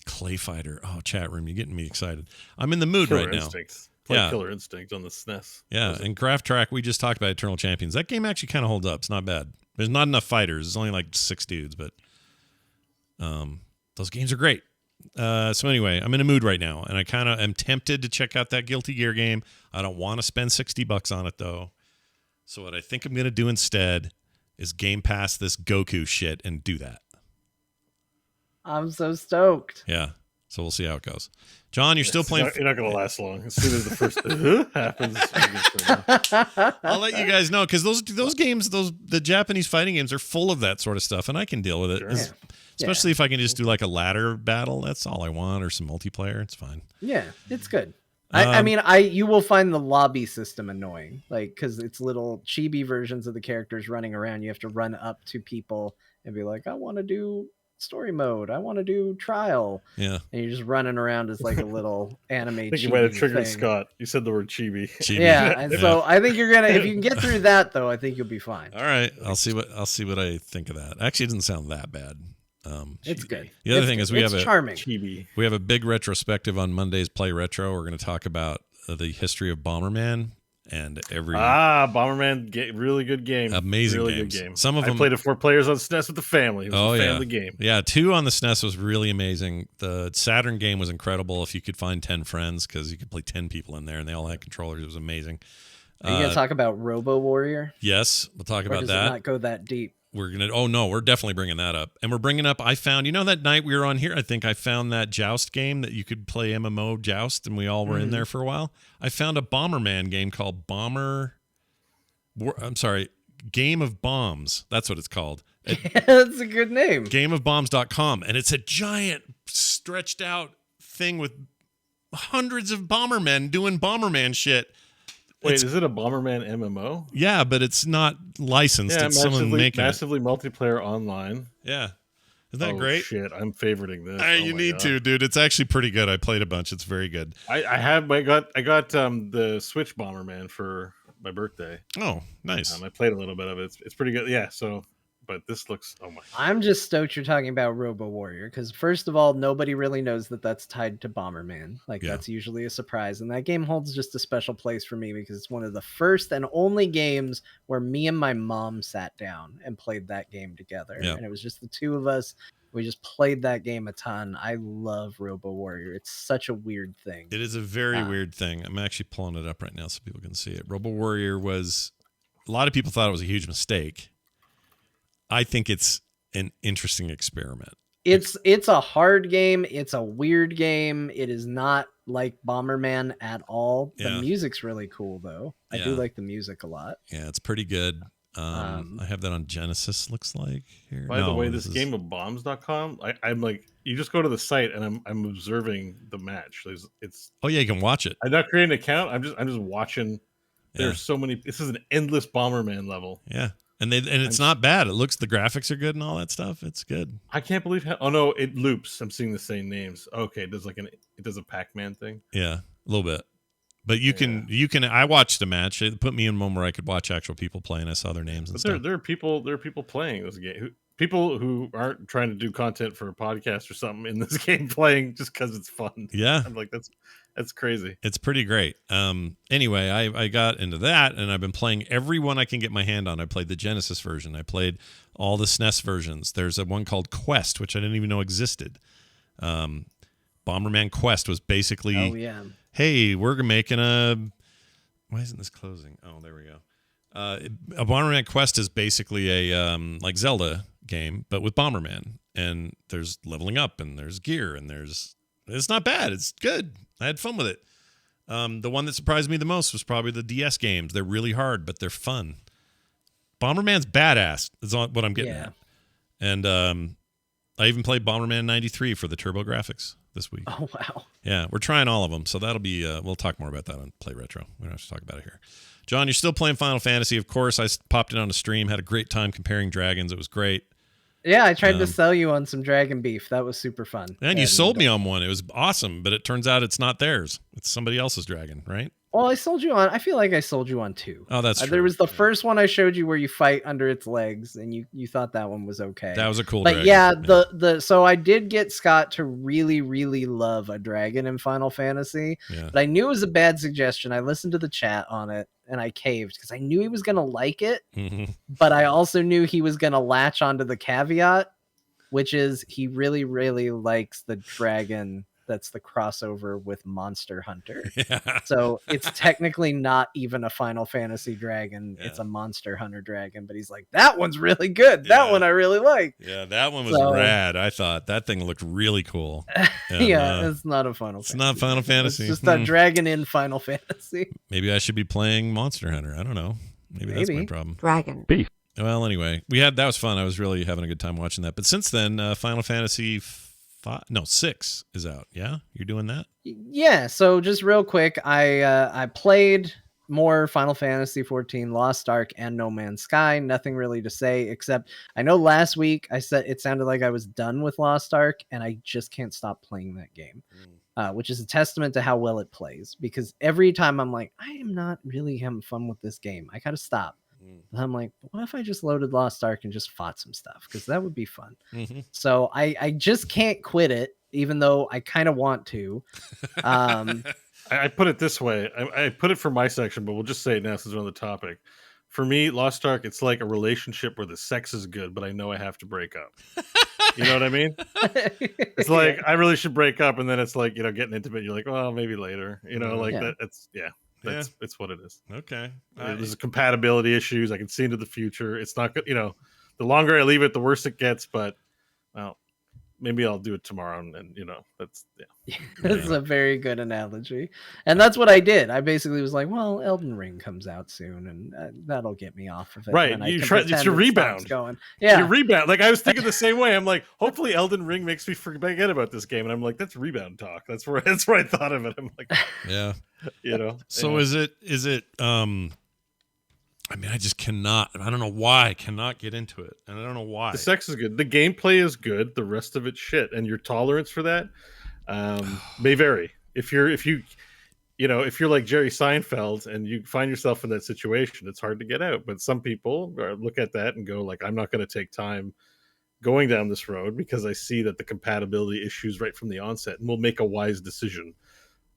Clay Fighter. Oh, chat room, you're getting me excited. I'm in the mood Killer right Instinct. now. Yeah, Killer Instinct on the SNES. Yeah, and Graph Track, we just talked about Eternal Champions. That game actually kind of holds up. It's not bad. There's not enough fighters. It's only like 6 dudes, but those games are great. So anyway, I'm in a mood right now, and I kind of am tempted to check out that Guilty Gear game. I don't want to spend $60 on it though. So what I think I'm going to do instead is Game Pass this Goku shit and do that. I'm so stoked. Yeah. So we'll see how it goes. John, you're still playing. You're not going to last long. As soon as the first happens, I'll let you guys know, because those games, the Japanese fighting games are full of that sort of stuff, and I can deal with it. Sure. Especially if I can just do like a ladder battle. That's all I want, or some multiplayer. It's fine. Yeah, it's good. I mean, you will find the lobby system annoying, like, because it's little chibi versions of the characters running around. You have to run up to people and be like, I want to do story mode. I want to do trial. Yeah. And you're just running around as like a little anime. I think you might have triggered Scott. You said the word chibi. Yeah. And so I think you're gonna, if you can get through that though, I think you'll be fine. All right. I'll see what I think of that. Actually, it doesn't sound that bad. It's good. The other thing is we have a big retrospective on Monday's Play Retro. We're going to talk about the history of Bomberman and Bomberman, really good game, amazing really games. Good game. Some of them I played it 4 players on SNES with the family. It was a family game. Yeah, 2 on the SNES was really amazing. The Saturn game was incredible if you could find 10 friends, because you could play 10 people in there and they all had controllers. It was amazing. Are you going to talk about Robo Warrior? Yes, we'll talk about does that. It not go that deep? we're definitely bringing that up. And we're bringing up, I found, that night we were on here, I think I found that Joust game that you could play MMO Joust, and we all were in there for a while. I found a Bomberman game called Game of Bombs. That's what it's called. That's a good name. Gameofbombs.com. And it's a giant stretched out thing with hundreds of Bombermen doing Bomberman shit. Wait, is it a Bomberman MMO? Yeah, but it's not licensed. Yeah, it's someone making massively multiplayer online. Yeah. Isn't that great? Shit, I'm favoriting this. You need to, dude. It's actually pretty good. I played a bunch. It's very good. I got the Switch Bomberman for my birthday. Oh, nice. I played a little bit of it. It's pretty good. Yeah, but this looks, oh my. I'm just stoked you're talking about Robo Warrior, because first of all, nobody really knows that that's tied to Bomberman. That's usually a surprise, and that game holds just a special place for me because it's one of the first and only games where me and my mom sat down and played that game together. And it was just the two of us. We just played that game a ton. I love Robo Warrior. It's such a weird thing. It is a very weird thing. I'm actually pulling it up right now so people can see it. Robo Warrior was, a lot of people thought it was a huge mistake. I think it's an interesting experiment. It's a hard game. It's a weird game. It is not like Bomberman at all. The music's really cool, though. I do like the music a lot. Yeah, it's pretty good. I have that on Genesis, looks like. Here. By the way, this gameofbombs.com, I'm like, you just go to the site and I'm observing the match. You can watch it. I'm not creating an account. I'm just watching. There's so many. This is an endless Bomberman level. Yeah. And it's not bad. The graphics are good and all that stuff. It's good. I can't believe how. Oh no, it loops. I'm seeing the same names. Okay, it does a Pac-Man thing. Yeah, a little bit. But you can. I watched the match. It put me in a moment where I could watch actual people play, and I saw their names and stuff. There are people playing this game. People who aren't trying to do content for a podcast or something in this game playing just because it's fun. Yeah, I'm like that's crazy. It's pretty great. Anyway, I got into that, and I've been playing every one I can get my hand on. I played the Genesis version. I played all the SNES versions. There's a one called Quest, which I didn't even know existed. Bomberman Quest was basically, hey, we're making a... Why isn't this closing? Oh, there we go. A Bomberman Quest is basically a like Zelda game, but with Bomberman. And there's leveling up, and there's gear, and it's not bad. It's good. I had fun with it. The one that surprised me the most was probably the DS games. They're really hard, but they're fun. Bomberman's badass is what I'm getting at. And I even played Bomberman 93 for the turbo graphics this week. Oh, wow. Yeah, we're trying all of them. So that'll be, we'll talk more about that on Play Retro. We don't have to talk about it here. John, you're still playing Final Fantasy. Of course, I popped it on a stream, had a great time comparing dragons. It was great. Yeah, I tried to sell you on some dragon beef. That was super fun. And you sold me on one. It was awesome, but it turns out it's not theirs. It's somebody else's dragon, right? Well, I feel like I sold you on two. Oh, that's true. There was the first one I showed you where you fight under its legs, and you thought that one was okay. That was a cool dragon. Yeah, so I did get Scott to really, really love a dragon in Final Fantasy, but I knew it was a bad suggestion. I listened to the chat on it, and I caved because I knew he was going to like it, but I also knew he was going to latch onto the caveat, which is he really, really likes the dragon that's the crossover with Monster Hunter. Yeah. So it's technically not even a Final Fantasy dragon. Yeah. It's a Monster Hunter dragon, but he's like, that one's really good. That one I really like. Yeah, that one was rad. I thought that thing looked really cool. And, it's not a Final Fantasy. It's not Final Fantasy. It's just a dragon in Final Fantasy. Maybe I should be playing Monster Hunter. I don't know. Maybe that's my problem. Dragon. Beef. Well, anyway, that was fun. I was really having a good time watching that. But since then, Final Fantasy 6 is out. Yeah, you're doing that? Yeah. So just real quick, I played more Final Fantasy 14, Lost Ark, and No Man's Sky. Nothing really to say except I know last week I said it sounded like I was done with Lost Ark, and I just can't stop playing that game, which is a testament to how well it plays. Because every time I'm like, I am not really having fun with this game. I gotta stop. And I'm like, what if I just loaded Lost Ark and just fought some stuff? Because that would be fun. So I just can't quit it, even though I kind of want to. I put it this way. I put it for my section, but we'll just say it now since we're on the topic. For me, Lost Ark, it's like a relationship where the sex is good, but I know I have to break up. You know what I mean? It's like, I really should break up, and then it's like, getting intimate. You're like, well, maybe later. That. It's what it is. Okay. There's compatibility issues. I can see into the future. It's not good. the longer I leave it, the worse it gets. But well, maybe I'll do it tomorrow, and that's That's a very good analogy, and that's what I did. I basically was like, well, Elden Ring comes out soon, and that'll get me off of it. Right, it's your rebound. Going, yeah, your rebound. Like I was thinking the same way. I'm like, hopefully Elden Ring makes me forget about this game, and I'm like, that's rebound talk. That's where I thought of it. I'm like, yeah, So is it? I mean, I just cannot. I don't know why I cannot get into it, and I don't know why. The sex is good. The gameplay is good. The rest of it's shit, and your tolerance for that may vary. If you're like Jerry Seinfeld and you find yourself in that situation, it's hard to get out. But some people look at that and go like, I'm not going to take time going down this road because I see that the compatibility issues right from the onset, and we'll make a wise decision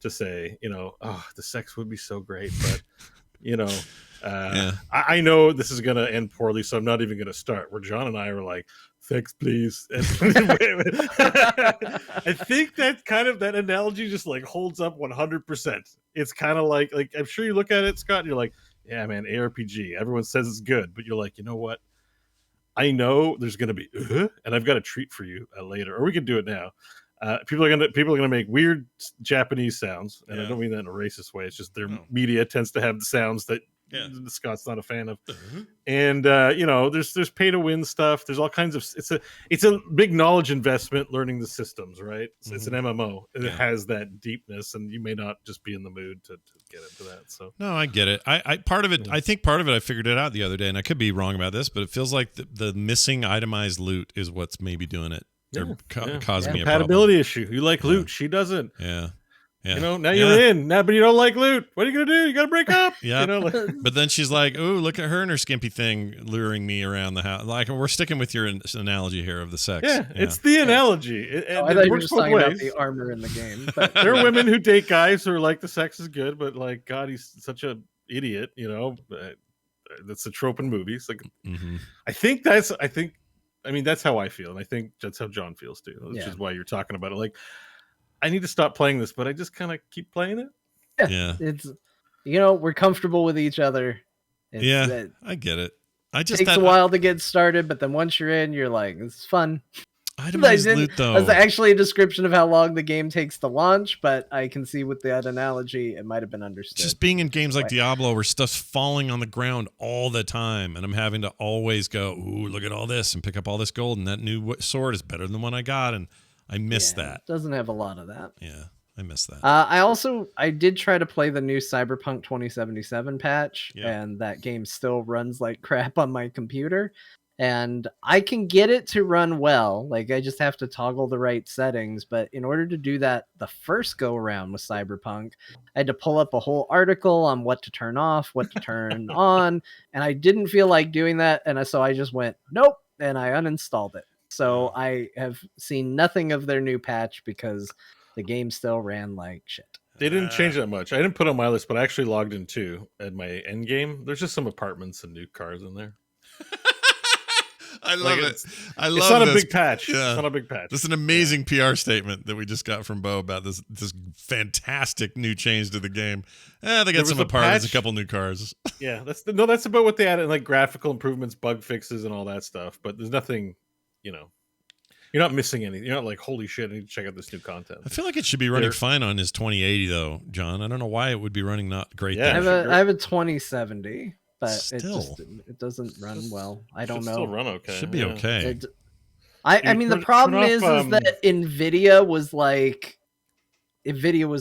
to say, the sex would be so great, but I know this is going to end poorly, so I'm not even going to start. Where John and I are like, sex, please. I think that analogy just like holds up 100%. It's kind of like I'm sure you look at it, Scott, and you're like, yeah, man, ARPG. Everyone says it's good, but you're like, you know what? I know there's going to be, and I've got a treat for you later, or we can do it now. People are gonna make weird Japanese sounds, and I don't mean that in a racist way. It's just their media tends to have the sounds that Scott's not a fan of. And there's pay to win stuff. There's all kinds of. It's a big knowledge investment learning the systems, right? It's an MMO, and it has that deepness, and you may not just be in the mood to get into that. So no, I get it. I part of it. I think part of it. I figured it out the other day, and I could be wrong about this, but it feels like the missing itemized loot is what's maybe doing it. Causing me a compatibility issue. You like loot, she doesn't. Yeah. Now you're in now, but you don't like loot. What are you gonna do? You gotta break up. But then she's like, "Ooh, look at her and her skimpy thing luring me around the house." Like, we're sticking with your analogy here of the sex. Yeah. It's the analogy. I thought you were just talking about the armor in the game. But there are women who date guys who are like, the sex is good, but like, God, he's such a idiot. That's a trope in movies. Like, I mean, that's how I feel, and I think that's how John feels too, which is why you're talking about it. Like, I need to stop playing this, but I just kind of keep playing it. Yeah. It's, we're comfortable with each other. I get it. It takes a while to get started, but then once you're in, you're like, it's fun. Itemized loot, though. That's actually a description of how long the game takes to launch, but I can see with that analogy, it might have been understood. Just being in games like Diablo where stuff's falling on the ground all the time, and I'm having to always go, ooh, look at all this, and pick up all this gold, and that new sword is better than the one I got, and I miss that. It doesn't have a lot of that. Yeah, I miss that. I did try to play the new Cyberpunk 2077 patch, and that game still runs like crap on my computer. And I can get it to run well. Like, I just have to toggle the right settings. But in order to do that the first go around with Cyberpunk, I had to pull up a whole article on what to turn off, what to turn on. And I didn't feel like doing that. And so I just went, nope. And I uninstalled it. So I have seen nothing of their new patch because the game still ran like shit. They didn't change that much. I didn't put it on my list, but I actually logged in too at my end game. There's just some apartments and new cars in there. I love it. It's not a big patch. Yeah. It's not a big patch. This is an amazing PR statement that we just got from Bo about this fantastic new change to the game. They got some apartments, a couple new cars. Yeah, that's about what they added, like graphical improvements, bug fixes, and all that stuff. But there's nothing, you're not missing anything. You're not like, holy shit, I need to check out this new content. I feel like it should be running fine on his 2080 though, John. I don't know why it would be running not great. Yeah, I have a 2070. But it doesn't run well. I don't know. Still run okay. Should be okay. I mean, the problem is that NVIDIA was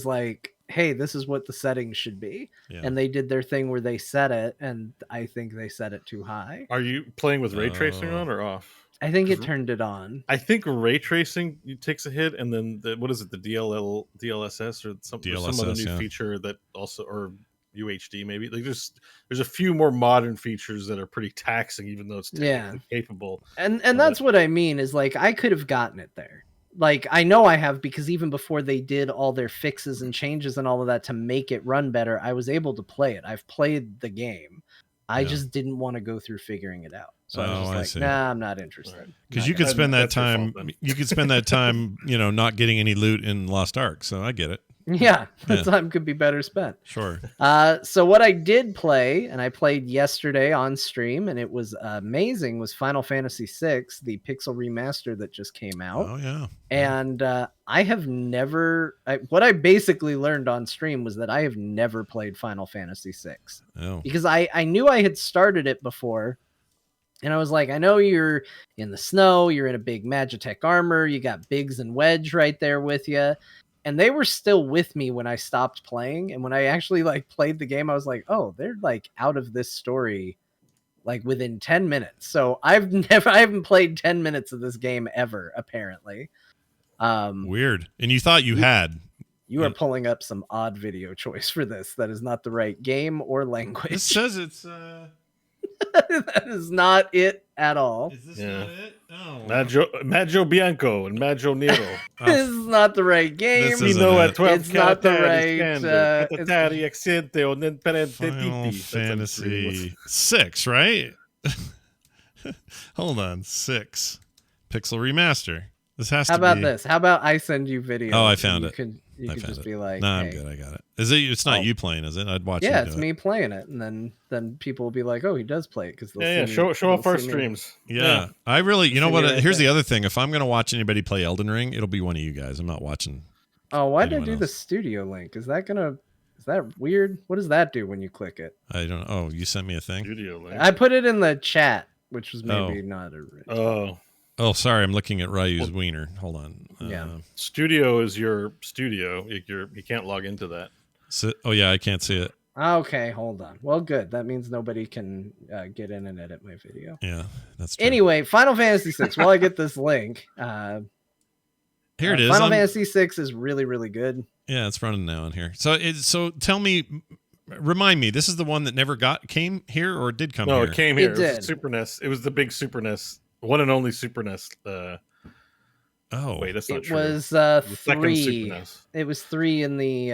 like, hey, this is what the settings should be. Yeah. And they did their thing where they set it, and I think they set it too high. Are you playing with ray tracing on or off? I think it turned it on. I think ray tracing takes a hit, and then the DLSS or something, some other new feature that also, or UHD maybe. Like there's a few more modern features that are pretty taxing, even though it's technically capable. And that's what I mean is like I could have gotten it there. Like I know I have, because even before they did all their fixes and changes and all of that to make it run better, I was able to play it. I've played the game. I just didn't want to go through figuring it out. So I was just like, nah, I'm not interested. Because you could spend that time. You could spend that time, not getting any loot in Lost Ark. So I get it. Yeah, that time could be better spent. Sure. So what I did play, and I played yesterday on stream, and it was amazing, was Final Fantasy VI, the Pixel remaster that just came out. Oh, yeah. And I have never... what I basically learned on stream was that I have never played Final Fantasy VI. Oh. Because I knew I had started it before, and I was like, I know you're in the snow, you're in a big Magitech armor, you got Biggs and Wedge right there with you. And they were still with me when I stopped playing. And when I actually like played the game, I was like, oh, they're like out of this story like within 10 minutes. So I haven't played 10 minutes of this game ever, apparently. Weird. And you thought you had. You are pulling up some odd video choice for this. That is not the right game or language. It says it's that is not it at all. Is this not it? Oh. Maggio Bianco and Maggio Nero. This is not the right game. This isn't it. It's not the right. Final Fantasy 6, right? Hold on, 6 Pixel remaster. This has to be. How about this? How about I send you video? Oh, I found it. You could just be like, "No, I'm hey. good. I got it." Is it? It's not you playing, is it? I'd watch. Yeah, it's me playing it, and then people will be like, "Oh, he does play it," because show off our streams. Yeah, I really. You know what? Here's the other thing. If I'm gonna watch anybody play Elden Ring, it'll be one of you guys. I'm not watching. Oh, why did I do the studio link? Is that weird? What does that do when you click it? I don't know. Oh, you sent me a thing. Studio link. I put it in the chat, which was maybe not original. Oh, sorry. I'm looking at Ryu's wiener. Hold on. Yeah. Studio is your studio. You can't log into that. So, yeah, I can't see it. Okay, hold on. Well, good. That means nobody can get in and edit my video. Yeah, that's true. Anyway, Final Fantasy VI. While I get this link, here it is. Final Fantasy VI is really, really good. Yeah, it's running now in here. So tell me, remind me. This is the one that never came here, or did come here? No, it came here. It did. Super NES. It was the big Super NES. One and only Super NES. Wait, that's not true. It was 3. It was 3 in the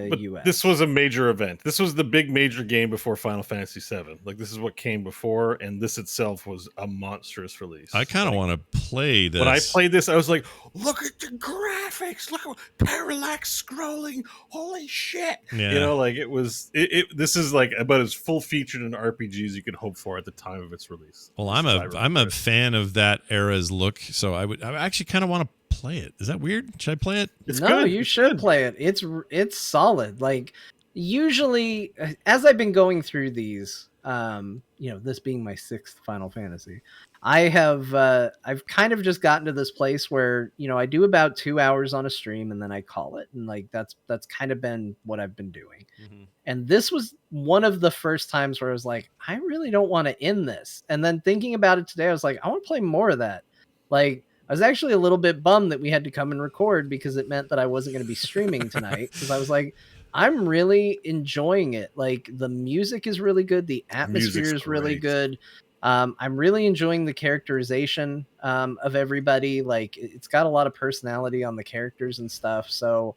US. This was a major event. This was the big major game before Final Fantasy VII. Like, this is what came before, and this itself was a monstrous release. I kind of want to play this. When I played this, I was like, "Look at the graphics! Look at parallax scrolling! Holy shit!" Yeah. You know, like it was. This is like about as full featured an RPG as you could hope for at the time of its release. Well, I'm a fan of that era's look, so I actually kind of want to play it. Is that weird? Should I play it? It's good. You should play it. It's solid. Like, usually, as I've been going through these, this being my 6th Final Fantasy, I've kind of just gotten to this place where, I do about 2 hours on a stream and then I call it. And like, that's kind of been what I've been doing. Mm-hmm. And this was one of the first times where I was like, I really don't want to end this. And then thinking about it today, I was like, I want to play more of that. Like, I was actually a little bit bummed that we had to come and record because it meant that I wasn't going to be streaming tonight, because I was like, I'm really enjoying it. Like, the music is really good. The atmosphere is really good. I'm really enjoying the characterization of everybody. Like, it's got a lot of personality on the characters and stuff. So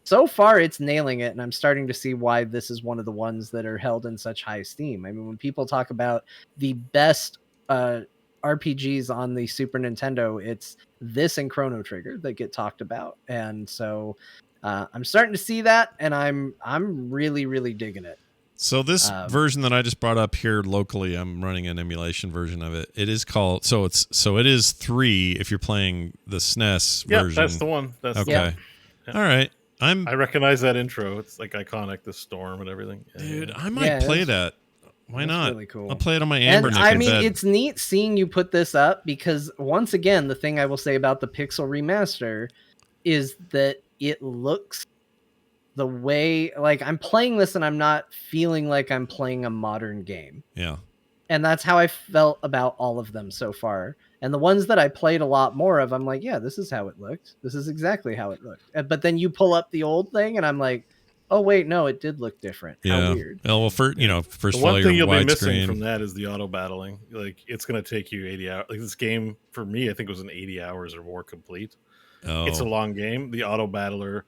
so far it's nailing it. And I'm starting to see why this is one of the ones that are held in such high esteem. I mean, when people talk about the best RPGs on the Super Nintendo, it's this and Chrono Trigger that get talked about. And so I'm starting to see that, and I'm really, really digging it. So this version that I just brought up here locally, I'm running an emulation version of it. It is called it is 3 if you're playing the SNES version. Yeah, that's the one. That's okay. Yeah. All right. I recognize that intro. It's like iconic, the storm and everything. Dude, I might play that. Why not? Really cool. I'll play it on my Amber. And I mean, it's neat seeing you put this up, because once again, the thing I will say about the Pixel remaster is that it looks the way, like, I'm playing this and I'm not feeling like I'm playing a modern game. Yeah. And that's how I felt about all of them so far. And the ones that I played a lot more of, I'm like, yeah, this is how it looked. This is exactly how it looked. But then you pull up the old thing and I'm like, oh wait, no, it did look different. How weird. Well, first of all, one thing you'll be missing screen from that is the auto battling. Like, it's going to take you 80 hours. Like, this game for me, I think it was an 80 hours or more complete. Oh. It's a long game. The auto battler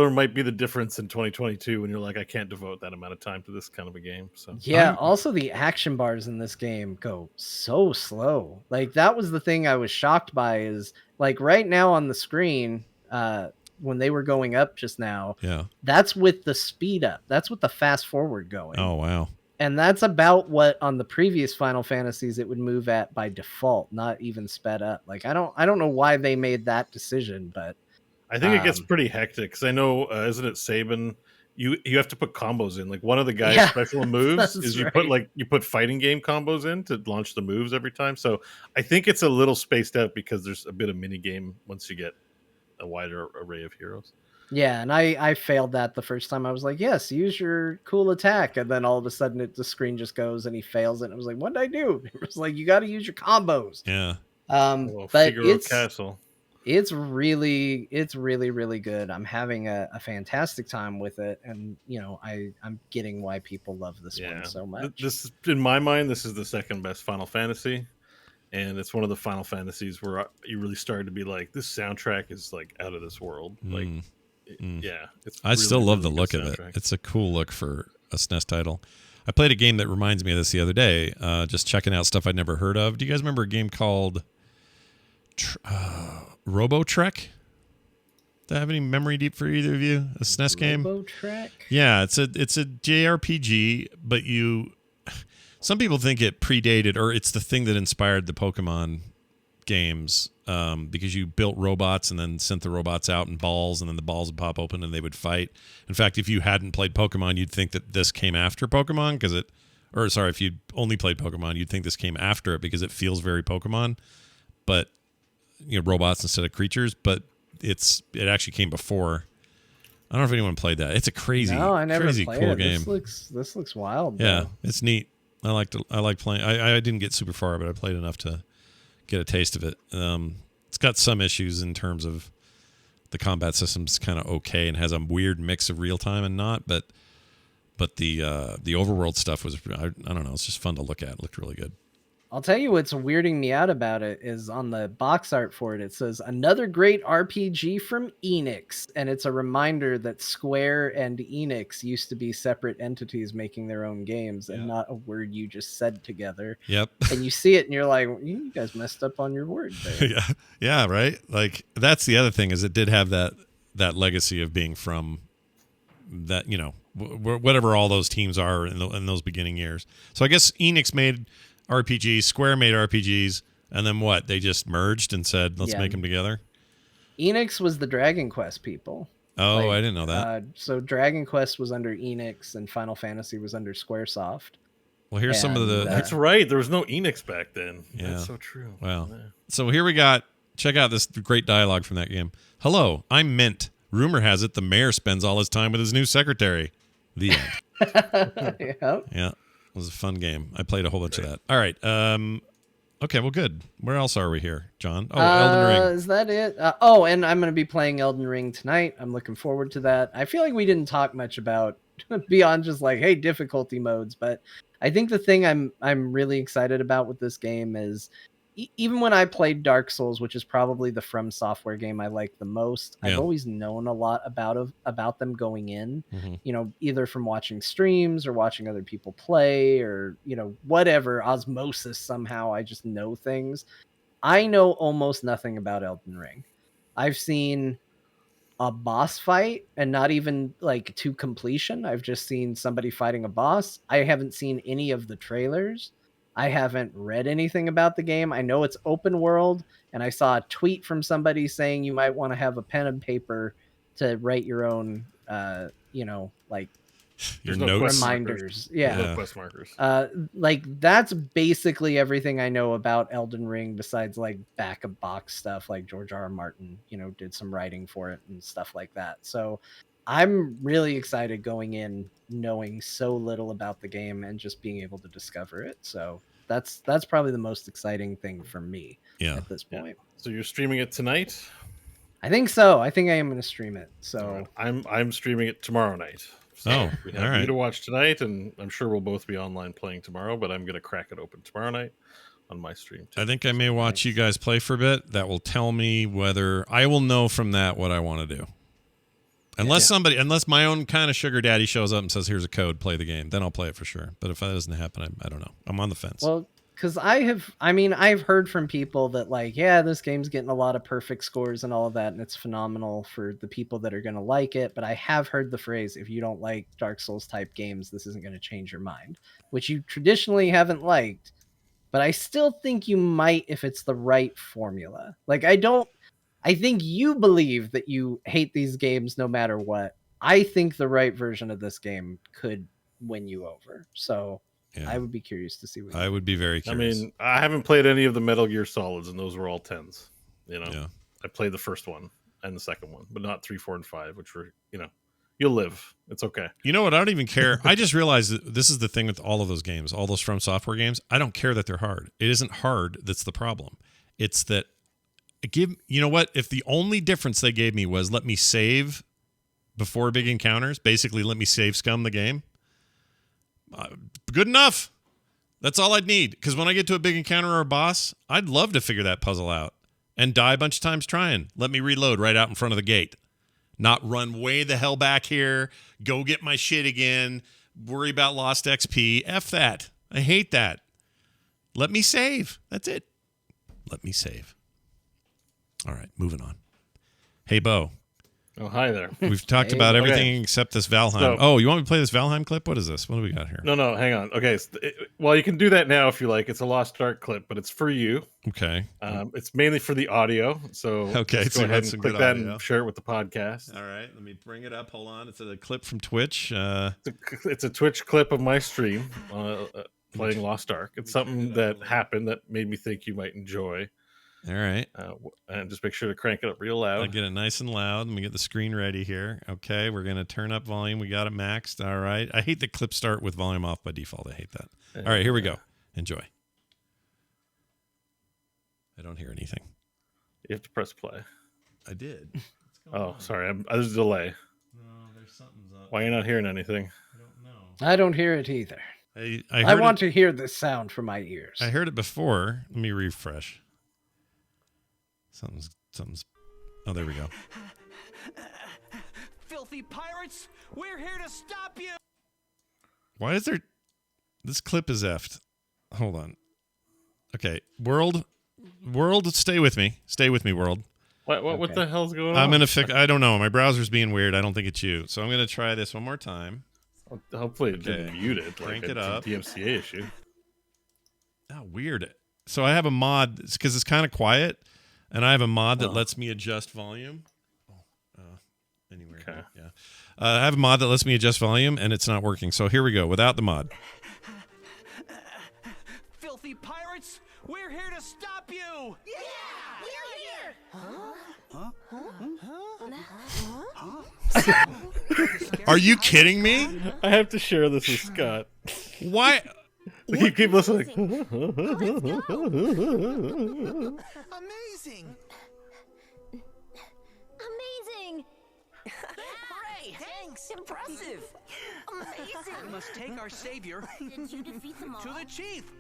might be the difference in 2022 when you're like, I can't devote that amount of time to this kind of a game. So yeah. Also, the action bars in this game go so slow. Like, that was the thing I was shocked by. Is like right now on the screen. when they were going up just now. Yeah. That's with the speed up. That's with the fast forward going. Oh, wow. And that's about what on the previous Final Fantasies it would move at by default, not even sped up. Like I don't know why they made that decision, but I think it gets pretty hectic because I know, isn't it Saban? You have to put combos in. Like one of the guy's special moves is you put fighting game combos in to launch the moves every time. So I think it's a little spaced out because there's a bit of mini game once you get a wider array of heroes. Yeah, and I failed that the first time. I was like, yes, use your cool attack. And then all of a sudden the screen just goes and he fails it. And I was like, what did I do? It was like, you got to use your combos. Yeah. But it's really, really good. I'm having a fantastic time with it. And, I'm getting why people love this one so much. This, in my mind, this is the second best Final Fantasy. And it's one of the Final Fantasies where you really started to be like, this soundtrack is like out of this world. Like, yeah, I still love the look of it. It's a cool look for a SNES title. I played a game that reminds me of this the other day, just checking out stuff I'd never heard of. Do you guys remember a game called Robo Trek? Do I have any memory deep for either of you? A SNES game? Robo Trek? Yeah, it's a JRPG, but some people think it predated, or it's the thing that inspired the Pokemon games, because you built robots and then sent the robots out in balls, and then the balls would pop open and they would fight. In fact, if you hadn't played Pokemon, you'd think that this came after Pokemon if you only played Pokemon, you'd think this came after it because it feels very Pokemon, but robots instead of creatures. But it actually came before. I don't know if anyone played that. It's a crazy, crazy cool game. This looks wild. Yeah, it's neat. I like playing. I didn't get super far, but I played enough to get a taste of it. It's got some issues in terms of the combat system's kind of okay and has a weird mix of real time and not, but the overworld stuff was, I don't know, it's just fun to look at. It looked really good. I'll tell you what's weirding me out about it is on the box art for it. It says another great RPG from Enix. And it's a reminder that Square and Enix used to be separate entities making their own games and not a word you just said together. Yep. And you see it and you're like, you guys messed up on your word there. Yeah, right. Like that's the other thing is it did have that legacy of being from that, whatever all those teams are in those beginning years. So I guess Enix made RPGs, Square made RPGs, and then what? They just merged and said, let's make them together? Enix was the Dragon Quest people. Oh, I didn't know that. So Dragon Quest was under Enix and Final Fantasy was under Squaresoft. Well, here's some of the... That's right. There was no Enix back then. Yeah. That's so true. Wow. Yeah. So here we got... Check out this great dialogue from that game. Hello, I'm Mint. Rumor has it the mayor spends all his time with his new secretary. The end. Yep. Yeah. It was a fun game. I played a whole bunch of that. All right. Okay, well, good. Where else are we here, John? Oh, Elden Ring. Is that it? And I'm going to be playing Elden Ring tonight. I'm looking forward to that. I feel like we didn't talk much about beyond just like, hey, difficulty modes. But I think the thing I'm really excited about with this game is even when I played Dark Souls, which is probably the From Software game I like the most, I've always known a lot about them going in, either from watching streams or watching other people play or, whatever, osmosis somehow. I just know things. I know almost nothing about Elden Ring. I've seen a boss fight and not even like to completion. I've just seen somebody fighting a boss. I haven't seen any of the trailers. I haven't read anything about the game. I know it's open world, and I saw a tweet from somebody saying you might want to have a pen and paper to write your own, your notes, reminders. No quest markers. That's basically everything I know about Elden Ring, besides like back of box stuff, like George R.R. Martin, did some writing for it and stuff like that. So I'm really excited going in knowing so little about the game and just being able to discover it. So that's probably the most exciting thing for me at this point. Yeah. So you're streaming it tonight? I think so. I think I am going to stream it. So I'm streaming it tomorrow night. So we have you to watch tonight, and I'm sure we'll both be online playing tomorrow, but I'm going to crack it open tomorrow night on my stream too. I think I may watch you guys play for a bit. That will tell me whether I will know from that what I want to do. Unless my own kind of sugar daddy shows up and says, here's a code, play the game, then I'll play it for sure. But if that doesn't happen, I don't know. I'm on the fence. Well, because I've heard from people that like, yeah, this game's getting a lot of perfect scores and all of that, and it's phenomenal for the people that are going to like it. But I have heard the phrase, if you don't like Dark Souls type games, this isn't going to change your mind, which you traditionally haven't liked. But I still think you might if it's the right formula. Like, I think you believe that you hate these games no matter what. I think the right version of this game could win you over. So yeah. I would be curious to see what I would be very curious. I mean, I haven't played any of the Metal Gear Solids, and those were all 10s. You know, yeah. I played the first one and the second one, but not 3, 4, and 5, which were, you know, you'll live. It's okay. You know what? I don't even care. I just realized that this is the thing with all of those games, all those From Software games. I don't care that they're hard. It isn't hard that's the problem. It's that you know what? If the only difference they gave me was let me save before big encounters, basically let me save scum the game. Good enough. That's all I'd need. Because when I get to a big encounter or a boss, I'd love to figure that puzzle out and die a bunch of times trying. Let me reload right out in front of the gate. Not run way the hell back here, go get my shit again, worry about lost XP. F that. I hate that. Let me save. That's it. Let me save. All right, moving on. Hey, Bo. Oh, hi there. We've talked about everything except this Valheim. So, you want me to play this Valheim clip? What is this? What do we got here? No, hang on. Okay, well, you can do that now if you like. It's a Lost Ark clip, but it's for you. Okay. It's mainly for the audio, so okay, go ahead and click that and share it with the podcast. All right, let me bring it up. Hold on. It's a clip from Twitch. It's a Twitch clip of my stream playing Lost Ark. It's something that happened that made me think you might enjoy. All right. And just make sure to crank it up real loud. I get it nice and loud. Let me get the screen ready here. Okay, we're going to turn up volume. We got it maxed. All right. I hate the clip start with volume off by default. I hate that. All right, here we go. Enjoy. I don't hear anything. You have to press play. I did. Oh, sorry. There's a delay. No, there's something's up. Why are you not hearing anything? I don't know. I don't hear it either. I want to hear this sound from my ears. I heard it before. Let me refresh. Something's. Oh, there we go. Filthy pirates, we're here to stop you. Why is there? This clip is effed. Hold on. Okay, world, stay with me. Stay with me, world. What the hell's going on? I'm gonna fix. I don't know. My browser's being weird. I don't think it's you. So I'm gonna try this one more time. Hopefully it didn't mute it. Crank it up. DMCA issue. Oh, weird. So I have a mod because it's kind of quiet. And I have a mod that lets me adjust volume. Anywhere. Okay. Yeah. I have a mod that lets me adjust volume, and it's not working. So here we go, without the mod. Filthy pirates, we're here to stop you! Yeah! We're here! Are you kidding me? I have to share this with Scott. Why? You keep listening. Amazing! Amazing! Hooray! Thanks! Impressive! Amazing! We must take our savior Did you defeat them all? to the chief.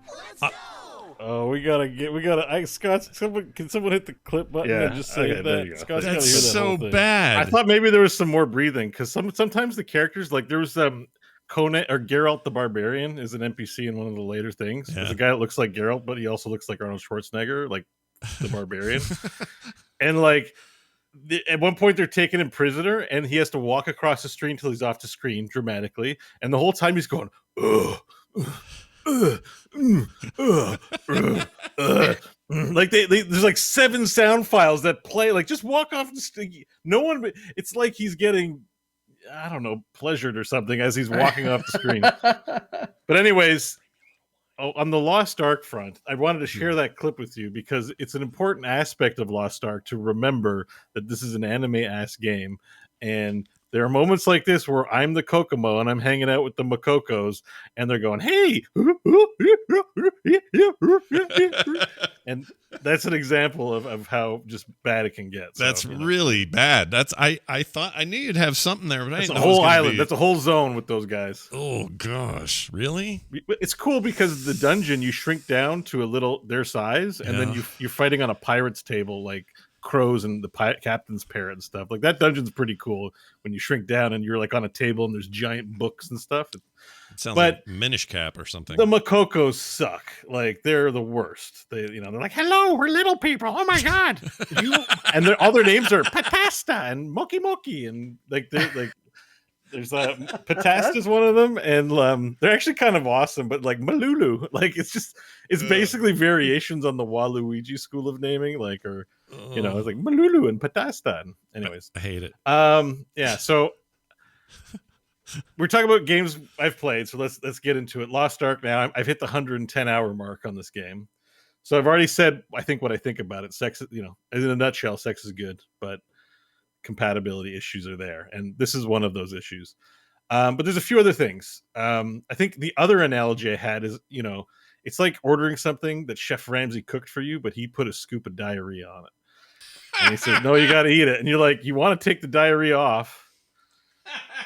Let's go! Oh, we gotta. Scott, can someone hit the clip button and just say that? Scott's That's so bad. I thought maybe there was some more breathing because sometimes the characters, like there was Conan or Geralt the Barbarian is an NPC in one of the later things. There's a guy that looks like Geralt, but he also looks like Arnold Schwarzenegger, like the Barbarian. And like at one point they're taking him prisoner, and he has to walk across the street until he's off the screen dramatically, and the whole time he's going, like there's like 7 sound files that play. Like just walk off the street. No one. It's like he's getting, I don't know, pleasured or something as he's walking off the screen. But anyways, on the Lost Ark front, I wanted to share that clip with you because it's an important aspect of Lost Ark to remember that this is an anime-ass game. And there are moments like this where I'm the Kokomo and I'm hanging out with the Makokos and they're going, hey! And that's an example of how just bad it can get. So, that's really bad. I thought I knew you'd have something there, but that's a whole island. That's a whole zone with those guys. Oh gosh, really? It's cool because the dungeon you shrink down to their size, and then you're fighting on a pirate's table like crows and the captain's parrot and stuff. Like that dungeon's pretty cool when you shrink down and you're like on a table and there's giant books and stuff. It sounds like Minish Cap or something. The Makokos suck. Like they're the worst. They're like, hello, we're little people. Oh my god! And all their names are Bethesda and Moki Moki and like they're like. There's Patast is one of them, and they're actually kind of awesome. But like Malulu, like it's basically variations on the Waluigi school of naming, like it's like Malulu and Patasta. Anyways, I hate it. Yeah. So we're talking about games I've played, so let's get into it. Lost Ark. Now I've hit the 110-hour mark on this game, so I've already said what I think about it. Sex, in a nutshell, sex is good, but compatibility issues are there, and this is one of those issues. But there's a few other things. I think the other analogy I had is, it's like ordering something that Chef Ramsay cooked for you, but he put a scoop of diarrhea on it. And he says, no, you got to eat it. And you're like, you want to take the diarrhea off.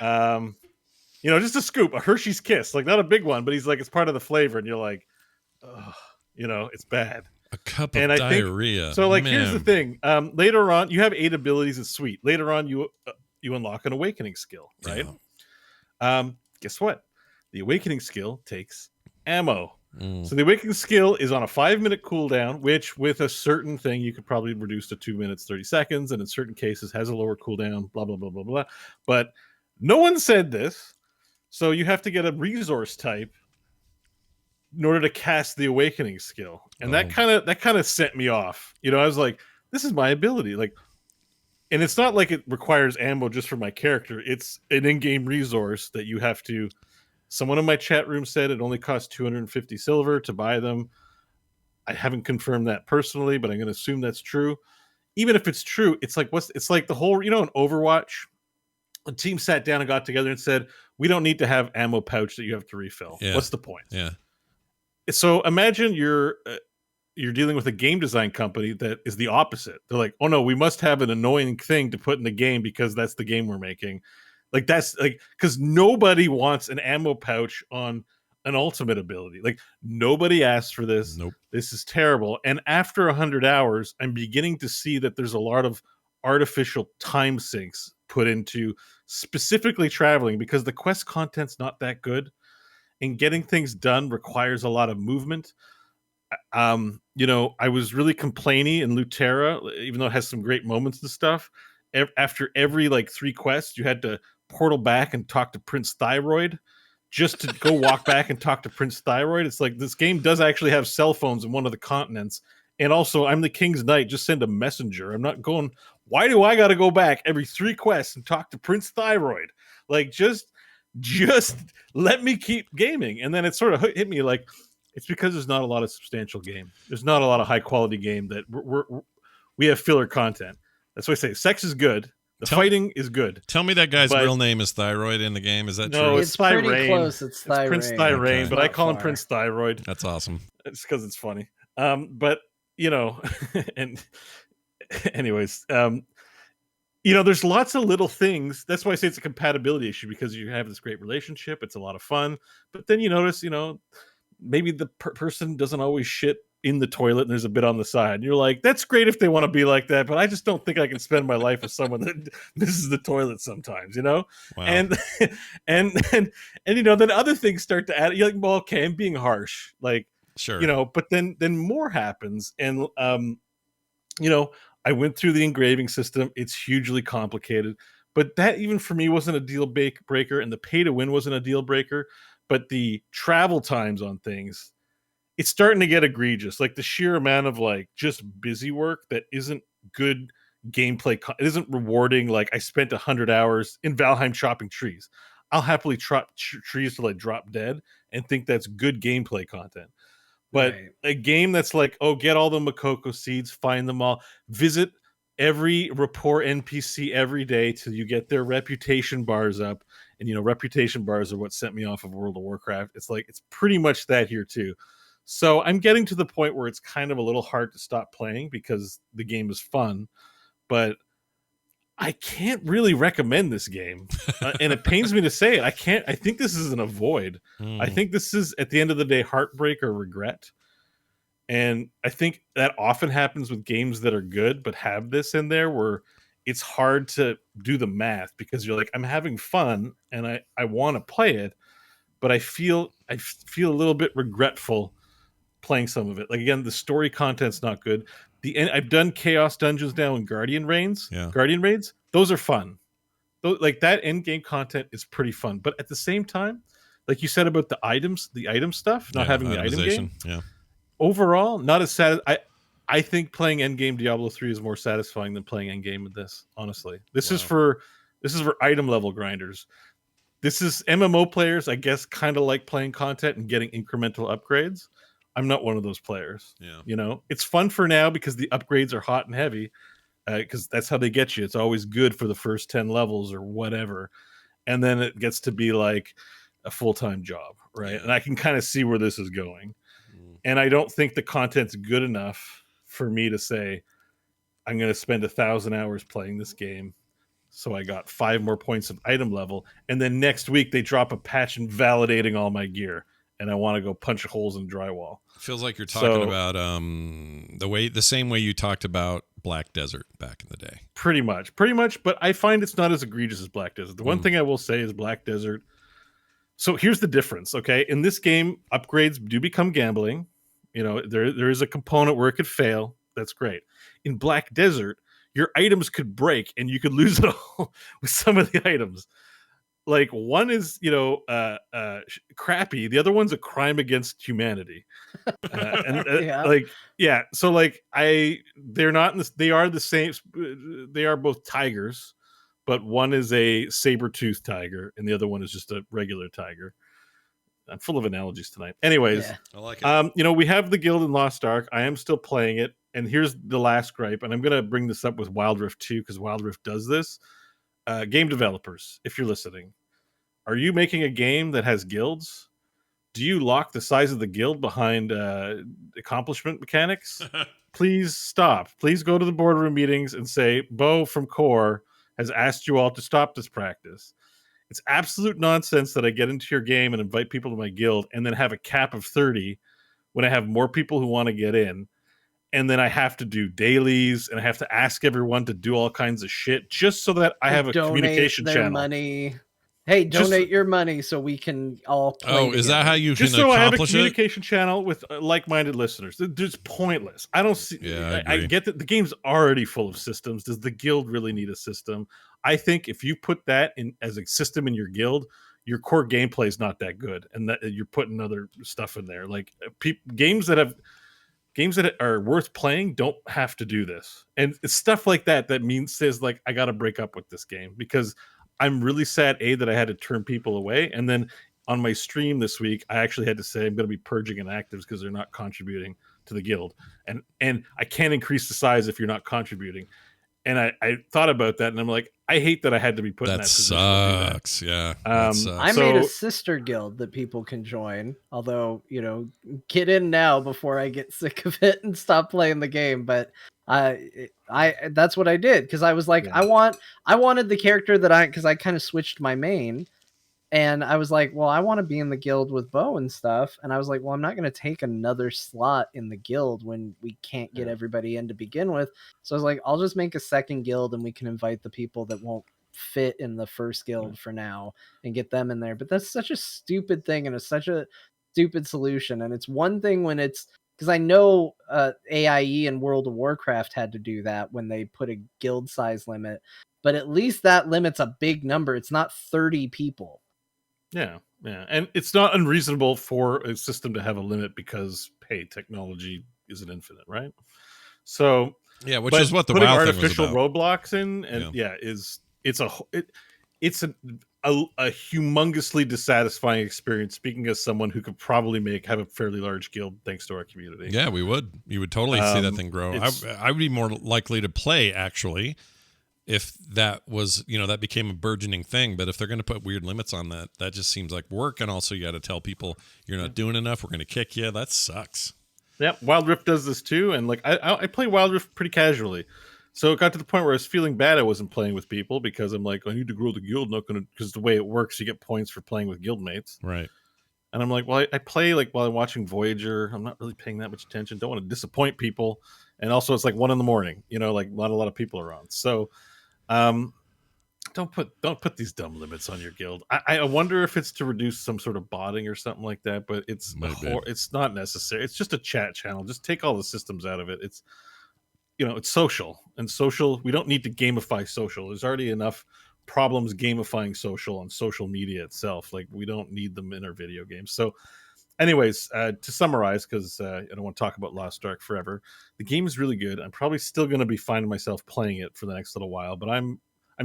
Just a scoop, a Hershey's Kiss, like not a big one, but he's like, it's part of the flavor. And you're like, oh, it's bad. A cup of diarrhea. So, like, here's the thing. Later on, you have 8 abilities. It's sweet. Later on, you unlock an awakening skill, right? Yeah. Guess what? The awakening skill takes ammo. So the awakening skill is on a 5-minute cooldown, which with a certain thing, you could probably reduce to 2 minutes, 30 seconds. And in certain cases, has a lower cooldown, blah, blah, blah, blah, blah. But no one said this. So you have to get a resource type in order to cast the awakening skill. And that kind of sent me off. I was like, this is my ability. Like, and it's not like it requires ammo just for my character. It's an in-game resource that you have to. Someone in my chat room said it only costs 250 silver to buy them. I haven't confirmed that personally, but I'm going to assume that's true. Even if it's true, it's like it's like the whole, in Overwatch, a team sat down and got together and said, we don't need to have ammo pouch that you have to refill. Yeah. What's the point? Yeah. So imagine you're dealing with a game design company that is the opposite. They're like, oh no, we must have an annoying thing to put in the game because that's the game we're making. Like that's like, because nobody wants an ammo pouch on an ultimate ability. Like nobody asked for this. Nope. This is terrible. And after 100 hours, I'm beginning to see that there's a lot of artificial time sinks put into specifically traveling because the quest content's not that good. And getting things done requires a lot of movement. I was really complainy in Lutera, even though it has some great moments and stuff. After every 3 quests, you had to portal back and talk to Prince Thyroid just to go walk back and talk to Prince Thyroid. It's like this game does actually have cell phones in one of the continents. And also, I'm the King's Knight. Just send a messenger. I'm not going, why do I got to go back every 3 quests and talk to Prince Thyroid? Like, just let me keep gaming. And then it sort of hit me like, it's because there's not a lot of substantial game. There's not a lot of high quality game that we have filler content. That's why I say sex is good. The fighting is good. Tell me that guy's real name is Thyroid in the game. Is that true? No, it's pretty close. It's Prince Thyrain, okay. But I call him Prince Thyroid. That's awesome. It's because it's funny. But and anyways, there's lots of little things. That's why I say it's a compatibility issue, because you have this great relationship. It's a lot of fun. But then you notice, maybe the person doesn't always shit in the toilet and there's a bit on the side. And you're like, that's great if they want to be like that, but I just don't think I can spend my life with someone that misses the toilet sometimes, Wow. And then other things start to add. You're like, well, okay, I'm being harsh. Like, sure. But then more happens. And, I went through the engraving system. It's hugely complicated, but that even for me wasn't a deal breaker, and the pay to win wasn't a deal breaker, but the travel times on things, it's starting to get egregious. Like the sheer amount of just busy work that isn't good gameplay. It isn't rewarding. Like I spent 100 hours in Valheim chopping trees. I'll happily chop trees till I drop dead and think that's good gameplay content. But a game that's like, oh, get all the Makoko seeds, find them all, visit every rapport NPC every day till you get their reputation bars up. And, reputation bars are what sent me off of World of Warcraft. It's like, it's pretty much that here too. So I'm getting to the point where it's kind of a little hard to stop playing because the game is fun, but I can't really recommend this game. And it pains me to say it. I think this is an avoid. I think this is, at the end of the day, heartbreak or regret. And I think that often happens with games that are good, but have this in there where it's hard to do the math because you're like, I'm having fun and I want to play it, but I feel a little bit regretful playing some of it. Like, again, the story content's not good. I've done Chaos Dungeons now and Guardian Raids. Yeah. Guardian Raids, those are fun. Like, that end game content is pretty fun. But at the same time, like you said about the item stuff, not having the item game. Yeah. Overall, not as sad. I think playing Endgame Diablo 3 is more satisfying than playing Endgame with this. Honestly, this is for item level grinders. This is MMO players, I guess, kind of like playing content and getting incremental upgrades. I'm not one of those players. Yeah, you know, it's fun for now because the upgrades are hot and heavy, because that's how they get you. It's always good for the first 10 levels or whatever, and then it gets to be like a full-time job, right? Yeah. And I can kind of see where this is going. And I don't think the content's good enough for me to say, I'm going to spend 1,000 hours playing this game, so I got 5 more points of item level, and then next week they drop a patch invalidating all my gear, and I want to go punch holes in drywall. Feels like you're talking about the same way you talked about Black Desert back in the day. Pretty much. But I find it's not as egregious as Black Desert. The one thing I will say is Black Desert. So here's the difference, okay? In this game, upgrades do become gambling. You know, there is a component where it could fail. That's great. In Black Desert, your items could break and you could lose it all with some of the items. Like, one is, you know, crappy. The other one's a crime against humanity. Yeah. So like they're not in this. They are the same. They are both tigers, but one is a saber-toothed tiger and the other one is just a regular tiger. I'm full of analogies tonight. Anyways, yeah. I like it. You know, we have the guild in Lost Ark. I am still playing it. And here's the last gripe. And I'm going to bring this up with Wild Rift too, because Wild Rift does this. Game developers, if you're listening, are you making a game that has guilds? Do you lock the size of the guild behind accomplishment mechanics? Please stop. Please go to the boardroom meetings and say, Bo from Core has asked you all to stop this practice. It's absolute nonsense that I get into your game and invite people to my guild and then have a cap of 30 when I have more people who want to get in. And then I have to do dailies and I have to ask everyone to do all kinds of shit just so that I have a communication channel. Money. Hey, donate your money so we can all play together. Is that how you just can so accomplish I have a communication channel with like-minded listeners? It's pointless. I don't see. Yeah, I get that the game's already full of systems. Does the guild really need a system? I think if you put that in as a system in your guild, your core gameplay is not that good, and that you're putting other stuff in there. Like games that are worth playing don't have to do this, and it's stuff like that says like I got to break up with this game because I'm really sad that I had to turn people away, and then on my stream this week I actually had to say I'm going to be purging inactives because they're not contributing to the guild, and I can't increase the size if you're not contributing. And I thought about that, and I'm like, I hate that I had to be put in that position. Sucks. Yeah, that sucks. I made a sister guild that people can join. Although, you know, get in now before I get sick of it and stop playing the game. But I that's what I did because I was like, yeah. I wanted the character because I kind of switched my main. And I was like, well, I want to be in the guild with Bo and stuff. And I was like, well, I'm not going to take another slot in the guild when we can't get everybody in to begin with. So I was like, I'll just make a second guild and we can invite the people that won't fit in the first guild for now and get them in there. But that's such a stupid thing and it's such a stupid solution. And it's one thing when it's because I know AIE and World of Warcraft had to do that when they put a guild size limit. But at least that limit's a big number. It's not 30 people. Yeah. And it's not unreasonable for a system to have a limit because, hey, technology isn't infinite, right? So, yeah, which is what the putting WoW artificial thing was about. roadblocks in, and it's a humongously dissatisfying experience. Speaking as someone who could probably have a fairly large guild thanks to our community. Yeah, we would. You would totally see that thing grow. I would be more likely to play actually. If that was, that became a burgeoning thing. But if they're going to put weird limits on that just seems like work. And also you got to tell people you're not doing enough. We're going to kick you. That sucks. Yeah. Wild Rift does this too. And like, I play Wild Rift pretty casually. So it got to the point where I was feeling bad I wasn't playing with people because I'm like, I need to grow the guild. Not going to, because the way it works, you get points for playing with guildmates. Right. And I'm like, well, I play like while I'm watching Voyager. I'm not really paying that much attention. Don't want to disappoint people. And also, it's like 1 a.m. Like not a lot of people are on. So, don't put these dumb limits on your guild. I wonder if it's to reduce some sort of botting or something like that. But it's not necessary. It's just a chat channel. Just take all the systems out of it. It's it's social, and social. We don't need to gamify social. There's already enough problems gamifying social on social media itself. Like we don't need them in our video games. So anyways, to summarize, because I don't want to talk about Lost Ark forever, the game is really good. I'm probably still going to be finding myself playing it for the next little while, but I'm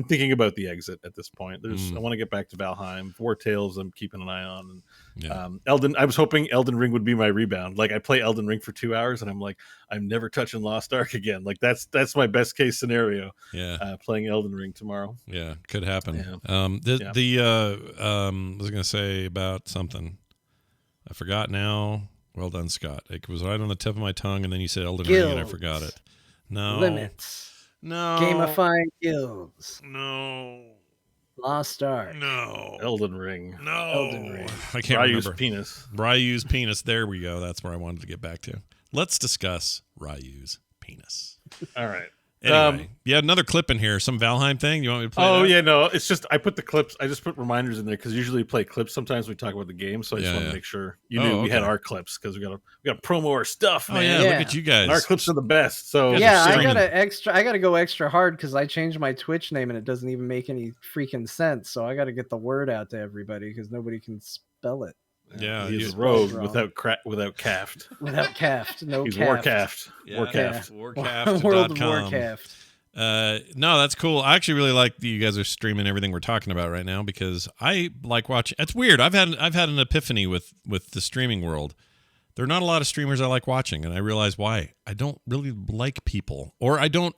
thinking about the exit at this point. I want to get back to Valheim. War Tales I'm keeping an eye on. And, I was hoping Elden Ring would be my rebound. Like I play Elden Ring for 2 hours and I'm like, I'm never touching Lost Ark again. Like that's my best case scenario. Yeah. Playing Elden Ring tomorrow. Yeah, could happen. Yeah. I was gonna say about something. I forgot now. Well done, Scott. It was right on the tip of my tongue, and then you said Elden Ring, and I forgot it. No. Limits. No. Gamifying guilds. No. Lost Ark. No. Elden Ring. No. Elden Ring. I can't remember. Ryu's penis. Ryu's penis. There we go. That's where I wanted to get back to. Let's discuss Ryu's penis. All right. Anyway, you had another clip in here, some Valheim thing. You want me to play? Oh that? yeah, no, it's just I put the clips. I just put reminders in there because usually we play clips. Sometimes we talk about the game, so I just want to make sure you knew we had our clips because we got to promo our stuff. Man. Oh yeah, look at you guys. And our clips are the best. So yeah, I gotta go extra hard because I changed my Twitch name and it doesn't even make any freaking sense. So I got to get the word out to everybody because nobody can spell it. Yeah, he's rogue without caft. Without caft, no. He's caft. Warcaft. Warcaft. World of Warcaft. No, that's cool. I actually really like that you guys are streaming everything we're talking about right now because I like watching. It's weird. I've had an epiphany with the streaming world. There are not a lot of streamers I like watching, and I realize why. I don't really like people, or I don't.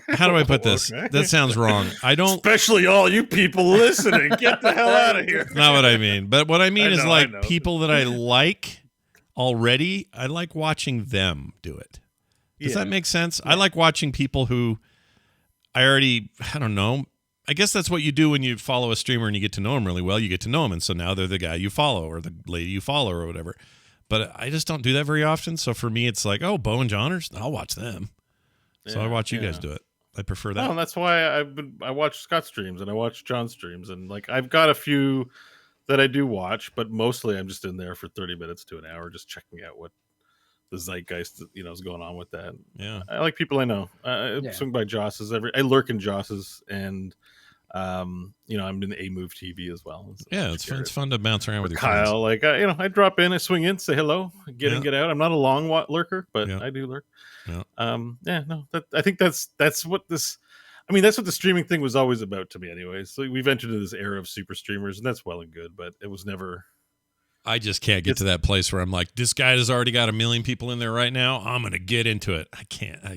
How do I put this? Okay. That sounds wrong. I don't. Especially all you people listening. Get the hell out of here. That's not what I mean. But what I mean is like people that I like already. I like watching them do it. Does that make sense? Yeah. I like watching people who I don't know. I guess that's what you do when you follow a streamer and you get to know them really well. You get to know them, and so now they're the guy you follow or the lady you follow or whatever. But I just don't do that very often. So for me, it's like, oh, Bo and John, I'll watch them. So I watch you guys do it. I prefer that. Oh, and that's why I watch Scott's streams and I watch John's streams, and like I've got a few that I do watch, but mostly I'm just in there for 30 minutes to an hour, just checking out what the zeitgeist is going on with that. Yeah, I like people I know. I swing by Joss's I lurk in Joss's, and I'm in A Move TV as well. So yeah, it's fun to bounce around with your Kyle. friends. Like I drop in, I swing in, say hello, get in, get out. I'm not a long lurker, but I do lurk. Yeah. I think that's what this. I mean, that's what the streaming thing was always about to me, anyways. So we've entered into this era of super streamers, and that's well and good, but it was never. I just can't get to that place where I'm like, this guy has already got 1 million people in there right now. I'm going to get into it. I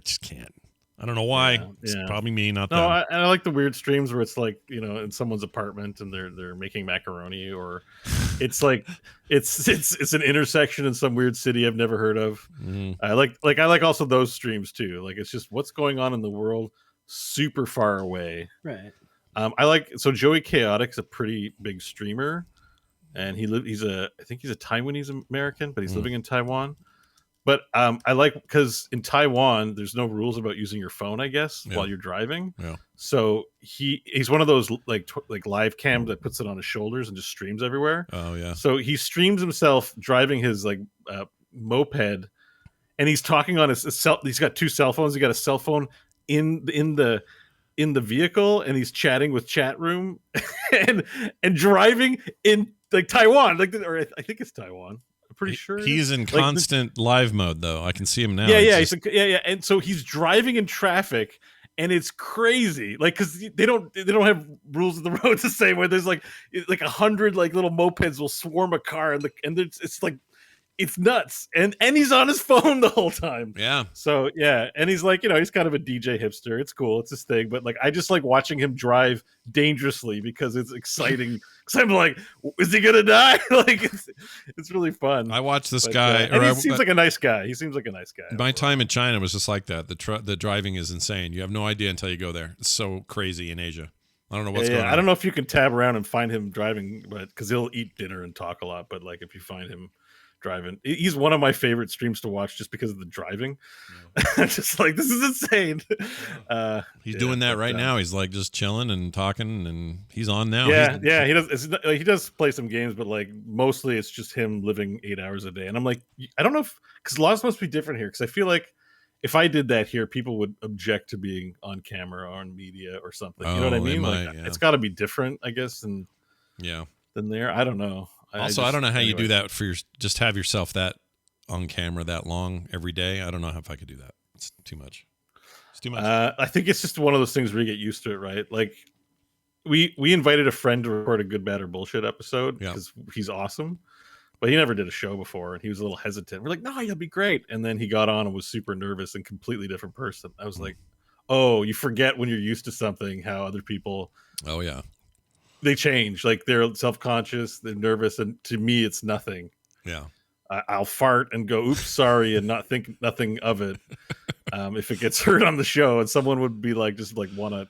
just can't. I don't know why. It's probably me, not them. I like the weird streams where it's like, in someone's apartment and they're making macaroni, or it's like it's an intersection in some weird city I've never heard of. Mm-hmm. I like also those streams too. Like it's just what's going on in the world super far away. Right. So Joey Chaotic's a pretty big streamer. And I think he's a Taiwanese American, but he's living in Taiwan. But I like because in Taiwan, there's no rules about using your phone, I guess, while you're driving. Yeah. So he's one of those like live cam that puts it on his shoulders and just streams everywhere. Oh yeah. So he streams himself driving his moped, and he's talking on his cell. He's got 2 cell phones. He got a cell phone in the vehicle, and he's chatting with chat room and driving in Taiwan, or I think it's Taiwan. I'm pretty sure he's in constant live mode, though. I can see him now. Yeah. And so he's driving in traffic, and it's crazy. Like because they don't have rules of the road the same way. There's like 100 little mopeds will swarm a car, and it's like. It's nuts, and he's on his phone the whole time. Yeah. So yeah, and he's like, he's kind of a DJ hipster. It's cool, it's his thing. But I just like watching him drive dangerously because it's exciting. Because I'm like, is he gonna die? It's really fun. I watched this guy, and he seems like a nice guy. He seems like a nice guy. My time in China was just like that. The driving is insane. You have no idea until you go there. It's so crazy in Asia. I don't know what's going on. I don't know if you can tab around and find him driving, but because he'll eat dinner and talk a lot. But like if you find him driving, he's one of my favorite streams to watch just because of the driving. Yeah. Just like, this is insane. He's doing that right now. He's like just chilling and talking, and he's on now. Yeah, he does play some games, but like mostly it's just him living 8 hours a day. And I'm like, I don't know if, because laws must be different here, because I feel like if I did that here, people would object to being on camera or on media or something. You know what I mean? It's got to be different, I guess, than there. I don't know. I don't know how you do that for just have yourself that on camera that long every day. I don't know if I could do that. It's too much. It's too much. I think it's just one of those things where you get used to it, right? Like we invited a friend to record a Good, Bad, or Bullshit episode because he's awesome. But he never did a show before, and he was a little hesitant. We're like, no, you'll be great. And then he got on and was super nervous and completely different person. I was like, oh, you forget when you're used to something, how other people... Oh, yeah. They change. Like, they're self-conscious, they're nervous, and to me, it's nothing. Yeah. I'll fart and go, oops, sorry, and not think nothing of it. If it gets heard on the show, and someone would be like, just like want to...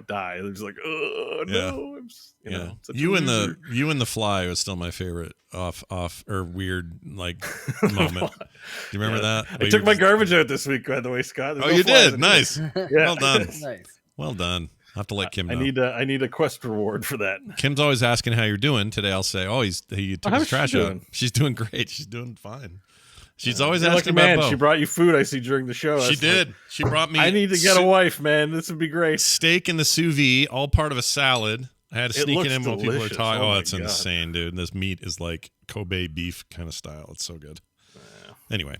die. They're just like, oh no. You and the Fly was still my favorite off or weird like moment. Do you remember that? I took my garbage out this week, by the way, Scott. There's you did. Nice. Well done. Nice. Well done. I have to let Kim know. I need a quest reward for that. Kim's always asking how you're doing. Today I'll say, he took his trash out. She's doing great. She's doing fine. She's always asking about Bo. She brought you food, I see, during the show. She did. She brought me... I need to get a wife, man. This would be great. Steak in the sous vide, all part of a salad. I had to sneak it in while people were talking. Oh, it's insane, dude. This meat is like Kobe beef kind of style. It's so good. Anyway.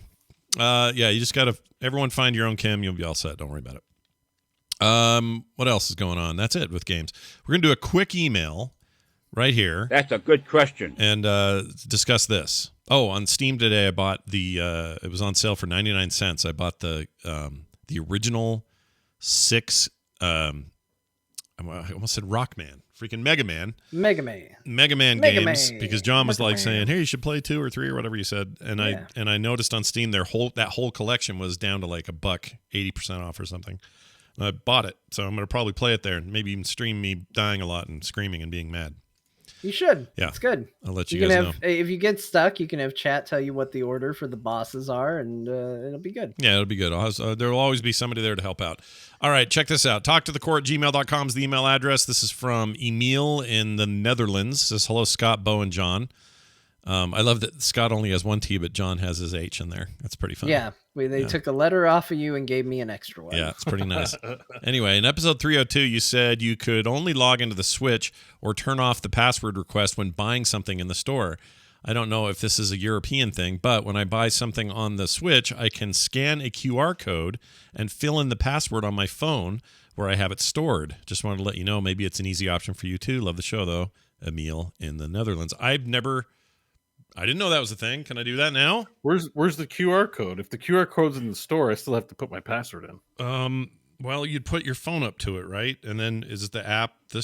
You just got to... Everyone find your own Kim. You'll be all set. Don't worry about it. What else is going on? That's it with games. We're going to do a quick email right here. That's a good question. And discuss this. Oh, on Steam today, I bought it was on sale for 99 cents. I bought the original 6, I almost said Rockman, freaking Mega Man games, because John was like saying, hey, you should play 2 or 3 or whatever you said. And I noticed on Steam that whole collection was down to like $1, 80% off or something. And I bought it, so I'm going to probably play it there and maybe even stream me dying a lot and screaming and being mad. You should. Yeah. It's good. I'll let you guys know. If you get stuck, you can have chat tell you what the order for the bosses are, and it'll be good. Yeah, it'll be good. There will always be somebody there to help out. All right, check this out. talktothecore@gmail.com is the email address. This is from Emil in the Netherlands. It says, hello, Scott, Bo, and John. I love that Scott only has one T, but John has his H in there. That's pretty funny. Yeah, they took a letter off of you and gave me an extra one. Yeah, it's pretty nice. Anyway, in episode 302, you said you could only log into the Switch or turn off the password request when buying something in the store. I don't know if this is a European thing, but when I buy something on the Switch, I can scan a QR code and fill in the password on my phone where I have it stored. Just wanted to let you know, maybe it's an easy option for you too. Love the show, though. Emil in the Netherlands. I didn't know that was a thing. Can I do that now? Where's the QR code? If the QR code's in the store, I still have to put my password in. Well, you'd put your phone up to it, right? And then is it the app? But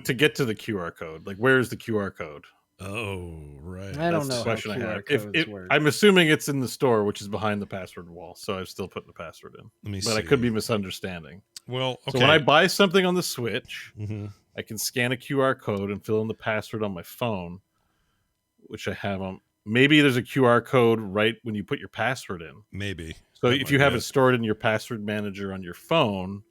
to get to the QR code, like where's the QR code? Oh, right. I don't know how QR codes work. I'm assuming it's in the store, which is behind the password wall. So I've still put the password in. But I could be misunderstanding. Well, okay. So when I buy something on the Switch, I can scan a QR code and fill in the password on my phone, which I have on. Maybe there's a QR code right when you put your password in. Maybe. So if you have it stored in your password manager on your phone,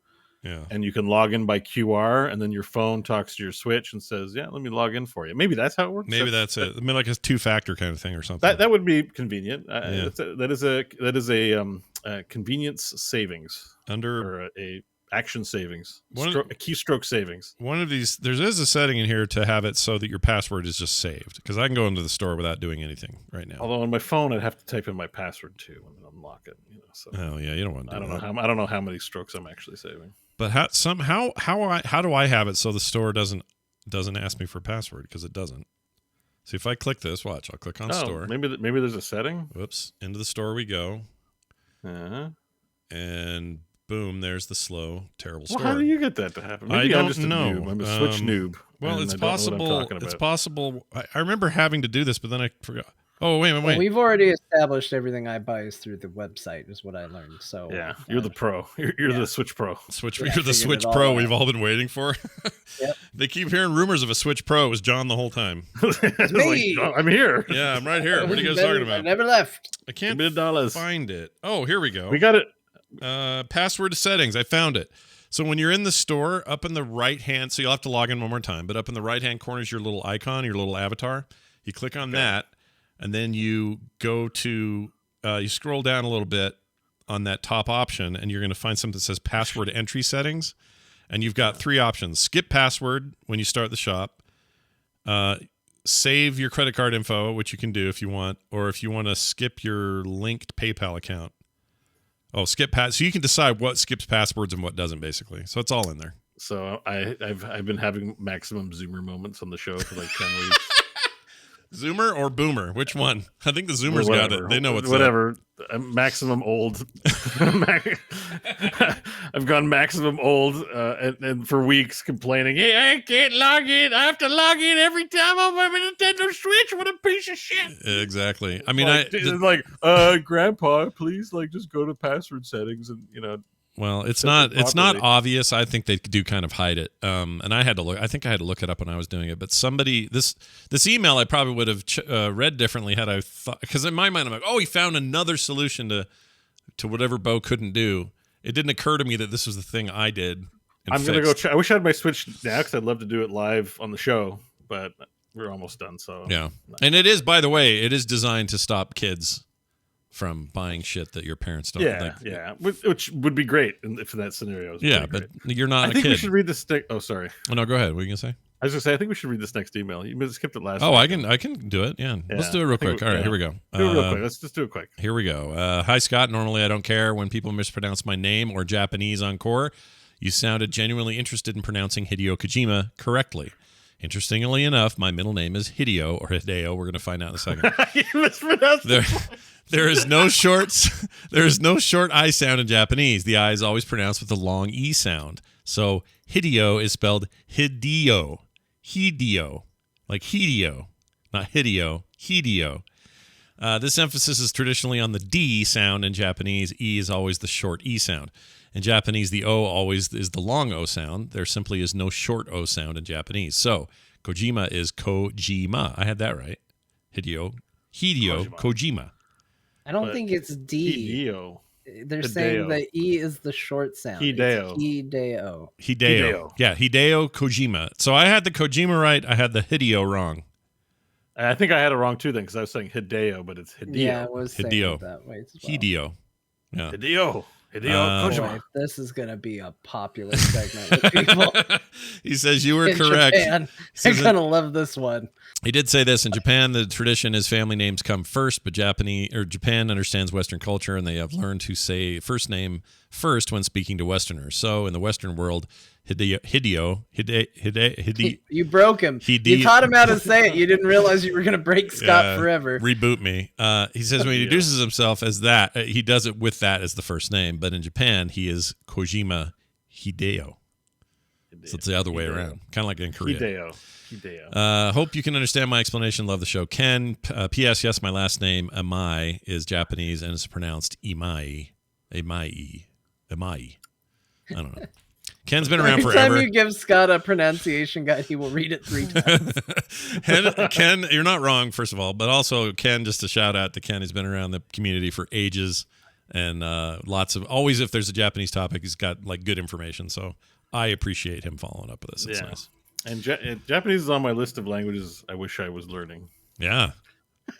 and you can log in by QR, and then your phone talks to your Switch and says, "Yeah, let me log in for you." Maybe that's how it works. Maybe that's it. I mean, like a 2-factor kind of thing or something. That would be convenient. That is a convenience savings or a action savings, a keystroke savings. One of these, there is a setting in here to have it so that your password is just saved, because I can go into the store without doing anything right now. Although on my phone, I'd have to type in my password too and unlock it. So. Oh yeah, you don't want to. I don't know how many strokes I'm actually saving. But how do I have it so the store doesn't ask me for a password, because it doesn't. See, if I click this, watch. I'll click on store. Maybe there's a setting. Whoops! Into the store we go. Uh-huh. And boom, there's the slow, terrible store. Well, how do you get that to happen? Maybe I'm just a noob. I'm a Switch noob. Well, it's possible. It's possible. I remember having to do this, but then I forgot. Oh, wait. Well, we've already established everything I buy is through the website, is what I learned. So yeah, you're the pro. You're the Switch Pro. You're the Switch Pro we've all been waiting for. Yep. They keep hearing rumors of a Switch Pro. It was John the whole time. Me. Like, I'm here. Yeah, I'm right here. What are you guys talking about? I never left. I can't $1 find it. Oh, here we go. We got it. Password settings. I found it. So when you're in the store, up in the right hand, so you'll have to log in one more time, but up in the right hand corner is your little icon, your little avatar. You click on that, and then you go to, you scroll down a little bit on that top option, and you're going to find something that says password entry settings. And you've got 3 options. Skip password when you start the shop. Save your credit card info, which you can do if you want, or if you want to skip your linked PayPal account. Oh, skip pass. So you can decide what skips passwords and what doesn't, basically. So it's all in there. So I've been having maximum Zoomer moments on the show for like 10 weeks. Zoomer or Boomer? Which one? I think the Zoomers got it. They know what's whatever. I'm maximum old. I've gone maximum old, and for weeks complaining, hey, I can't log in. I have to log in every time on my Nintendo Switch. What a piece of shit. Exactly. I mean, like, Grandpa, please, like, just go to password settings and, Well, it's not obvious. I think they do kind of hide it. And I had to look. I think I had to look it up when I was doing it. But somebody, this email, I probably would have read differently had I thought. Because in my mind, I'm like, oh, he found another solution to whatever Bo couldn't do. It didn't occur to me that this was the thing I did. I'm gonna go. I wish I had my Switch now because I'd love to do it live on the show, but we're almost done. So yeah, and it is, by the way, it is designed to stop kids from buying shit that your parents don't like. Yeah, which would be great if in that scenario. Yeah, but you're not a kid. I think we should read this. Oh, sorry. Oh, no, go ahead. What are you going to say? I was going to say, I think we should read this next email. You skipped it last time. Oh, I can do it. Yeah. Let's do it real quick. All right, here we go. Do it real quick. Let's just do it quick. Here we go. Hi, Scott. Normally, I don't care when people mispronounce my name or Japanese on Core. You sounded genuinely interested in pronouncing Hideo Kojima correctly. Interestingly enough, my middle name is Hideo or Hideo. We're going to find out in a second. You mispronounced it. There is no short I sound in Japanese. The I is always pronounced with a long E sound. So Hideo is spelled Hideo. Hideo. Like Hideo. Not Hideo. Hideo. This emphasis is traditionally on the D sound in Japanese. E is always the short E sound. In Japanese, the O always is the long O sound. There simply is no short O sound in Japanese. So Kojima is Kojima. I had that right. Hideo Kojima. I don't think it's D. Hideo. They're saying the E is the short sound. Hideo. Yeah, Hideo Kojima. So I had the Kojima right. I had the Hideo wrong. I think I had it wrong too then because I was saying Hideo, but it's Hideo. Yeah, I was saying it that way as well. Hideo. Yeah. Hideo Kojima. Boy, this is going to be a popular segment with people. He says you were correct. Japan. They're going to love this one. He did say this. In Japan, the tradition is family names come first, but Japan understands Western culture, and they have learned to say first name first when speaking to Westerners. So in the Western world, Hideo. You broke him. You taught him how to say it. You didn't realize you were going to break Scott forever. Reboot me. He says when he introduces himself as that, he does it with that as the first name. But in Japan, he is Kojima Hideo. So it's the other way around. Kind of like in Korea. Hideo. Hope you can understand my explanation. Love the show. Ken, P.S. Yes, my last name, Amai, is Japanese and it's pronounced Imai. Amai. I don't know. Ken's been around forever. Every time you give Scott a pronunciation guide, he will read it 3 times. Ken, you're not wrong, first of all, but also Ken, just a shout out to Ken. He's been around the community for ages and always if there's a Japanese topic, he's got like good information. So I appreciate him following up with us. It's nice. And Japanese is on my list of languages I wish I was learning. Yeah.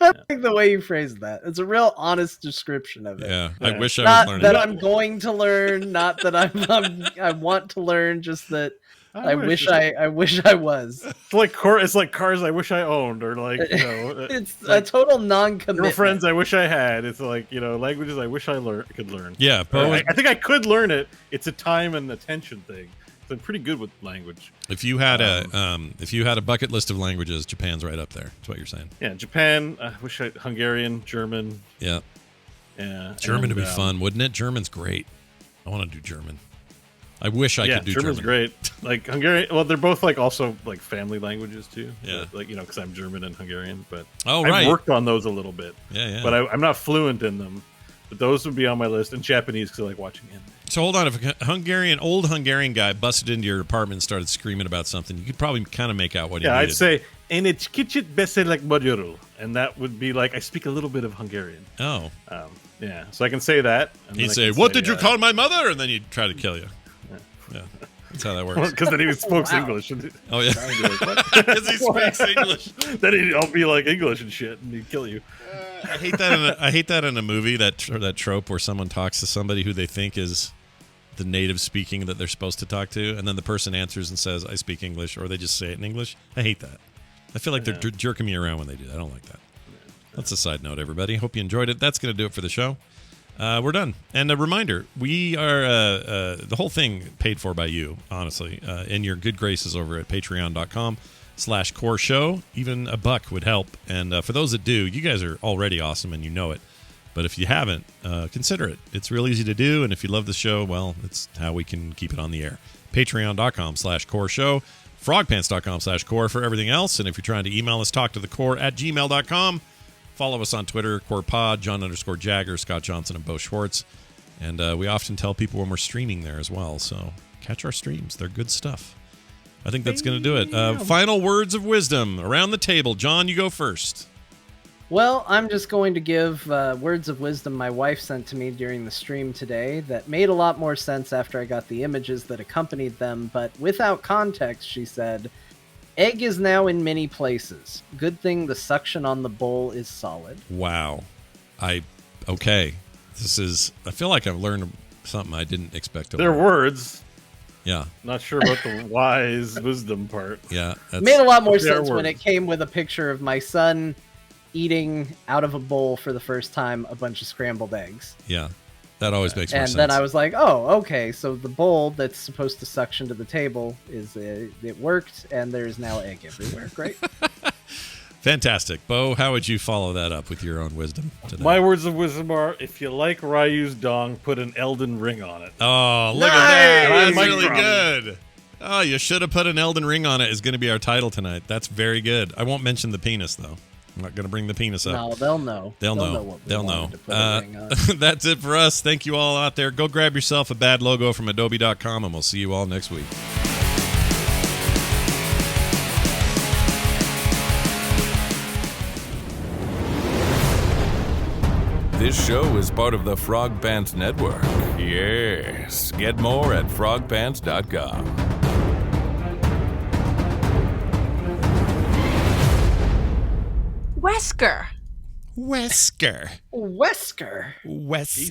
I like the way you phrased that. It's a real honest description of it. Yeah. I wish I was learning. Not that I'm going to learn, not that I want to learn, just that I wish I was. It's like cars I wish I owned, or like, it's like a total non-commitment. Girlfriends I wish I had. It's like, languages I wish I could learn. Yeah. I think I could learn it. It's a time and attention thing. I'm pretty good with language. If you had a bucket list of languages, Japan's right up there. That's what you're saying. Yeah, Japan. Hungarian, German. Yeah. German would be fun, wouldn't it? German's great. I want to do German. I wish I could do German's German. Great. Like Hungarian. Well, they're both like also like family languages too. Yeah. Like because I'm German and Hungarian, but right. I've worked on those a little bit. Yeah. But I'm not fluent in them. But those would be on my list, and Japanese because I like watching anime. So hold on, if a old Hungarian guy busted into your apartment and started screaming about something, you could probably kind of make out what he needed. I'd say, and it's kicsit beszélek magyarul, and that would be like, I speak a little bit of Hungarian. Oh. Yeah, so I can say that. And he'd say, what did you call my mother? And then he'd try to kill you. Yeah. That's how that works. Because then he speaks English. Oh, yeah. Because he speaks English. Then he'll be like English and shit, and he'd kill you. I hate that in a movie, that trope where someone talks to somebody who they think is the native speaking that they're supposed to talk to, and then the person answers and says, I speak English, or they just say it in English. I hate that. I feel like they're jerking me around when they do that. I don't like that. That's a side note, everybody. Hope you enjoyed it. That's going to do it for the show. We're done. And a reminder, we are the whole thing paid for by you, honestly, in your good graces over at patreon.com/core show. Even $1 would help. And for those that do, you guys are already awesome and you know it. But if you haven't, consider it. It's real easy to do. And if you love the show, well, it's how we can keep it on the air. Patreon.com/core show. Frogpants.com/core for everything else. And if you're trying to email us, talktothecore@gmail.com. Follow us on Twitter, CorePod, John_Jagger, Scott Johnson, and Bo Schwartz. And we often tell people when we're streaming there as well. So catch our streams. They're good stuff. I think that's going to do it. Final words of wisdom around the table. John, you go first. Well, I'm just going to give words of wisdom my wife sent to me during the stream today that made a lot more sense after I got the images that accompanied them. But without context, she said, egg is now in many places. Good thing the suction on the bowl is solid. Wow. Okay. I feel like I've learned something I didn't expect to learn. They're words. Yeah. Not sure about the wise wisdom part. Yeah. Made a lot more sense when it came with a picture of my son eating out of a bowl for the first time a bunch of scrambled eggs. Yeah. That always makes more sense. And then I was like, oh, okay, so the bowl that's supposed to suction to the table, it worked, and there's now egg everywhere. Great. Fantastic. Bo, how would you follow that up with your own wisdom today? My words of wisdom are, if you like Ryu's dong, put an Elden Ring on it. Oh, look at that. That's really good. Oh, you should have put an Elden Ring on it is going to be our title tonight. That's very good. I won't mention the penis, though. I'm not going to bring the penis up. No, they'll know. They'll know. That's it for us. Thank you all out there. Go grab yourself a bad logo from Adobe.com, and we'll see you all next week. This show is part of the Frog Pants Network. Yes. Get more at frogpants.com. Wesker. Wesker. Wesker. Wesker.